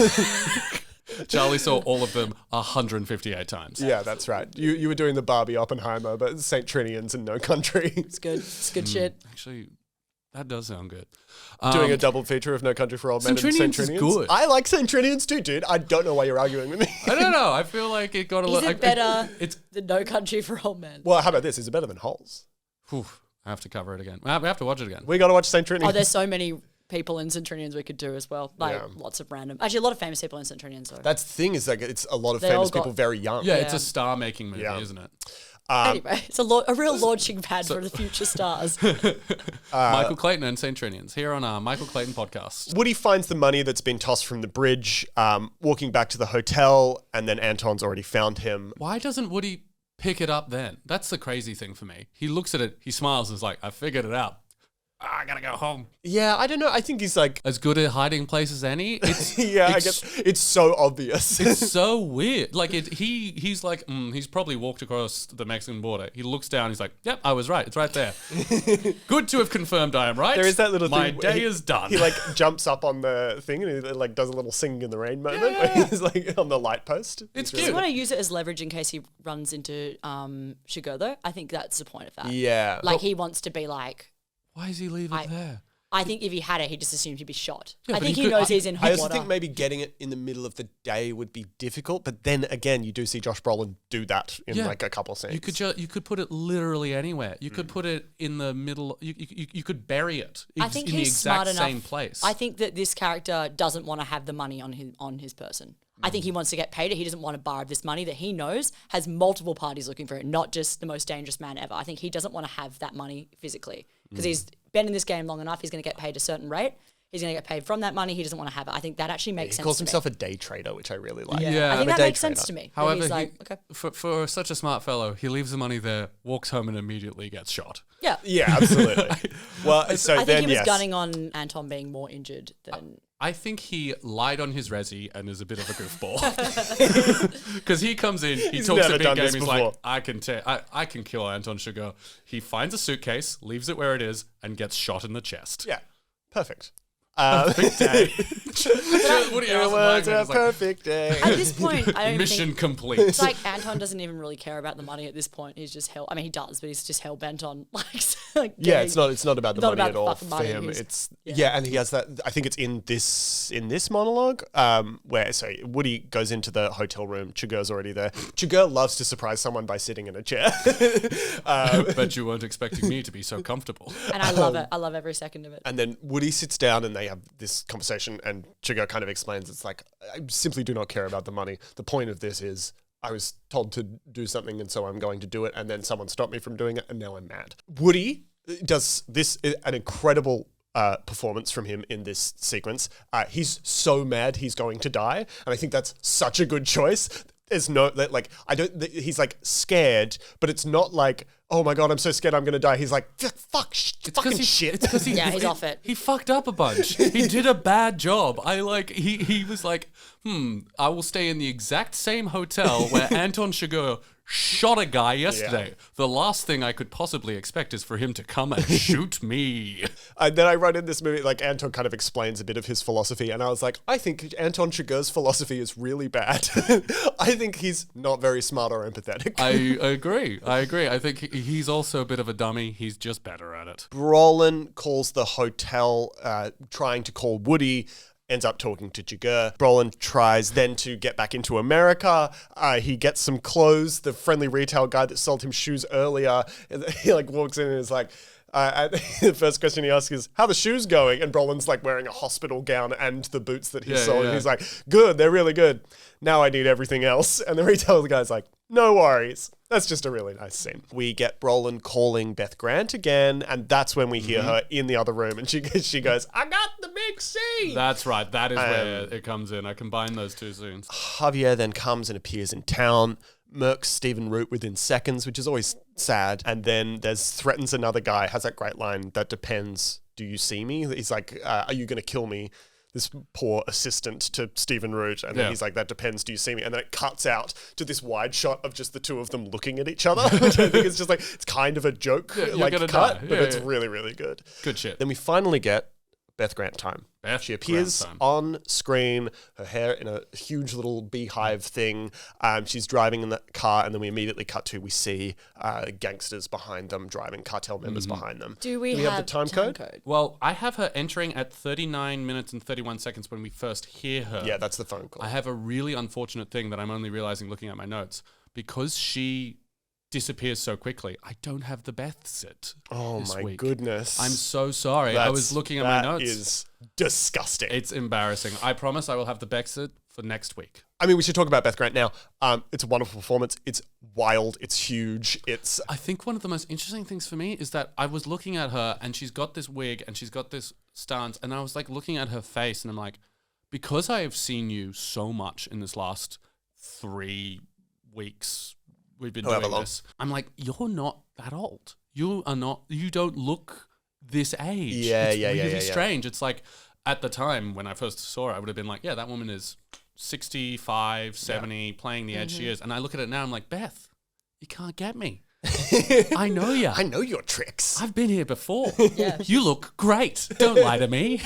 Speaker 3: Charlie saw all of them 158 times.
Speaker 4: Yeah, that's right. You were doing the Barbie Oppenheimer, but St. Trinians and No Country.
Speaker 5: It's good. It's good shit.
Speaker 3: Actually, that does sound good.
Speaker 4: Doing a double feature of No Country for Old Men and St.
Speaker 3: St.
Speaker 4: Trinians.
Speaker 3: Trinians is good.
Speaker 4: I like St. Trinians too, dude. I don't know why you're arguing with me.
Speaker 3: I don't know. I feel like it got a
Speaker 5: Is
Speaker 3: little.
Speaker 5: it better
Speaker 3: It's.
Speaker 5: than No Country for Old Men?
Speaker 4: Well, how about this? Is it better than Holes?
Speaker 3: Whew, I have to cover it again. We have to watch it again.
Speaker 4: We got to watch St. Trinians.
Speaker 5: Oh, there's so many people in Centurions we could do as well. Like
Speaker 4: Yeah.
Speaker 5: lots of random. Actually, a lot of famous people in Centurions. Though.
Speaker 4: That's the thing is like it's a lot of
Speaker 5: They
Speaker 4: famous
Speaker 5: all got-
Speaker 4: people very young.
Speaker 3: Yeah, it's
Speaker 5: Yeah.
Speaker 3: a star-making movie,
Speaker 4: Yeah.
Speaker 3: isn't it?
Speaker 5: Anyway, it's a real launching pad for the future stars.
Speaker 3: Michael Clayton and St. Trinians here on our Michael Clayton podcast.
Speaker 4: Woody finds the money that's been tossed from the bridge, walking back to the hotel, and then Anton's already found him.
Speaker 3: Why doesn't Woody pick it up then? That's the crazy thing for me. He looks at it, he smiles, and is like, I figured it out. I gotta go home.
Speaker 4: Yeah, I don't know. I think he's like,
Speaker 3: As good a hiding place as any. It's
Speaker 4: yeah, I
Speaker 3: it's-
Speaker 4: guess it's so obvious.
Speaker 3: It's so weird. Like he's like, he's probably walked across the Mexican border. He looks down. He's like, "Yep, I was right. It's right there." Good to have confirmed I am right.
Speaker 4: There is that little
Speaker 3: My
Speaker 4: thing.
Speaker 3: day
Speaker 4: he-
Speaker 3: is done.
Speaker 4: He like jumps up on the thing and he like does a little singing in the rain moment.
Speaker 3: Yeah.
Speaker 4: Where he's like on the light post.
Speaker 3: It's
Speaker 5: Does he
Speaker 3: cute.
Speaker 5: want to use it as leverage in case he runs into Sugar though? I think that's the point of that.
Speaker 4: Yeah.
Speaker 5: Like he wants to be like.
Speaker 3: Why does he leave it there?
Speaker 5: I think if he had it, he just assumed he'd be shot.
Speaker 3: Yeah,
Speaker 5: I
Speaker 3: but
Speaker 5: think
Speaker 3: he
Speaker 5: he
Speaker 3: could-
Speaker 5: knows he's in
Speaker 4: I
Speaker 5: hot
Speaker 4: also
Speaker 5: water.
Speaker 4: think maybe getting it in the middle of the day would be difficult, but then again, you do see Josh Brolin do that in
Speaker 3: Yeah.
Speaker 4: like a couple scenes.
Speaker 3: You could put it literally anywhere. You could put it in the middle. You could bury it.
Speaker 5: I think
Speaker 3: in the
Speaker 5: he's
Speaker 3: exact
Speaker 5: smart enough.
Speaker 3: same place.
Speaker 5: I think that this character doesn't want to have the money on his person. I think he wants to get paid it. He doesn't want to borrow this money that he knows has multiple parties looking for it, not just the most dangerous man ever. I think he doesn't want to have that money physically because he's been in this game long enough. He's going to get paid a certain rate. He's going to get paid from that money. He doesn't want to have it. I think that actually makes
Speaker 4: He
Speaker 5: sense
Speaker 4: calls
Speaker 5: to
Speaker 4: himself
Speaker 5: me.
Speaker 4: a day trader, which I really like.
Speaker 3: Yeah.
Speaker 5: I
Speaker 3: I'm
Speaker 5: think
Speaker 4: a
Speaker 5: that
Speaker 4: day
Speaker 5: makes sense
Speaker 4: trader.
Speaker 5: to me.
Speaker 3: However,
Speaker 5: he's like, okay.
Speaker 3: for such a smart fellow, he leaves the money there, walks home, and immediately gets shot.
Speaker 5: Yeah.
Speaker 4: Yeah, absolutely. Well, so
Speaker 5: I think
Speaker 4: then
Speaker 5: he was
Speaker 4: yes.
Speaker 5: gunning on Anton being more injured than...
Speaker 3: I think he lied on his resi and is a bit of a goofball. Because he comes in, he
Speaker 4: He's
Speaker 3: talks
Speaker 4: never
Speaker 3: a big
Speaker 4: done
Speaker 3: game,
Speaker 4: this
Speaker 3: he's
Speaker 4: before.
Speaker 3: like, I can kill Anton Sugar. He finds a suitcase, leaves it where it is, and gets shot in the chest.
Speaker 4: Yeah, perfect.
Speaker 3: Big day. Woody
Speaker 4: It
Speaker 3: Harrelson
Speaker 4: was
Speaker 3: lying
Speaker 4: a
Speaker 3: there, like,
Speaker 4: perfect day.
Speaker 5: At this point, I don't
Speaker 3: mission
Speaker 5: even think...
Speaker 3: complete.
Speaker 5: It's like Anton doesn't even really care about the money at this point. He's just hell. I mean, he does, but he's just hell bent on like
Speaker 4: Yeah,
Speaker 5: getting-
Speaker 4: it's not about the
Speaker 5: Not
Speaker 4: money
Speaker 5: about
Speaker 4: at
Speaker 5: the
Speaker 4: all
Speaker 5: fucking
Speaker 4: for
Speaker 5: money.
Speaker 4: him.
Speaker 5: He's-
Speaker 4: It's
Speaker 5: yeah.
Speaker 4: and he has that. I think it's in this monologue where Woody goes into the hotel room. Chigurh's already there. Chigurh loves to surprise someone by sitting in a chair.
Speaker 3: Bet you weren't expecting me to be so comfortable.
Speaker 5: And I love it. I love every second of it.
Speaker 4: And then Woody sits down and they have this conversation and Chigurh kind of explains it's like, I simply do not care about the money. The point of this is I was told to do something and so I'm going to do it and then someone stopped me from doing it and now I'm mad. Woody does this, an incredible performance from him in this sequence. He's so mad he's going to die and I think that's such a good choice. There's no, like, he's like scared, but it's not like, oh my God, I'm so scared I'm going to die. He's like, fuck, fucking shit.
Speaker 3: It's because
Speaker 5: Yeah, he's off it.
Speaker 3: He fucked up a bunch. He did a bad job. He was like, I will stay in the exact same hotel where Anton Chigurh shot a guy yesterday.
Speaker 4: Yeah.
Speaker 3: The last thing I could possibly expect is for him to come and shoot me.
Speaker 4: And then I wrote in this movie, like Anton kind of explains a bit of his philosophy, and I was like, I think Anton Chigurh's philosophy is really bad. I think he's not very smart or empathetic.
Speaker 3: I agree. I think he's also a bit of a dummy. He's just better at it.
Speaker 4: Brolin calls the hotel, trying to call Woody. Ends up talking to Chigurh. Brolin tries then to get back into America. He gets some clothes. The friendly retail guy that sold him shoes earlier, he like walks in and is like, the first question he asks is, how are the shoes going? And Brolin's like wearing a hospital gown and the boots that he sold.
Speaker 3: yeah.
Speaker 4: And he's like, good, they're really good. Now I need everything else. And the retail guy's like, no worries. That's just a really nice scene. We get Brolin calling Beth Grant again, and that's when we hear her in the other room, and she goes, "I got the big C."
Speaker 3: That's right. That is where it comes in. I combine those two scenes.
Speaker 4: Javier then comes and appears in town, murks Stephen Root within seconds, which is always sad. And then threatens another guy, has that great line, "That depends, do you see me?" He's like, "Are you going to kill me?" This poor assistant to Stephen Root. And then he's like, "That depends, do you see me?" And then it cuts out to this wide shot of just the two of them looking at each other, which I think is just like, it's kind of a joke cut, but it's really, really good.
Speaker 3: Good shit.
Speaker 4: Then we finally get Beth Grant time. She appears on screen, her hair in a huge little beehive thing. She's driving in the car, and then we immediately cut to, we see gangsters behind them, driving cartel members behind them.
Speaker 5: Do we
Speaker 4: have the time code?
Speaker 3: Well, I have her entering at 39 minutes and 31 seconds when we first hear her.
Speaker 4: Yeah, that's the phone call.
Speaker 3: I have a really unfortunate thing that I'm only realizing looking at my notes. Because she disappears so quickly, I don't have the Beth sit.
Speaker 4: Oh
Speaker 3: this
Speaker 4: my
Speaker 3: week.
Speaker 4: goodness.
Speaker 3: I'm so sorry. I was looking at my notes.
Speaker 4: That is disgusting.
Speaker 3: It's embarrassing. I promise I will have the Beth sit for next week.
Speaker 4: I mean, we should talk about Beth Grant now. It's a wonderful performance. It's wild. It's huge. I
Speaker 3: think one of the most interesting things for me is that I was looking at her and she's got this wig and she's got this stance, and I was like looking at her face and I'm like, because I have seen you so much in this last 3 weeks we've been doing this, I'm like, you're not that old. You don't look this age. It's really strange. It's like, at the time when I first saw her, I would have been like, yeah, that woman is 65, 70, playing the age she is. And I look at it now, I'm like, Beth, you can't get me. I know you.
Speaker 4: I know your tricks.
Speaker 3: I've been here before. You look great. Don't lie to me.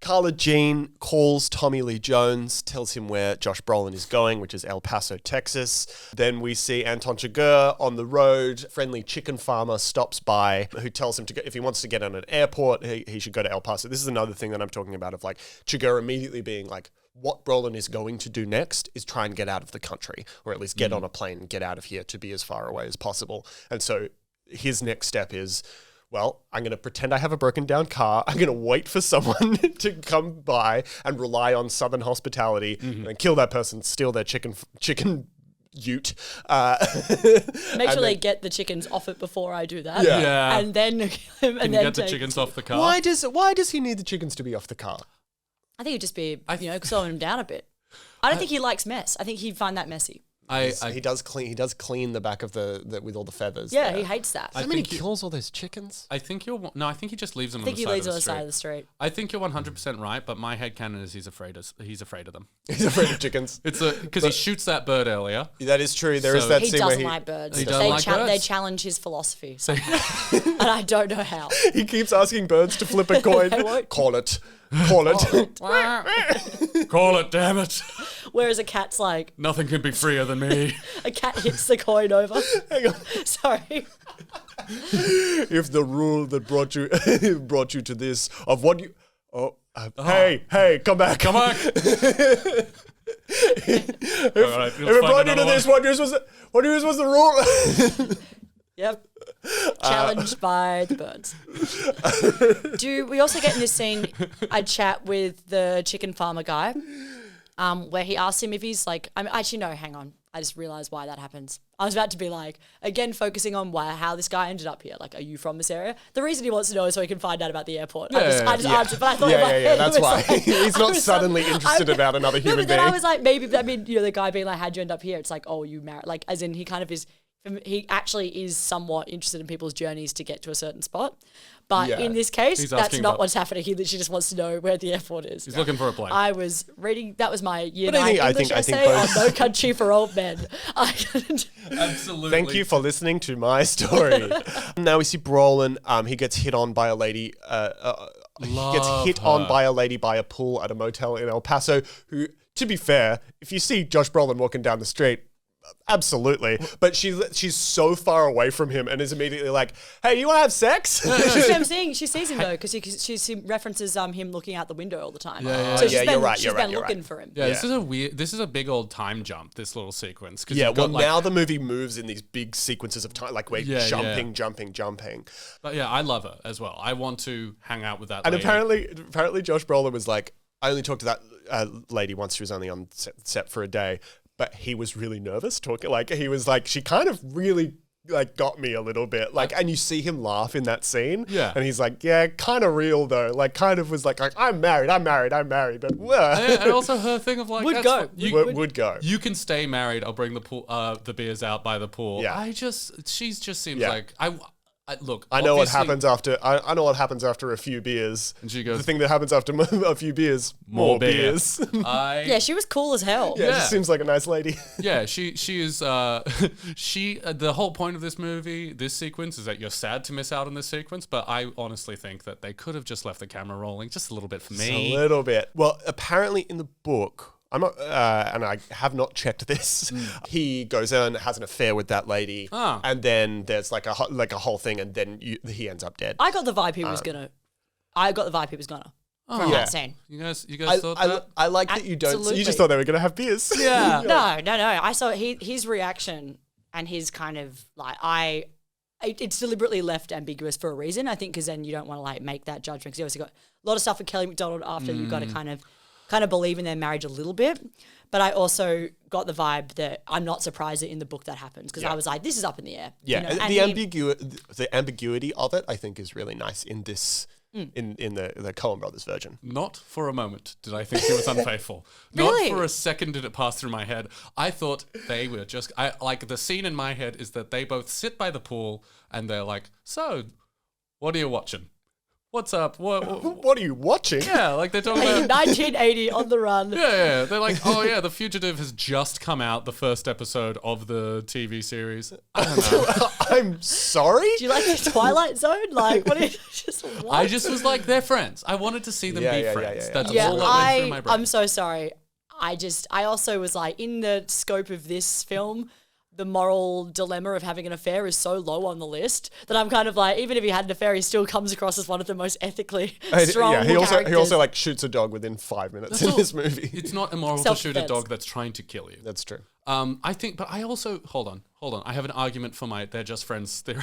Speaker 4: Carla Jean calls Tommy Lee Jones, tells him where Josh Brolin is going, which is El Paso, Texas. Then we see Anton Chigurh on the road. Friendly chicken farmer stops by, who tells him to go, if he wants to get on an airport, he should go to El Paso. This is another thing that I'm talking about, of like Chigurh immediately being like, what Brolin is going to do next is try and get out of the country, or at least get on a plane and get out of here to be as far away as possible. And so his next step is, well, I'm going to pretend I have a broken down car. I'm going to wait for someone to come by and rely on Southern hospitality and kill that person, steal their chicken ute.
Speaker 5: Make sure they get the chickens off it before I do that.
Speaker 3: Yeah.
Speaker 5: And then
Speaker 3: Can you get the chickens off the car?
Speaker 4: Why does he need the chickens to be off the car?
Speaker 5: I think it'd just be, slowing him down a bit. I don't think he likes mess. I think he'd find that messy.
Speaker 4: He does clean the back of the with all the feathers.
Speaker 5: Yeah, he hates that.
Speaker 4: I mean, he kills all those chickens.
Speaker 3: I think I think he just leaves them
Speaker 5: I think he leaves on the side of the street.
Speaker 3: I think you're 100% right, but my headcanon is he's afraid of them.
Speaker 4: He's afraid of chickens.
Speaker 3: It's because he shoots that bird earlier.
Speaker 4: That is true. There is that
Speaker 5: he
Speaker 4: scene
Speaker 5: doesn't
Speaker 4: where
Speaker 5: like birds.
Speaker 3: He doesn't like birds.
Speaker 5: They challenge his philosophy, and I don't know how.
Speaker 4: He keeps asking birds to flip a coin. Call it. Call it, damn it.
Speaker 5: Whereas a cat's like,
Speaker 3: nothing can be freer than me.
Speaker 5: A cat hits the coin over. Hang on. Sorry.
Speaker 4: If the rule that brought you to this of what you hey, come back. If it brought you to this, what yours was the rule?
Speaker 5: Yep. Challenged by the birds. Do we also get in this scene a chat with the chicken farmer guy, where he asks him if he's like, hang on. I just realized why that happens. I was about to be like, again, focusing on how this guy ended up here. Like, are you from this area? The reason he wants to know is so he can find out about the airport. I just answered, but I thought
Speaker 4: that's why. Like, he's not suddenly interested about another human being.
Speaker 5: Then I was like, maybe, the guy being like, how'd you end up here? It's like, oh, you married. Like, as in, he kind of is... He actually is somewhat interested in people's journeys to get to a certain spot. But in this case, that's not what's happening. He literally just wants to know where the airport is.
Speaker 3: He's looking for a plane.
Speaker 5: I was reading, that was my year 9 English essay on No Country for Old Men.
Speaker 3: Absolutely.
Speaker 4: Thank you for listening to my story. Now we see Brolin. He gets hit on by a lady. He gets hit on by a lady by a pool at a motel in El Paso, who, to be fair, if you see Josh Brolin walking down the street, absolutely. But she's so far away from him and is immediately like, hey, you want to have sex?
Speaker 5: That's what I'm saying. She sees him though, because she references him looking out the window all the time. So she's been looking for him.
Speaker 3: Yeah, this is a big old time jump, this little sequence.
Speaker 4: Now the movie moves in these big sequences of time, like we're jumping.
Speaker 3: But yeah, I love her as well. I want to hang out with that
Speaker 4: lady.
Speaker 3: And
Speaker 4: apparently Josh Brolin was like, I only talked to that lady once. She was only on set for a day. but he was really nervous talking. Like he was like, she kind of really like got me a little bit. Like, and you see him laugh in that scene.
Speaker 3: Yeah.
Speaker 4: And he's like, yeah, kind of real though. Like kind of was like I'm married, but
Speaker 3: And also her thing of like,
Speaker 5: Would
Speaker 3: that's
Speaker 5: go.
Speaker 3: fine. You,
Speaker 4: would go.
Speaker 3: you can stay married. I'll bring the pool, the beers out by the pool.
Speaker 4: Yeah.
Speaker 3: She just seems
Speaker 4: Yeah.
Speaker 3: like look.
Speaker 4: I know what
Speaker 3: obviously-
Speaker 4: happens after. I know what happens after a few beers.
Speaker 3: And she goes,
Speaker 4: the thing that happens after a few beers, more
Speaker 3: beer.
Speaker 4: beers.
Speaker 5: Yeah, she was cool as hell.
Speaker 4: Yeah,
Speaker 3: Yeah.
Speaker 4: she seems like a nice lady.
Speaker 3: Yeah, she is. The whole point of this movie, this sequence, is that you're sad to miss out on this sequence. But I honestly think that they could have just left the camera rolling just a little bit for me.
Speaker 4: A little bit. Well, apparently in the book, I'm not, and I have not checked this. He goes in and has an affair with that lady, and then there's like a whole thing, and then he ends up dead.
Speaker 5: I got the vibe he was gonna. From
Speaker 4: Yeah.
Speaker 5: that scene.
Speaker 3: You guys thought that?
Speaker 4: I like that you don't.
Speaker 5: Absolutely.
Speaker 4: You just thought they were gonna have beers.
Speaker 3: Yeah.
Speaker 5: No. I saw his reaction and his kind of like it's deliberately left ambiguous for a reason. I think because then you don't want to like make that judgment because you obviously got a lot of stuff with Kelly MacDonald after you've got to kind of believe in their marriage a little bit. But I also got the vibe that I'm not surprised that in the book that happens because I was like, this is up in the air.
Speaker 4: Yeah,
Speaker 5: you know? And
Speaker 4: the ambiguity of it, I think, is really nice in this. In the Coen Brothers version.
Speaker 3: Not for a moment did I think he was unfaithful.
Speaker 5: Really?
Speaker 3: Not for a second did it pass through my head. I thought they were just... the scene in my head is that they both sit by the pool and they're like, so, what are you watching? What's up?
Speaker 4: What are you watching?
Speaker 3: Yeah, like they're talking about...
Speaker 5: 1980 on the run.
Speaker 3: Yeah, they're like, oh yeah, The Fugitive has just come out, the first episode of the TV series. I don't know.
Speaker 4: I'm sorry?
Speaker 5: Do you like the Twilight Zone? Like, what is just what?
Speaker 3: I just was like, they're friends. I wanted to see them be friends. That's all that went through my brain.
Speaker 5: I'm so sorry. I also was like, in the scope of this film, the moral dilemma of having an affair is so low on the list that I'm kind of like, even if he had an affair, he still comes across as one of the most ethically strong characters.
Speaker 4: He also like shoots a dog within 5 minutes in this movie.
Speaker 3: It's not immoral to shoot a dog that's trying to kill you.
Speaker 4: That's true.
Speaker 3: I think, but I also hold on. I have an argument for my they're just friends theory.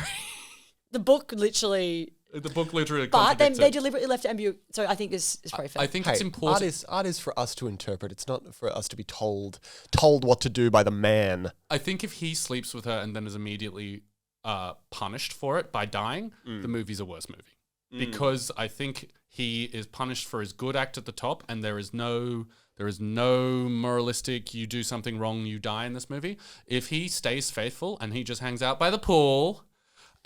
Speaker 5: The book literally.
Speaker 3: But
Speaker 5: then they deliberately left ambiguous. So I think this is probably fair.
Speaker 3: I think it's important.
Speaker 4: Art is for us to interpret. It's not for us to be told what to do by the man.
Speaker 3: I think if he sleeps with her and then is immediately punished for it by dying, the movie's a worse movie. Because I think he is punished for his good act at the top, and there is no moralistic, you do something wrong, you die in this movie. If he stays faithful and he just hangs out by the pool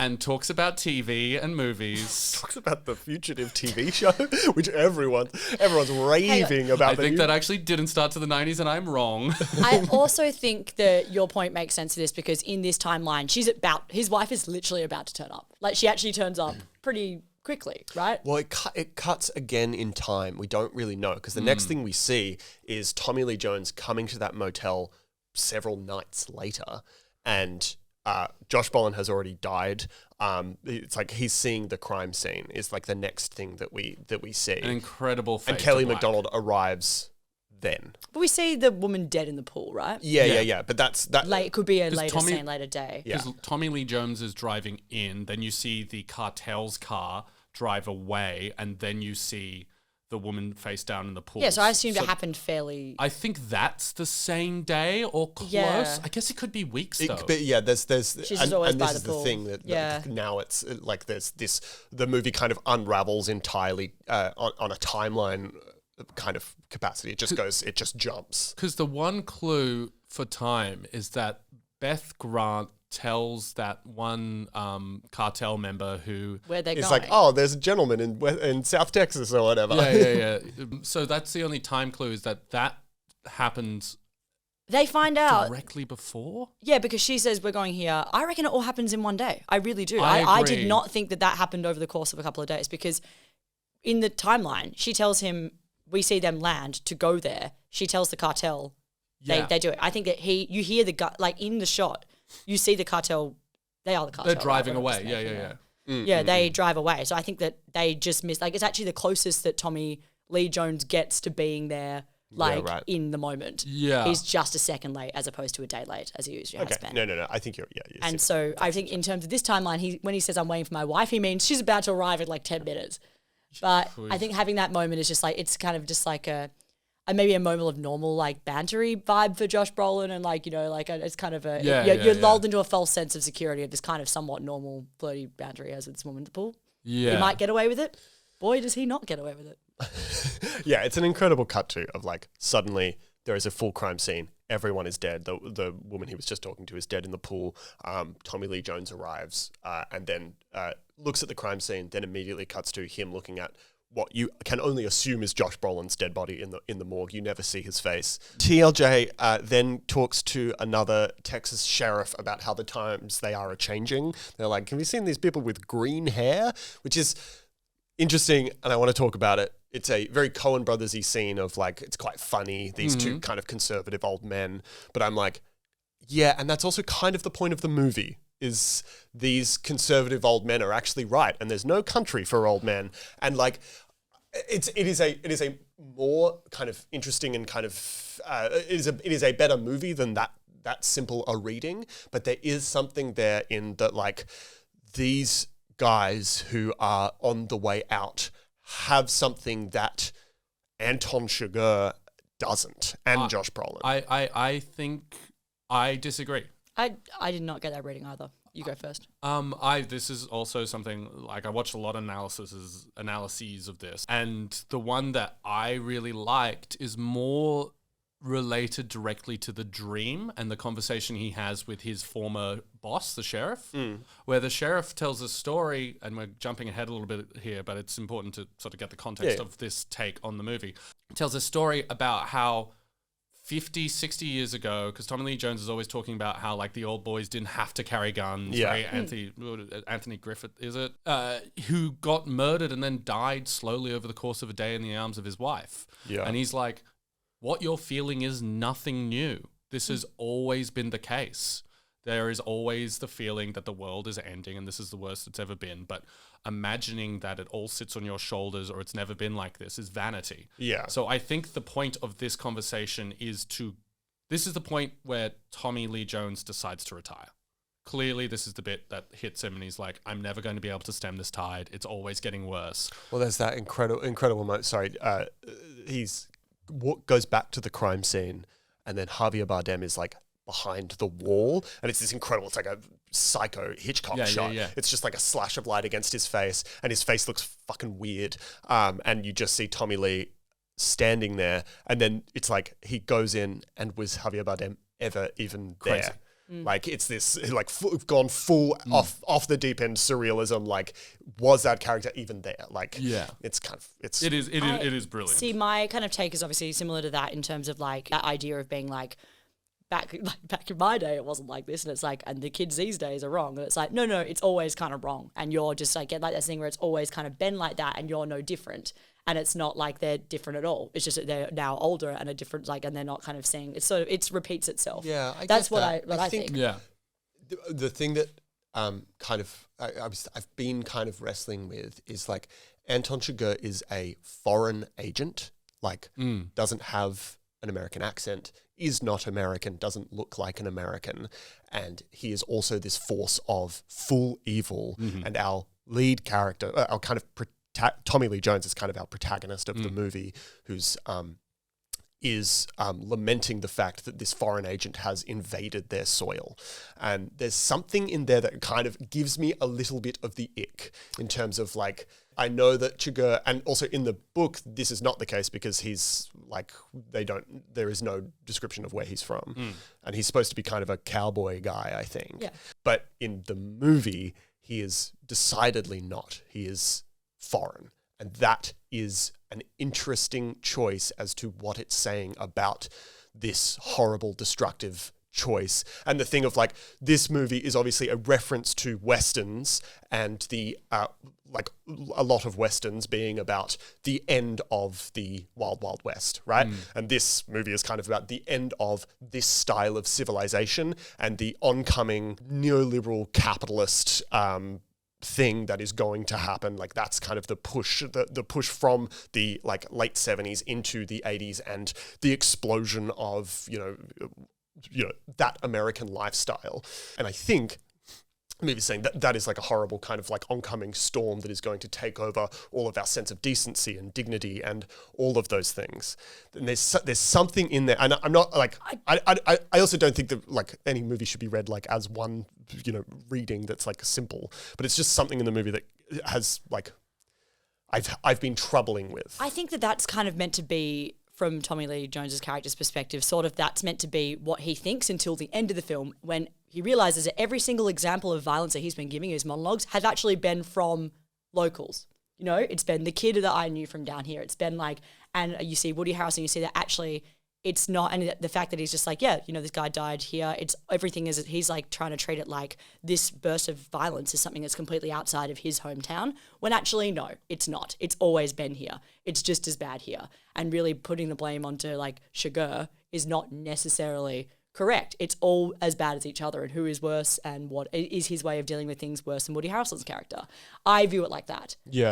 Speaker 3: and talks about TV and movies.
Speaker 4: Talks about the Fugitive TV show, which everyone's raving about.
Speaker 3: I think that actually didn't start to the 90s and I'm wrong.
Speaker 5: I also think that your point makes sense to this because in this timeline, his wife is literally about to turn up. Like she actually turns up pretty quickly, right?
Speaker 4: Well, it cuts again in time. We don't really know because the next thing we see is Tommy Lee Jones coming to that motel several nights later and Josh Brolin has already died. It's like he's seeing the crime scene is like the next thing that we see.
Speaker 3: An incredible fade
Speaker 4: And Kelly
Speaker 3: to black.
Speaker 4: MacDonald arrives then.
Speaker 5: But we see the woman dead in the pool, right?
Speaker 4: Yeah. But that
Speaker 5: It could be a
Speaker 3: 'Cause
Speaker 5: later scene, later day.
Speaker 4: Yeah.
Speaker 3: Because Tommy Lee Jones is driving in, then you see the cartel's car drive away, and then you see the woman face down in the pool.
Speaker 5: Yeah, so I assumed it happened fairly.
Speaker 3: I think that's the same day or close.
Speaker 5: Yeah.
Speaker 3: I guess it could be weeks though.
Speaker 4: But yeah, there's
Speaker 5: She's just always
Speaker 4: and
Speaker 5: by
Speaker 4: this
Speaker 5: the
Speaker 4: is
Speaker 5: pool.
Speaker 4: the thing that
Speaker 5: Yeah.
Speaker 4: now it's like there's this the movie kind of unravels entirely on a timeline kind of capacity. It just jumps.
Speaker 3: Because the one clue for time is that Beth Grant tells that one cartel member who...
Speaker 5: Where they're
Speaker 4: It's
Speaker 5: going.
Speaker 4: like, oh, there's a gentleman in South Texas or whatever.
Speaker 3: Yeah. So that's the only time clue is that happens
Speaker 5: They find out.
Speaker 3: directly before?
Speaker 5: Yeah, because she says, we're going here. I reckon it all happens in one day. I really do.
Speaker 3: I
Speaker 5: I
Speaker 3: agree.
Speaker 5: did not think that happened over the course of a couple of days because in the timeline, she tells him, we see them land to go there. She tells the cartel, they do it. I think that you hear the guy, like in the shot, you see the cartel, they are the cartel.
Speaker 3: They're driving
Speaker 5: right?
Speaker 3: away.
Speaker 5: Whatever
Speaker 3: Yeah.
Speaker 5: Yeah, they drive away. So I think that they just missed, like it's actually the closest that Tommy Lee Jones gets to being there, like
Speaker 4: right.
Speaker 5: in the moment.
Speaker 3: Yeah.
Speaker 5: He's just a second late as opposed to a day late, as he usually has
Speaker 4: Okay.
Speaker 5: been.
Speaker 4: No. I think you're
Speaker 5: And so I think in terms of this timeline, when he says I'm waiting for my wife, he means she's about to arrive in like 10 minutes. But I think having that moment is just like, it's kind of just like a and maybe a moment of normal like bantery vibe for Josh Brolin, and like, you know, like it's kind of a you're lulled into a false sense of security of this kind of somewhat normal flirty bantery as this woman in the pool.
Speaker 3: Yeah,
Speaker 5: he might get away with it. Boy, does he not get away with it.
Speaker 4: Yeah, it's an incredible cut too of like suddenly there is a full crime scene. Everyone is dead. The woman he was just talking to is dead in the pool. Tommy Lee Jones arrives and then looks at the crime scene, then immediately cuts to him looking at what you can only assume is Josh Brolin's dead body in the morgue. You never see his face. TLJ then talks to another Texas sheriff about how the times they are changing. They're like, have you seen these people with green hair? Which is interesting, and I want to talk about it. It's a very Coen Brothers-y scene of like, it's quite funny, these two kind of conservative old men. But I'm like, yeah, and that's also kind of the point of the movie, is these conservative old men are actually right, and there's no country for old men. And like, it is a more kind of interesting and kind of it is a better movie than that simple a reading. But there is something there in that, like, these guys who are on the way out have something that Anton Chigurh doesn't, and Josh Brolin.
Speaker 3: I think I disagree.
Speaker 5: I did not get that reading either. You go first.
Speaker 3: This is also something, like, I watched a lot of analyses of this, and the one that I really liked is more related directly to the dream and the conversation he has with his former boss, the sheriff, where the sheriff tells a story, and we're jumping ahead a little bit here, but it's important to sort of get the context of this take on the movie. He tells a story about how 50, 60 years ago, because Tommy Lee Jones is always talking about how, like, the old boys didn't have to carry guns.
Speaker 4: Yeah.
Speaker 3: Right? Anthony Griffith, is it? Who got murdered and then died slowly over the course of a day in the arms of his wife. Yeah. And he's like, what you're feeling is nothing new. This has always been the case. There is always the feeling that the world is ending and this is the worst it's ever been. But imagining that it all sits on your shoulders or it's never been like this is vanity.
Speaker 4: Yeah.
Speaker 3: So I think the point of this conversation is this is the point where Tommy Lee Jones decides to retire. Clearly, this is the bit that hits him and he's like, I'm never going to be able to stem this tide. It's always getting worse.
Speaker 4: Well, there's that incredible moment. Sorry, goes back to the crime scene, and then Javier Bardem is like behind the wall, and it's this incredible, it's like a psycho Hitchcock shot. Yeah. It's just like a slash of light against his face, and his face looks fucking weird. And you just see Tommy Lee standing there, and then it's like he goes in, and was Javier Bardem ever even
Speaker 3: Crazy.
Speaker 4: there? Like, it's this, like, gone full off the deep end surrealism. Like, was that character even there? Like, it's kind of, it
Speaker 3: is brilliant.
Speaker 5: See, my kind of take is obviously similar to that in terms of like that idea of being like, back in my day, it wasn't like this, and it's like, and the kids these days are wrong, and it's like, no, it's always kind of wrong, and you're just like, get like that thing where it's always kind of been like that, and you're no different. And it's not like they're different at all. It's just that they're now older and are different, like, and they're not kind of seeing. It's sort of, it repeats itself.
Speaker 4: Yeah,
Speaker 5: that's what I think.
Speaker 4: Yeah, the thing that kind of I've been kind of wrestling with is like Anton Chigurh is a foreign agent, like doesn't have an American accent, is not American, doesn't look like an American, and he is also this force of full evil. And our lead character, our kind of Tommy Lee Jones is kind of our protagonist of the movie, who's is lamenting the fact that this foreign agent has invaded their soil. And there's something in there that kind of gives me a little bit of the ick in terms of, like, I know that Chigurh, and also in the book, this is not the case because he's like, there is no description of where he's from. And he's supposed to be kind of a cowboy guy, I think. Yeah. But in the movie, he is decidedly not. He is foreign. And that is an interesting choice as to what it's saying about this horrible, destructive choice. And the thing of, like, this movie is obviously a reference to Westerns, and the like a lot of Westerns being about the end of the Wild Wild West, right? And this movie is kind of about the end of this style of civilization and the oncoming neoliberal capitalist thing that is going to happen. Like, that's kind of the push from the, like, late 70s into the 80s, and the explosion of, you know, that American lifestyle. And I think movie saying that is like a horrible kind of like oncoming storm that is going to take over all of our sense of decency and dignity and all of those things. And there's something in there, and I'm not like I also don't think that like any movie should be read like as one reading that's like simple, but it's just something in the movie that has like I've been troubling with.
Speaker 5: I think that's kind of meant to be, from Tommy Lee Jones's character's perspective, sort of that's meant to be what he thinks until the end of the film, when he realizes that every single example of violence that he's been giving his monologues has actually been from locals. It's been the kid that I knew from down here. It's been like, and you see Woody Harrelson, you see that actually it's not, and the fact that he's just like, this guy died here. It's everything is, he's like trying to treat it like this burst of violence is something that's completely outside of his hometown, when actually, no, it's not. It's always been here. It's just as bad here. And really putting the blame onto like Chigurh is not necessarily correct. It's all as bad as each other, and who is worse and what is his way of dealing with things worse than Woody Harrelson's character. I view it like that.
Speaker 4: Yeah.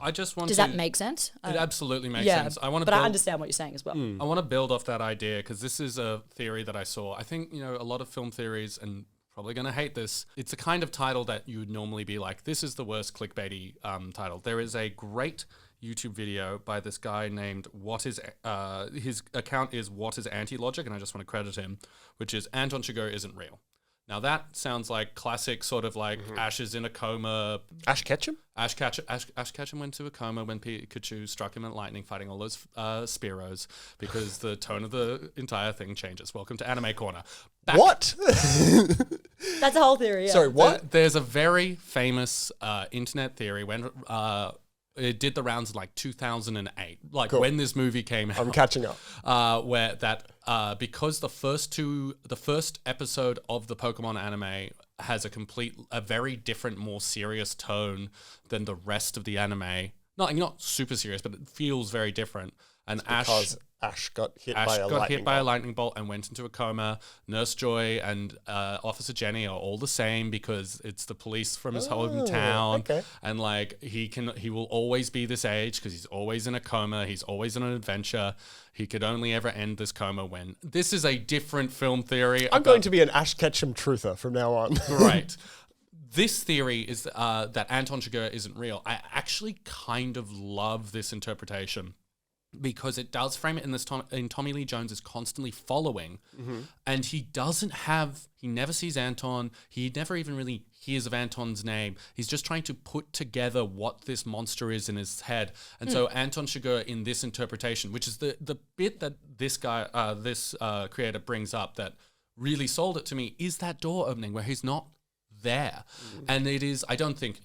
Speaker 3: I just want
Speaker 5: Does that make sense?
Speaker 3: It absolutely makes sense. I
Speaker 5: understand what you're saying as well.
Speaker 3: I want to build off that idea because this is a theory that I saw. I think, a lot of film theories, and probably going to hate this, it's a kind of title that you would normally be like, this is the worst clickbaity title. There is a great YouTube video by this guy named his account is What is Anti-Logic, and I just want to credit him, which is Anton Chigurh isn't real. Now that sounds like classic sort of like Ash is in a coma.
Speaker 4: Ash Ketchum?
Speaker 3: Ash Ketchum went to a coma when Pikachu struck him at lightning fighting all those Spearows, because the tone of the entire thing changes. Welcome to Anime Corner.
Speaker 4: What?
Speaker 5: That's a whole theory. Yeah.
Speaker 4: Sorry, what?
Speaker 3: There's a very famous internet theory when it did the rounds in like 2008, like when this movie came out.
Speaker 4: I'm catching up.
Speaker 3: Where that because the first episode of the Pokemon anime has a very different, more serious tone than the rest of the anime. Not super serious, but it feels very different. And
Speaker 4: Ash got hit by a lightning bolt
Speaker 3: and went into a coma. Nurse Joy and Officer Jenny are all the same because it's the police from his hometown.
Speaker 4: Okay.
Speaker 3: And like he will always be this age because he's always in a coma. He's always on an adventure. He could only ever end this coma when this is a different film theory.
Speaker 4: I'm going to be an Ash Ketchum truther from now on.
Speaker 3: Right. This theory is that Anton Chigurh isn't real. I actually kind of love this interpretation, because it does frame it in Tommy Lee Jones is constantly following, and he never sees Anton. He never even really hears of Anton's name. He's just trying to put together what this monster is in his head. And so Anton Chigurh in this interpretation, which is the bit that this creator brings up that really sold it to me, is that door opening where he's not there. And it is, I don't think,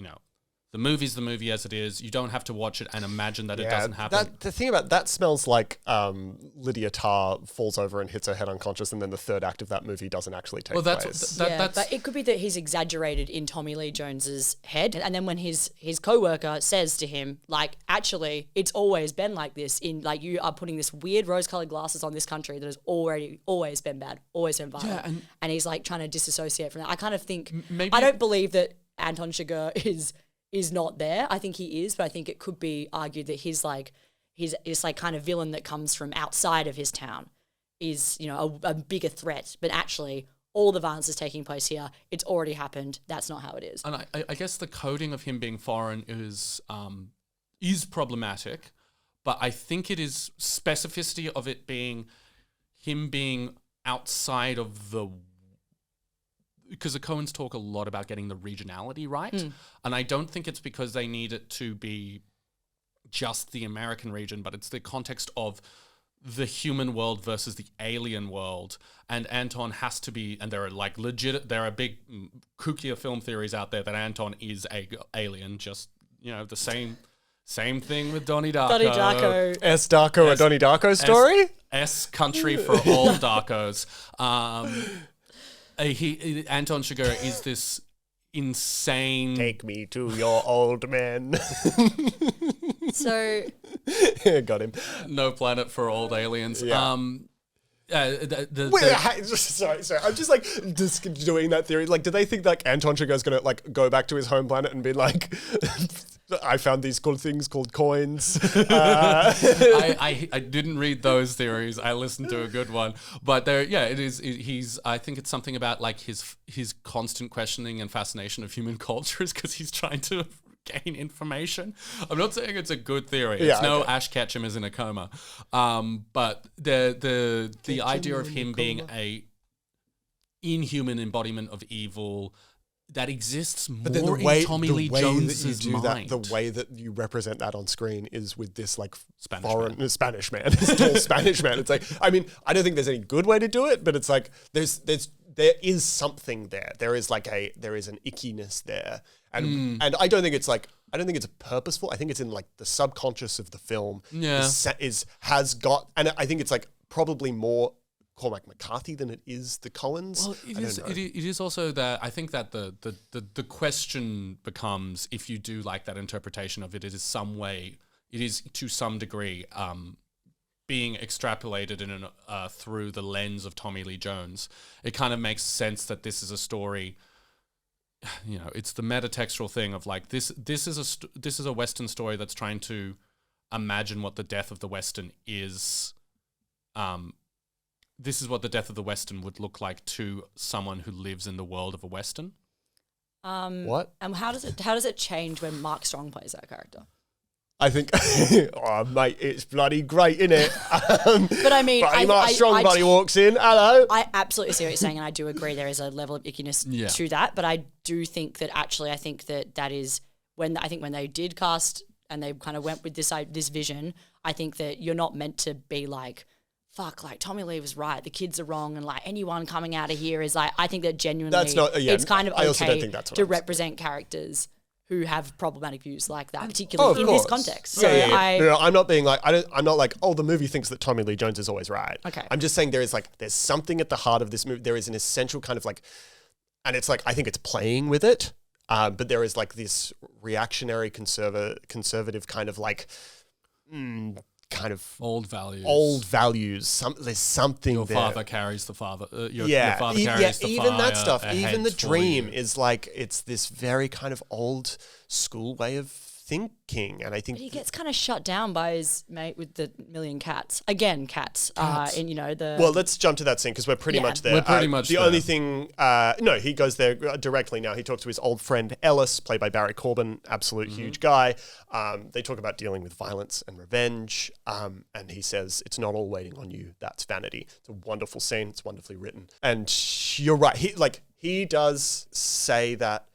Speaker 3: the movie's the movie as it is. You don't have to watch it and imagine that it doesn't happen.
Speaker 4: The thing about that smells like Lydia Tarr falls over and hits her head unconscious, and then the third act of that movie doesn't actually take place.
Speaker 5: But it could be that he's exaggerated in Tommy Lee Jones's head, and then when his co-worker says to him, like, actually, it's always been like this. In like, you are putting this weird rose-colored glasses on this country that has always been bad, always been violent, and he's like trying to disassociate from that. I kind of think I don't believe that Anton Chigurh is not there. I think he is, but I think it could be argued that he's like kind of villain that comes from outside of his town is, a bigger threat. But actually, all the violence is taking place here. It's already happened. That's not how it is.
Speaker 3: And I guess the coding of him being foreign is problematic, but I think it is specificity of it being him being outside of the, because the Coens talk a lot about getting the regionality right. And I don't think it's because they need it to be just the American region, but it's the context of the human world versus the alien world. And Anton has to be, and there are big kookier film theories out there that Anton is a alien, just, the same thing with Donnie Darko.
Speaker 5: Donnie Darko.
Speaker 4: S. Darko, a Donnie Darko story?
Speaker 3: S country for all Darkos. Anton Chigurh is this insane.
Speaker 4: Take me to your old men.
Speaker 5: So,
Speaker 4: got him.
Speaker 3: No planet for old aliens.
Speaker 4: Yeah. Sorry. I'm just doing that theory. Like, do they think like Anton Chigurh's gonna like go back to his home planet and be like I found these cool things called coins.
Speaker 3: I didn't read those theories. I listened to a good one, but he's. I think it's something about like his constant questioning and fascination of human culture is because he's trying to gain information. I'm not saying it's a good theory. It's Ash Ketchum is in a coma, but the idea of him being a inhuman embodiment of evil that exists more in Tommy Lee Jones's mind.
Speaker 4: The way that you represent that on screen is with this like Spanish man, tall Spanish man. It's like, I mean, I don't think there's any good way to do it, but it's like there is something there. There is an ickiness there, and I don't think it's purposeful. I think it's in like the subconscious of the film.
Speaker 3: Yeah,
Speaker 4: and I think it's like probably more Cormac McCarthy than it is the Coens.
Speaker 3: Well, it is also that I think that the question becomes, if you do like that interpretation of it, it is to some degree being extrapolated through the lens of Tommy Lee Jones. It kind of makes sense that this is a story. You know, it's the metatextual thing of like this is a Western story that's trying to imagine what the death of the Western is. This is what the death of the Western would look like to someone who lives in the world of a Western.
Speaker 4: What?
Speaker 5: And how does it change when Mark Strong plays that character?
Speaker 4: I think, oh mate, it's bloody great, isn't it?
Speaker 5: But I mean,
Speaker 4: Mark Strong buddy walks in. Hello.
Speaker 5: I absolutely see what you're saying, and I do agree there is a level of ickiness to that. But I do think that I think that is when they did cast and they kind of went with this vision. I think that you're not meant to be like, fuck, like Tommy Lee was right, the kids are wrong, and like anyone coming out of here is like, I think that genuinely it's kind of okay to represent characters who have problematic views like that, particularly in this context. So
Speaker 4: I'm not being like, I'm not like, oh, the movie thinks that Tommy Lee Jones is always right.
Speaker 5: Okay.
Speaker 4: I'm just saying there's something at the heart of this movie. There is an essential kind of like, and it's like, I think it's playing with it, but there is like this reactionary conservative kind of like, kind of
Speaker 3: old values.
Speaker 4: There's something
Speaker 3: your
Speaker 4: there.
Speaker 3: Father carries the father. Your father carries the
Speaker 4: even
Speaker 3: fire,
Speaker 4: that stuff. Even the dream
Speaker 3: you.
Speaker 4: is like, it's this very kind of old school way of thinking, and I think
Speaker 5: but he gets kind of shut down by his mate with the million cats. Again, cats. And you know the.
Speaker 4: Well, let's jump to that scene because we're pretty much there.
Speaker 3: We're pretty much
Speaker 4: the
Speaker 3: there.
Speaker 4: only thing. No, he goes there directly now. He talks to his old friend Ellis, played by Barry Corbin, absolute huge guy. They talk about dealing with violence and revenge, and he says, "It's not all waiting on you. That's vanity." It's a wonderful scene. It's wonderfully written, and you're right. He does say that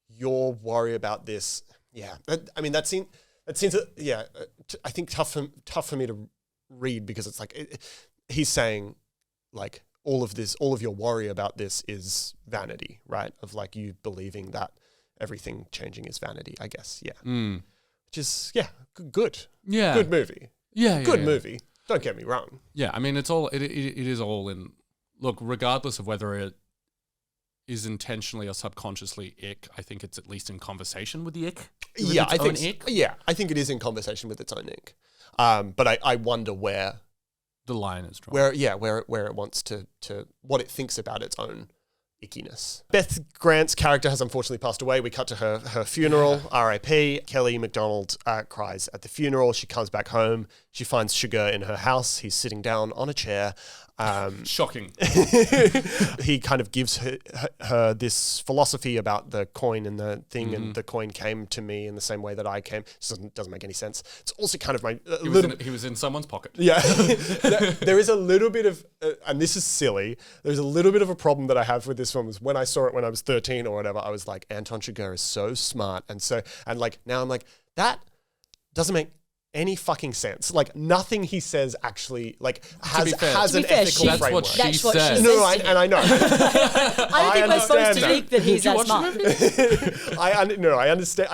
Speaker 4: your worry about this. Yeah, I mean that scene. That seems, I think tough for me to read because it's like he's saying like all of your worry about this is vanity, right? Of like you believing that everything changing is vanity, I guess. Yeah, which is good.
Speaker 3: Yeah,
Speaker 4: good movie.
Speaker 3: Good
Speaker 4: movie. Don't get me wrong.
Speaker 3: Yeah, I mean it is all in. Look, regardless of whether it is intentionally or subconsciously ick, I think it's at least in conversation with the ick.
Speaker 4: I think it is in conversation with its own ick. But I wonder where
Speaker 3: the line is drawn.
Speaker 4: Where it wants to what it thinks about its own ickiness. Beth Grant's character has unfortunately passed away. We cut to her funeral, R.I.P. Kelly MacDonald cries at the funeral. She comes back home. She finds Sugar in her house. He's sitting down on a chair.
Speaker 3: Shocking.
Speaker 4: He kind of gives her this philosophy about the coin and the thing, and the coin came to me in the same way that I came. It doesn't make any sense. It's also kind of my
Speaker 3: he was in someone's pocket.
Speaker 4: Yeah, there is a little bit of, and this is silly. There's a little bit of a problem that I have with this film. Is when I saw it when I was 13 or whatever, I was like, Anton Chigurh is so smart, and like now I'm like, that doesn't make any fucking sense. Like nothing he says actually like has an ethical framework.
Speaker 3: That's what she
Speaker 5: said.
Speaker 4: No, and I know.
Speaker 5: I don't think we're supposed to think that he's that smart.
Speaker 4: I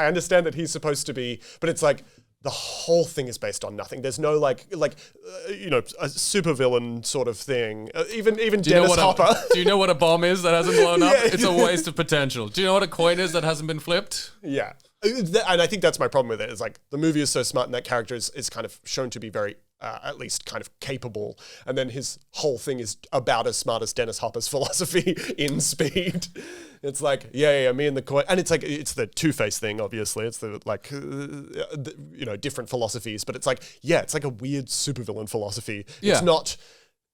Speaker 4: understand that he's supposed to be, but it's like the whole thing is based on nothing. There's no a supervillain sort of thing. Even Dennis Hopper.
Speaker 3: Do you know what a bomb is that hasn't blown up? It's a waste of potential. Do you know what a coin is that hasn't been flipped?
Speaker 4: Yeah. And I think that's my problem with it. Is like the movie is so smart and that character is kind of shown to be very at least kind of capable. And then his whole thing is about as smart as Dennis Hopper's philosophy in Speed. It's like, yeah, me and the coin. And it's like, it's the Two-Face thing, obviously. It's the, like, different philosophies. But it's like, yeah, it's like a weird supervillain philosophy.
Speaker 3: Yeah.
Speaker 4: It's not...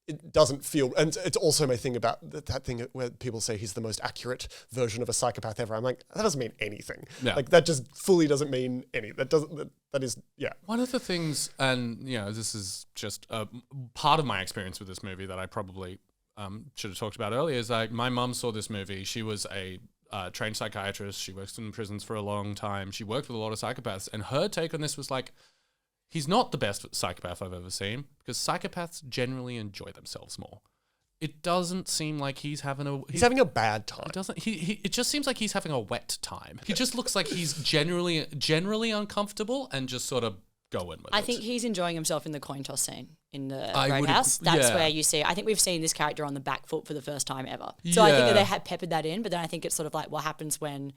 Speaker 4: It doesn't feel, and it's also my thing about that thing where people say he's the most accurate version of a psychopath ever. I'm like, that doesn't mean anything.
Speaker 3: Yeah.
Speaker 4: Like that just fully doesn't mean any. That is, yeah.
Speaker 3: One of the things, and this is just a part of my experience with this movie that I probably should have talked about earlier, is like my mum saw this movie. She was a trained psychiatrist. She worked in prisons for a long time. She worked with a lot of psychopaths, and her take on this was like, he's not the best psychopath I've ever seen, because psychopaths generally enjoy themselves more. It doesn't seem like he's having a
Speaker 4: bad time.
Speaker 3: It doesn't. It just seems like he's having a wet time. He just looks like he's generally uncomfortable and just sort of going with it.
Speaker 5: I think he's enjoying himself in the coin toss scene in the Roadhouse. That's where you see. I think we've seen this character on the back foot for the first time ever. So I think that they had peppered that in, but then I think it's sort of like what happens when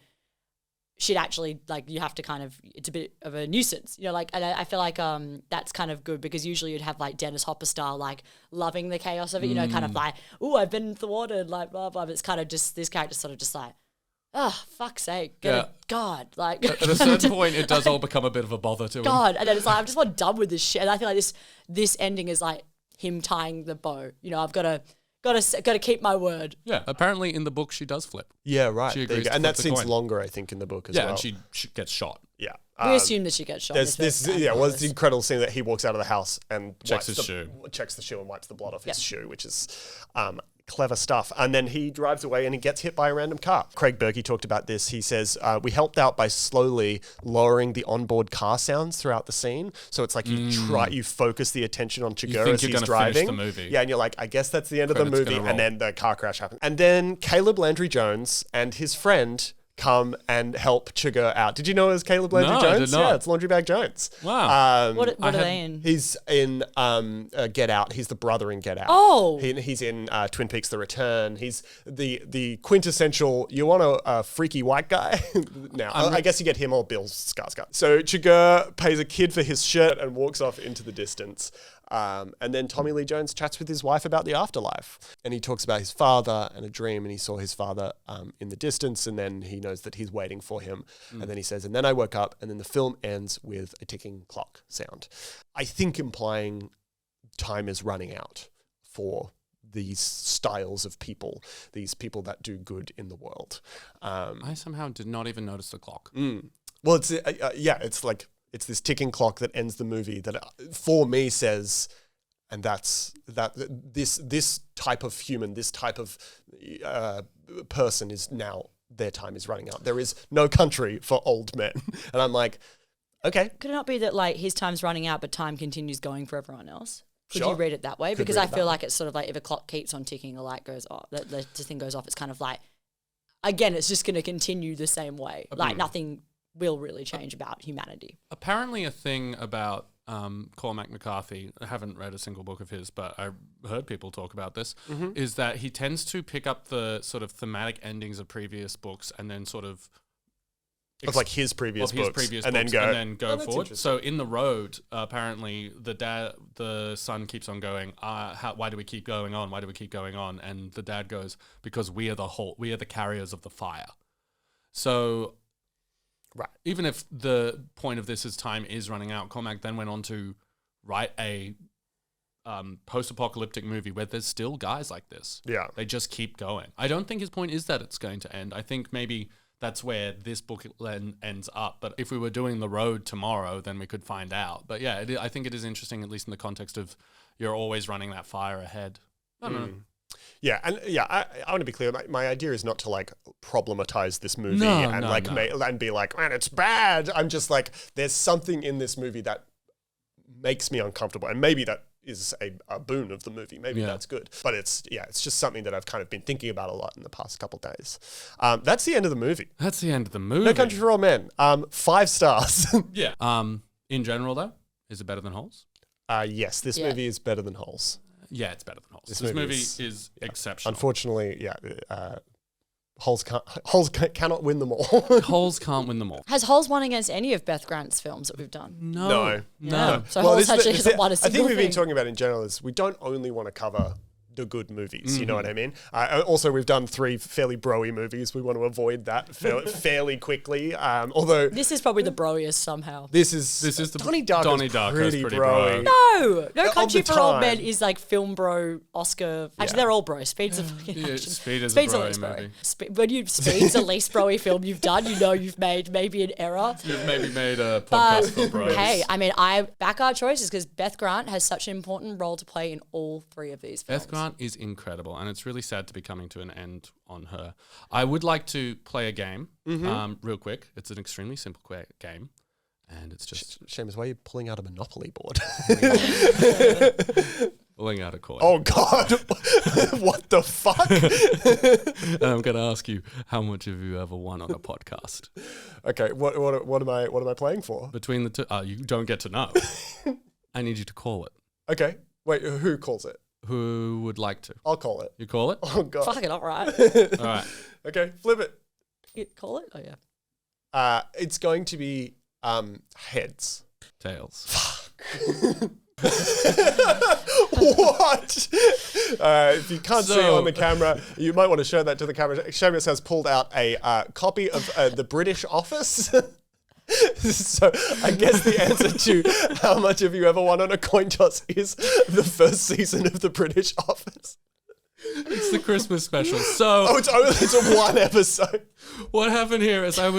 Speaker 5: shit actually, like, you have to kind of, it's a bit of a nuisance, like, and I feel like that's kind of good, because usually you'd have like Dennis Hopper style, like loving the chaos of it, kind of like, oh, I've been thwarted, like blah blah. But it's kind of just this character sort of just like, oh, fuck's sake, God, like
Speaker 3: at a certain point it does all become a bit of a bother to him.
Speaker 5: God, and then it's like, I'm just not done with this shit. And I feel like this ending is like him tying the bow. I've got to keep my word.
Speaker 3: Yeah, apparently in the book she does flip.
Speaker 4: Yeah, right.
Speaker 3: She agrees to
Speaker 4: and
Speaker 3: flip
Speaker 4: that
Speaker 3: the
Speaker 4: scene's
Speaker 3: coin.
Speaker 4: longer, I think, in the book as well.
Speaker 3: Yeah, and she gets shot.
Speaker 4: Yeah.
Speaker 5: We assume that she gets shot.
Speaker 4: There's it's the incredible scene that he walks out of the house and
Speaker 3: checks the shoe
Speaker 4: and wipes the blood off his shoe, which is clever stuff. And then he drives away and he gets hit by a random car. Craig Berkey talked about this. He says, we helped out by slowly lowering the onboard car sounds throughout the scene. So it's like you focus the attention on Chigurh as he's driving.
Speaker 3: The movie.
Speaker 4: Yeah, and you're like, I guess that's the end of the movie. And then the car crash happens. And then Caleb Landry Jones and his friend come and help Chigurh out. Did you know it was Caleb Landry Jones?
Speaker 3: I did not.
Speaker 4: Yeah, it's Laundry Bag Jones.
Speaker 3: Wow.
Speaker 5: What are they in?
Speaker 4: He's in Get Out. He's the brother in Get Out.
Speaker 5: Oh.
Speaker 4: He's in Twin Peaks: The Return. He's the quintessential, you want a freaky white guy? Now, I guess you get him or Bill Skarsgård. So Chigurh pays a kid for his shirt and walks off into the distance. And then Tommy Lee Jones chats with his wife about the afterlife. And he talks about his father and a dream, and he saw his father in the distance, and then he knows that he's waiting for him. And then he says, and then I woke up, and then the film ends with a ticking clock sound. I think implying time is running out for these styles of people, these people that do good in the world.
Speaker 3: I somehow did not even notice the clock.
Speaker 4: Well, it's like, it's this ticking clock that ends the movie that, for me, says, and that's that this type of human, this type of person is now, their time is running out. There is no country for old men. And I'm like, okay.
Speaker 5: Could it not be that like his time's running out, but time continues going for everyone else? Could
Speaker 4: Sure.
Speaker 5: you read it that way?
Speaker 4: Could
Speaker 5: Because
Speaker 4: read
Speaker 5: I
Speaker 4: it that
Speaker 5: feel
Speaker 4: way.
Speaker 5: like it's sort of like if a clock keeps on ticking, a light goes off, the thing goes off, it's kind of like, again, it's just going to continue the same way. Like nothing will really change about humanity.
Speaker 3: Apparently a thing about Cormac McCarthy, I haven't read a single book of his, but I heard people talk about this, is that he tends to pick up the sort of thematic endings of previous books and then sort of
Speaker 4: Of like his previous books. And then go
Speaker 3: forward.
Speaker 4: interesting.
Speaker 3: So in The Road, apparently the son keeps on going, why do we keep going on? Why do we keep going on? And the dad goes, because we are the carriers of the fire. So
Speaker 4: Right.
Speaker 3: even if the point of this is time is running out, Cormac then went on to write a post-apocalyptic movie where there's still guys like this.
Speaker 4: Yeah.
Speaker 3: They just keep going. I don't think his point is that it's going to end. I think maybe that's where this book ends up. But if we were doing The Road tomorrow, then we could find out. But yeah, I think it is interesting, at least in the context of you're always running that fire ahead. I don't know.
Speaker 4: Yeah, and I want to be clear. My idea is not to like problematize this movie and be like, man, it's bad. I'm just like, there's something in this movie that makes me uncomfortable, and maybe that is a boon of the movie. Maybe that's good, but it's just something that I've kind of been thinking about a lot in the past couple of days. That's the end of the movie.
Speaker 3: That's the end of the movie.
Speaker 4: No Country for Old Men. 5 stars.
Speaker 3: Yeah. In general, though, is it better than Holes?
Speaker 4: Yes, this movie is better than Holes.
Speaker 3: Yeah, it's better than Holes. This
Speaker 4: movie
Speaker 3: movie is exceptional.
Speaker 4: Unfortunately, cannot win them all.
Speaker 3: Holes can't win them all.
Speaker 5: Has Holes won against any of Beth Grant's films that we've done?
Speaker 3: No.
Speaker 5: So Holes actually hasn't won a
Speaker 4: I
Speaker 5: single
Speaker 4: think we've been
Speaker 5: thing.
Speaker 4: talking about in general is we don't only want to cover the good movies, you know what I mean? Also, we've done 3 fairly bro-y movies. We want to avoid that fairly quickly. Although
Speaker 5: This is probably the broiest somehow.
Speaker 4: this is
Speaker 3: the
Speaker 4: Donnie Darko's pretty
Speaker 3: bro.
Speaker 4: bro-y.
Speaker 5: No
Speaker 4: Of
Speaker 5: Country
Speaker 4: the
Speaker 5: for Old
Speaker 4: time.
Speaker 5: Men is like film bro, Oscar. Actually, they're all bro. Speed's a fucking
Speaker 3: Yeah,
Speaker 5: action.
Speaker 3: Speed is
Speaker 5: Speed's
Speaker 3: a
Speaker 5: the
Speaker 3: bro
Speaker 5: least bro.
Speaker 3: movie.
Speaker 5: When Speed's the least broy film you've done, you know you've made maybe an error.
Speaker 3: You've maybe made a
Speaker 5: But
Speaker 3: podcast for bros.
Speaker 5: hey, I mean, I back our choices because Beth Grant has such an important role to play in all 3 of these films.
Speaker 3: Beth Grant is incredible, and it's really sad to be coming to an end on her. I would like to play a game real quick. It's an extremely simple game, and it's just
Speaker 4: Seamus, why are you pulling out a Monopoly board?
Speaker 3: pulling out a coin.
Speaker 4: Oh God! What the fuck?
Speaker 3: And I'm going to ask you, how much have you ever won on a podcast?
Speaker 4: Okay, what am I playing for?
Speaker 3: Between the two, you don't get to know. I need you to call it.
Speaker 4: Okay, wait, who calls it?
Speaker 3: Who would like to?
Speaker 4: I'll call it.
Speaker 3: You call it?
Speaker 4: Oh God!
Speaker 5: Fucking all right.
Speaker 3: All right.
Speaker 4: Okay, flip it.
Speaker 5: You call it? Oh yeah.
Speaker 4: It's going to be heads.
Speaker 3: Tails.
Speaker 4: What? If you can't see on the camera, you might want to show that to the camera. Seamus has pulled out a copy of the British Office. So I guess the answer to how much have you ever won on a coin toss is the first season of the British Office.
Speaker 3: It's the Christmas special. So
Speaker 4: Oh, it's a 1 episode.
Speaker 3: what happened here is I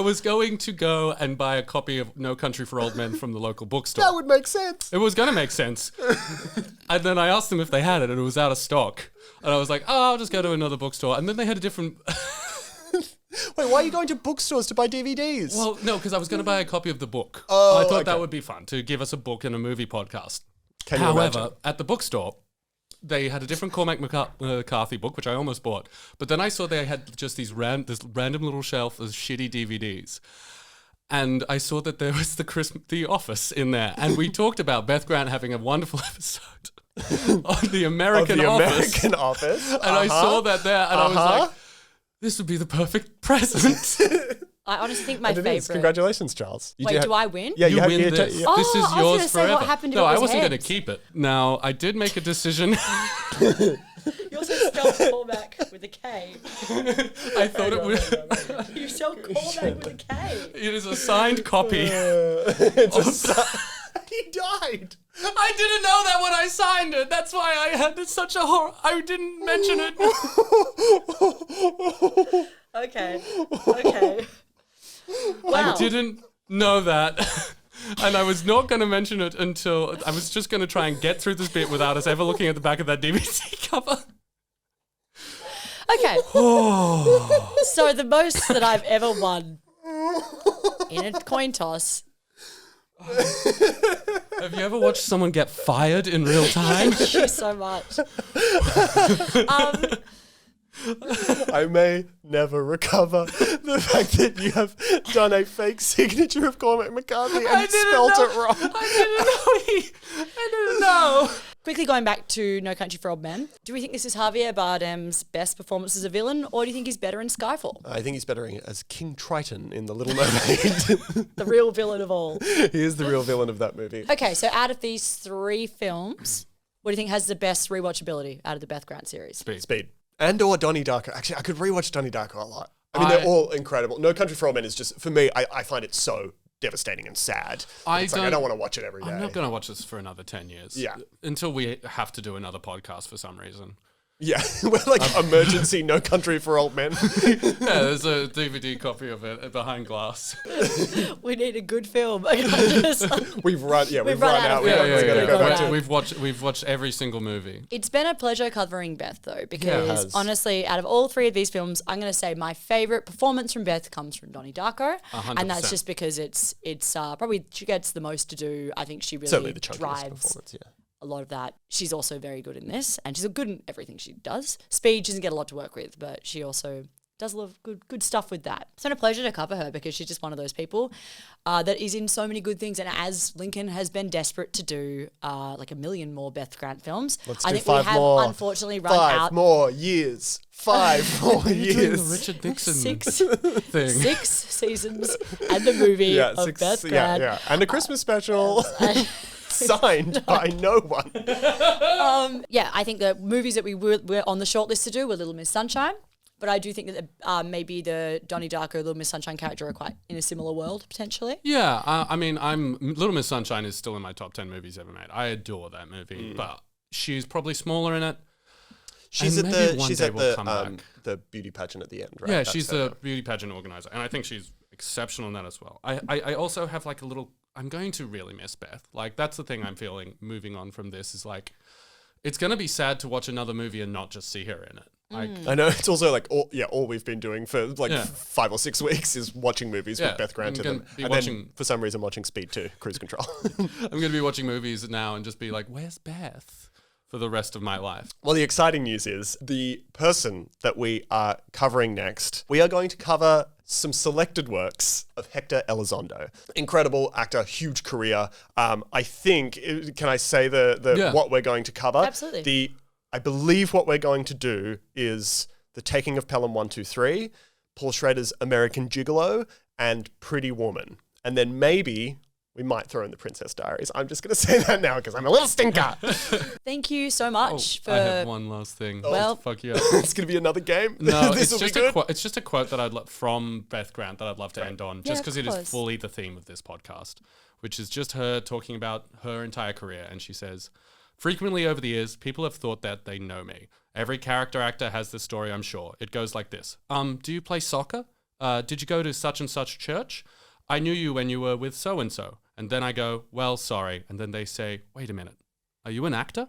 Speaker 3: was going to go and buy a copy of No Country for Old Men from the local bookstore.
Speaker 4: That would make sense.
Speaker 3: It was going to make sense. And then I asked them if they had it, and it was out of stock. And I was like, oh, I'll just go to another bookstore. And then they had a different...
Speaker 4: Wait, why are you going to bookstores to buy DVDs?
Speaker 3: Well, no, because I was going to buy a copy of the book.
Speaker 4: Oh,
Speaker 3: I thought
Speaker 4: okay.
Speaker 3: that would be fun, to give us a book and a movie podcast.
Speaker 4: Can you
Speaker 3: However,
Speaker 4: imagine?
Speaker 3: at the bookstore, they had a different Cormac McCarthy book, which I almost bought. But then I saw they had just this random little shelf of shitty DVDs. And I saw that there was the Office in there. And we talked about Beth Grant having a wonderful episode on the American Office.
Speaker 4: American Office.
Speaker 3: And I saw that there, and I was like, this would be the perfect present.
Speaker 5: I honestly think my
Speaker 4: And it is.
Speaker 5: favorite.
Speaker 4: Congratulations, Charles.
Speaker 5: Wait, do I win?
Speaker 4: Yeah,
Speaker 3: You
Speaker 4: have
Speaker 3: win
Speaker 4: your
Speaker 3: this.
Speaker 4: yeah.
Speaker 5: Oh,
Speaker 3: This is
Speaker 5: I was
Speaker 3: yours
Speaker 5: gonna say, what
Speaker 3: forever.
Speaker 5: happened if
Speaker 3: No,
Speaker 5: it
Speaker 3: I
Speaker 5: was
Speaker 3: wasn't going to
Speaker 5: heads?
Speaker 3: keep it. Now, I did make a decision.
Speaker 5: You also spelled callback with a K.
Speaker 3: I thought it would.
Speaker 5: You spelled callback with a K.
Speaker 3: It is a signed copy.
Speaker 4: He died.
Speaker 3: I didn't know that when I signed it. That's why I had such a horror. I didn't mention it.
Speaker 5: Okay. Okay. Wow.
Speaker 3: I didn't know that. And I was not going to mention it until I was just going to try and get through this bit without us ever looking at the back of that DVD cover.
Speaker 5: Okay. So the most that I've ever won in a coin toss.
Speaker 3: Have you ever watched someone get fired in real time?
Speaker 5: Thank you so much.
Speaker 4: I may never recover the fact that you have done a fake signature of Cormac McCarthy and spelt it wrong.
Speaker 3: I didn't know.
Speaker 5: Quickly going back to No Country for Old Men, do we think this is Javier Bardem's best performance as a villain, or do you think he's better in Skyfall?
Speaker 4: I think he's better as King Triton in The Little Mermaid.
Speaker 5: The real villain of all.
Speaker 4: He is the real villain of that movie.
Speaker 5: Okay, so out of these 3 films, what do you think has the best rewatchability out of the Beth Grant series?
Speaker 4: Speed. And or Donnie Darko. Actually, I could rewatch Donnie Darko a lot. I mean, they're all incredible. No Country for Old Men is just, for me, I find it so devastating and sad. I don't want to watch it every day.
Speaker 3: I'm not going to watch this for another 10 years.
Speaker 4: Yeah.
Speaker 3: Until we have to do another podcast for some reason.
Speaker 4: Yeah, we're like emergency No Country for Old Men.
Speaker 3: Yeah, there's a DVD copy of it behind glass.
Speaker 5: We need a good film.
Speaker 4: We've run out.
Speaker 5: We've
Speaker 4: We've
Speaker 5: run
Speaker 4: run
Speaker 5: out
Speaker 4: out.
Speaker 5: of
Speaker 4: We
Speaker 5: films.
Speaker 4: gotta go back to
Speaker 3: We've watched every single movie.
Speaker 5: It's been a pleasure covering Beth, though, because
Speaker 4: has.
Speaker 5: honestly, out of all 3 of these films, I'm going to say my favorite performance from Beth comes from Donnie Darko,
Speaker 3: 100%.
Speaker 5: and that's just because it's probably she gets the most to do. I think she really
Speaker 4: certainly the chunkiest
Speaker 5: drives
Speaker 4: performance. Yeah.
Speaker 5: a lot of that. She's also very good in this, and she's good in everything she does. Speed, she doesn't get a lot to work with, but she also does a lot of good stuff with that. It's been a pleasure to cover her because she's just one of those people that is in so many good things. And as Lincoln has been desperate to do like a million more Beth Grant films, I think we have unfortunately run out.
Speaker 4: 5 more years. 5 more years.
Speaker 3: The Richard Nixon
Speaker 5: Six
Speaker 3: thing.
Speaker 5: 6 seasons and the movie of Beth Grant.
Speaker 4: Yeah. And a Christmas special. Signed by no one.
Speaker 5: I think the movies that we're on the shortlist to do were Little Miss Sunshine. But I do think that maybe the Donnie Darko Little Miss Sunshine character are quite in a similar world, potentially.
Speaker 3: Yeah, I mean, Little Miss Sunshine is still in my top 10 movies ever made. I adore that movie, but she's probably smaller in it.
Speaker 4: She's at the beauty pageant at the end, right?
Speaker 3: Yeah, she's the beauty pageant organizer, and I think she's exceptional in that as well. I also have like a little. I'm going to really miss Beth. Like that's the thing I'm feeling. Moving on from this is like, it's going to be sad to watch another movie and not just see her in it. Like,
Speaker 4: I know it's also like all we've been doing for like 5 or 6 weeks is watching movies with Beth Grant in them. And then for some reason watching Speed 2, Cruise Control.
Speaker 3: I'm going to be watching movies now and just be like, where's Beth? For the rest of my life.
Speaker 4: Well, the exciting news is the person that we are covering next, we are going to cover some selected works of Hector Elizondo. Incredible actor, huge career. I think, can I say what we're going to cover?
Speaker 5: Absolutely.
Speaker 4: I believe what we're going to do is The Taking of Pelham 123, Paul Schrader's American Gigolo, and Pretty Woman. And then maybe we might throw in The Princess Diaries. I'm just going to say that now because I'm a little stinker.
Speaker 5: Thank you so much for...
Speaker 3: I have one last thing.
Speaker 5: Well,
Speaker 3: fuck you up.
Speaker 4: It's going to be another game?
Speaker 3: No, it's just a quote that I'd from Beth Grant that I'd love to end on, just because it is fully the theme of this podcast, which is just her talking about her entire career. And she says, frequently over the years, people have thought that they know me. Every character actor has this story, I'm sure. It goes like this. Do you play soccer? Did you go to such and such church? I knew you when you were with so-and-so. And then I go, well, sorry. And then they say, wait a minute. Are you an actor?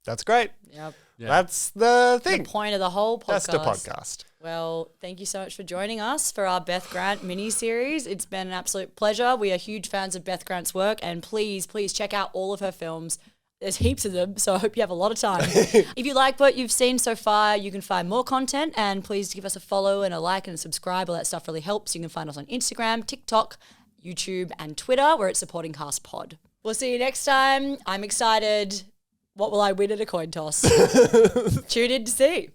Speaker 4: That's great.
Speaker 5: Yep.
Speaker 3: Yeah.
Speaker 4: That's the thing.
Speaker 5: The point of the whole podcast.
Speaker 4: That's the podcast.
Speaker 5: Well, thank you so much for joining us for our Beth Grant mini-series. It's been an absolute pleasure. We are huge fans of Beth Grant's work. And please check out all of her films. There's heaps of them, so I hope you have a lot of time. If you like what you've seen so far, you can find more content, and please give us a follow and a like and a subscribe. All that stuff really helps. You can find us on Instagram, TikTok, YouTube, and Twitter, where it's Supporting Cast Pod. We'll see you next time. I'm excited. What will I win at a coin toss? Tune in to see.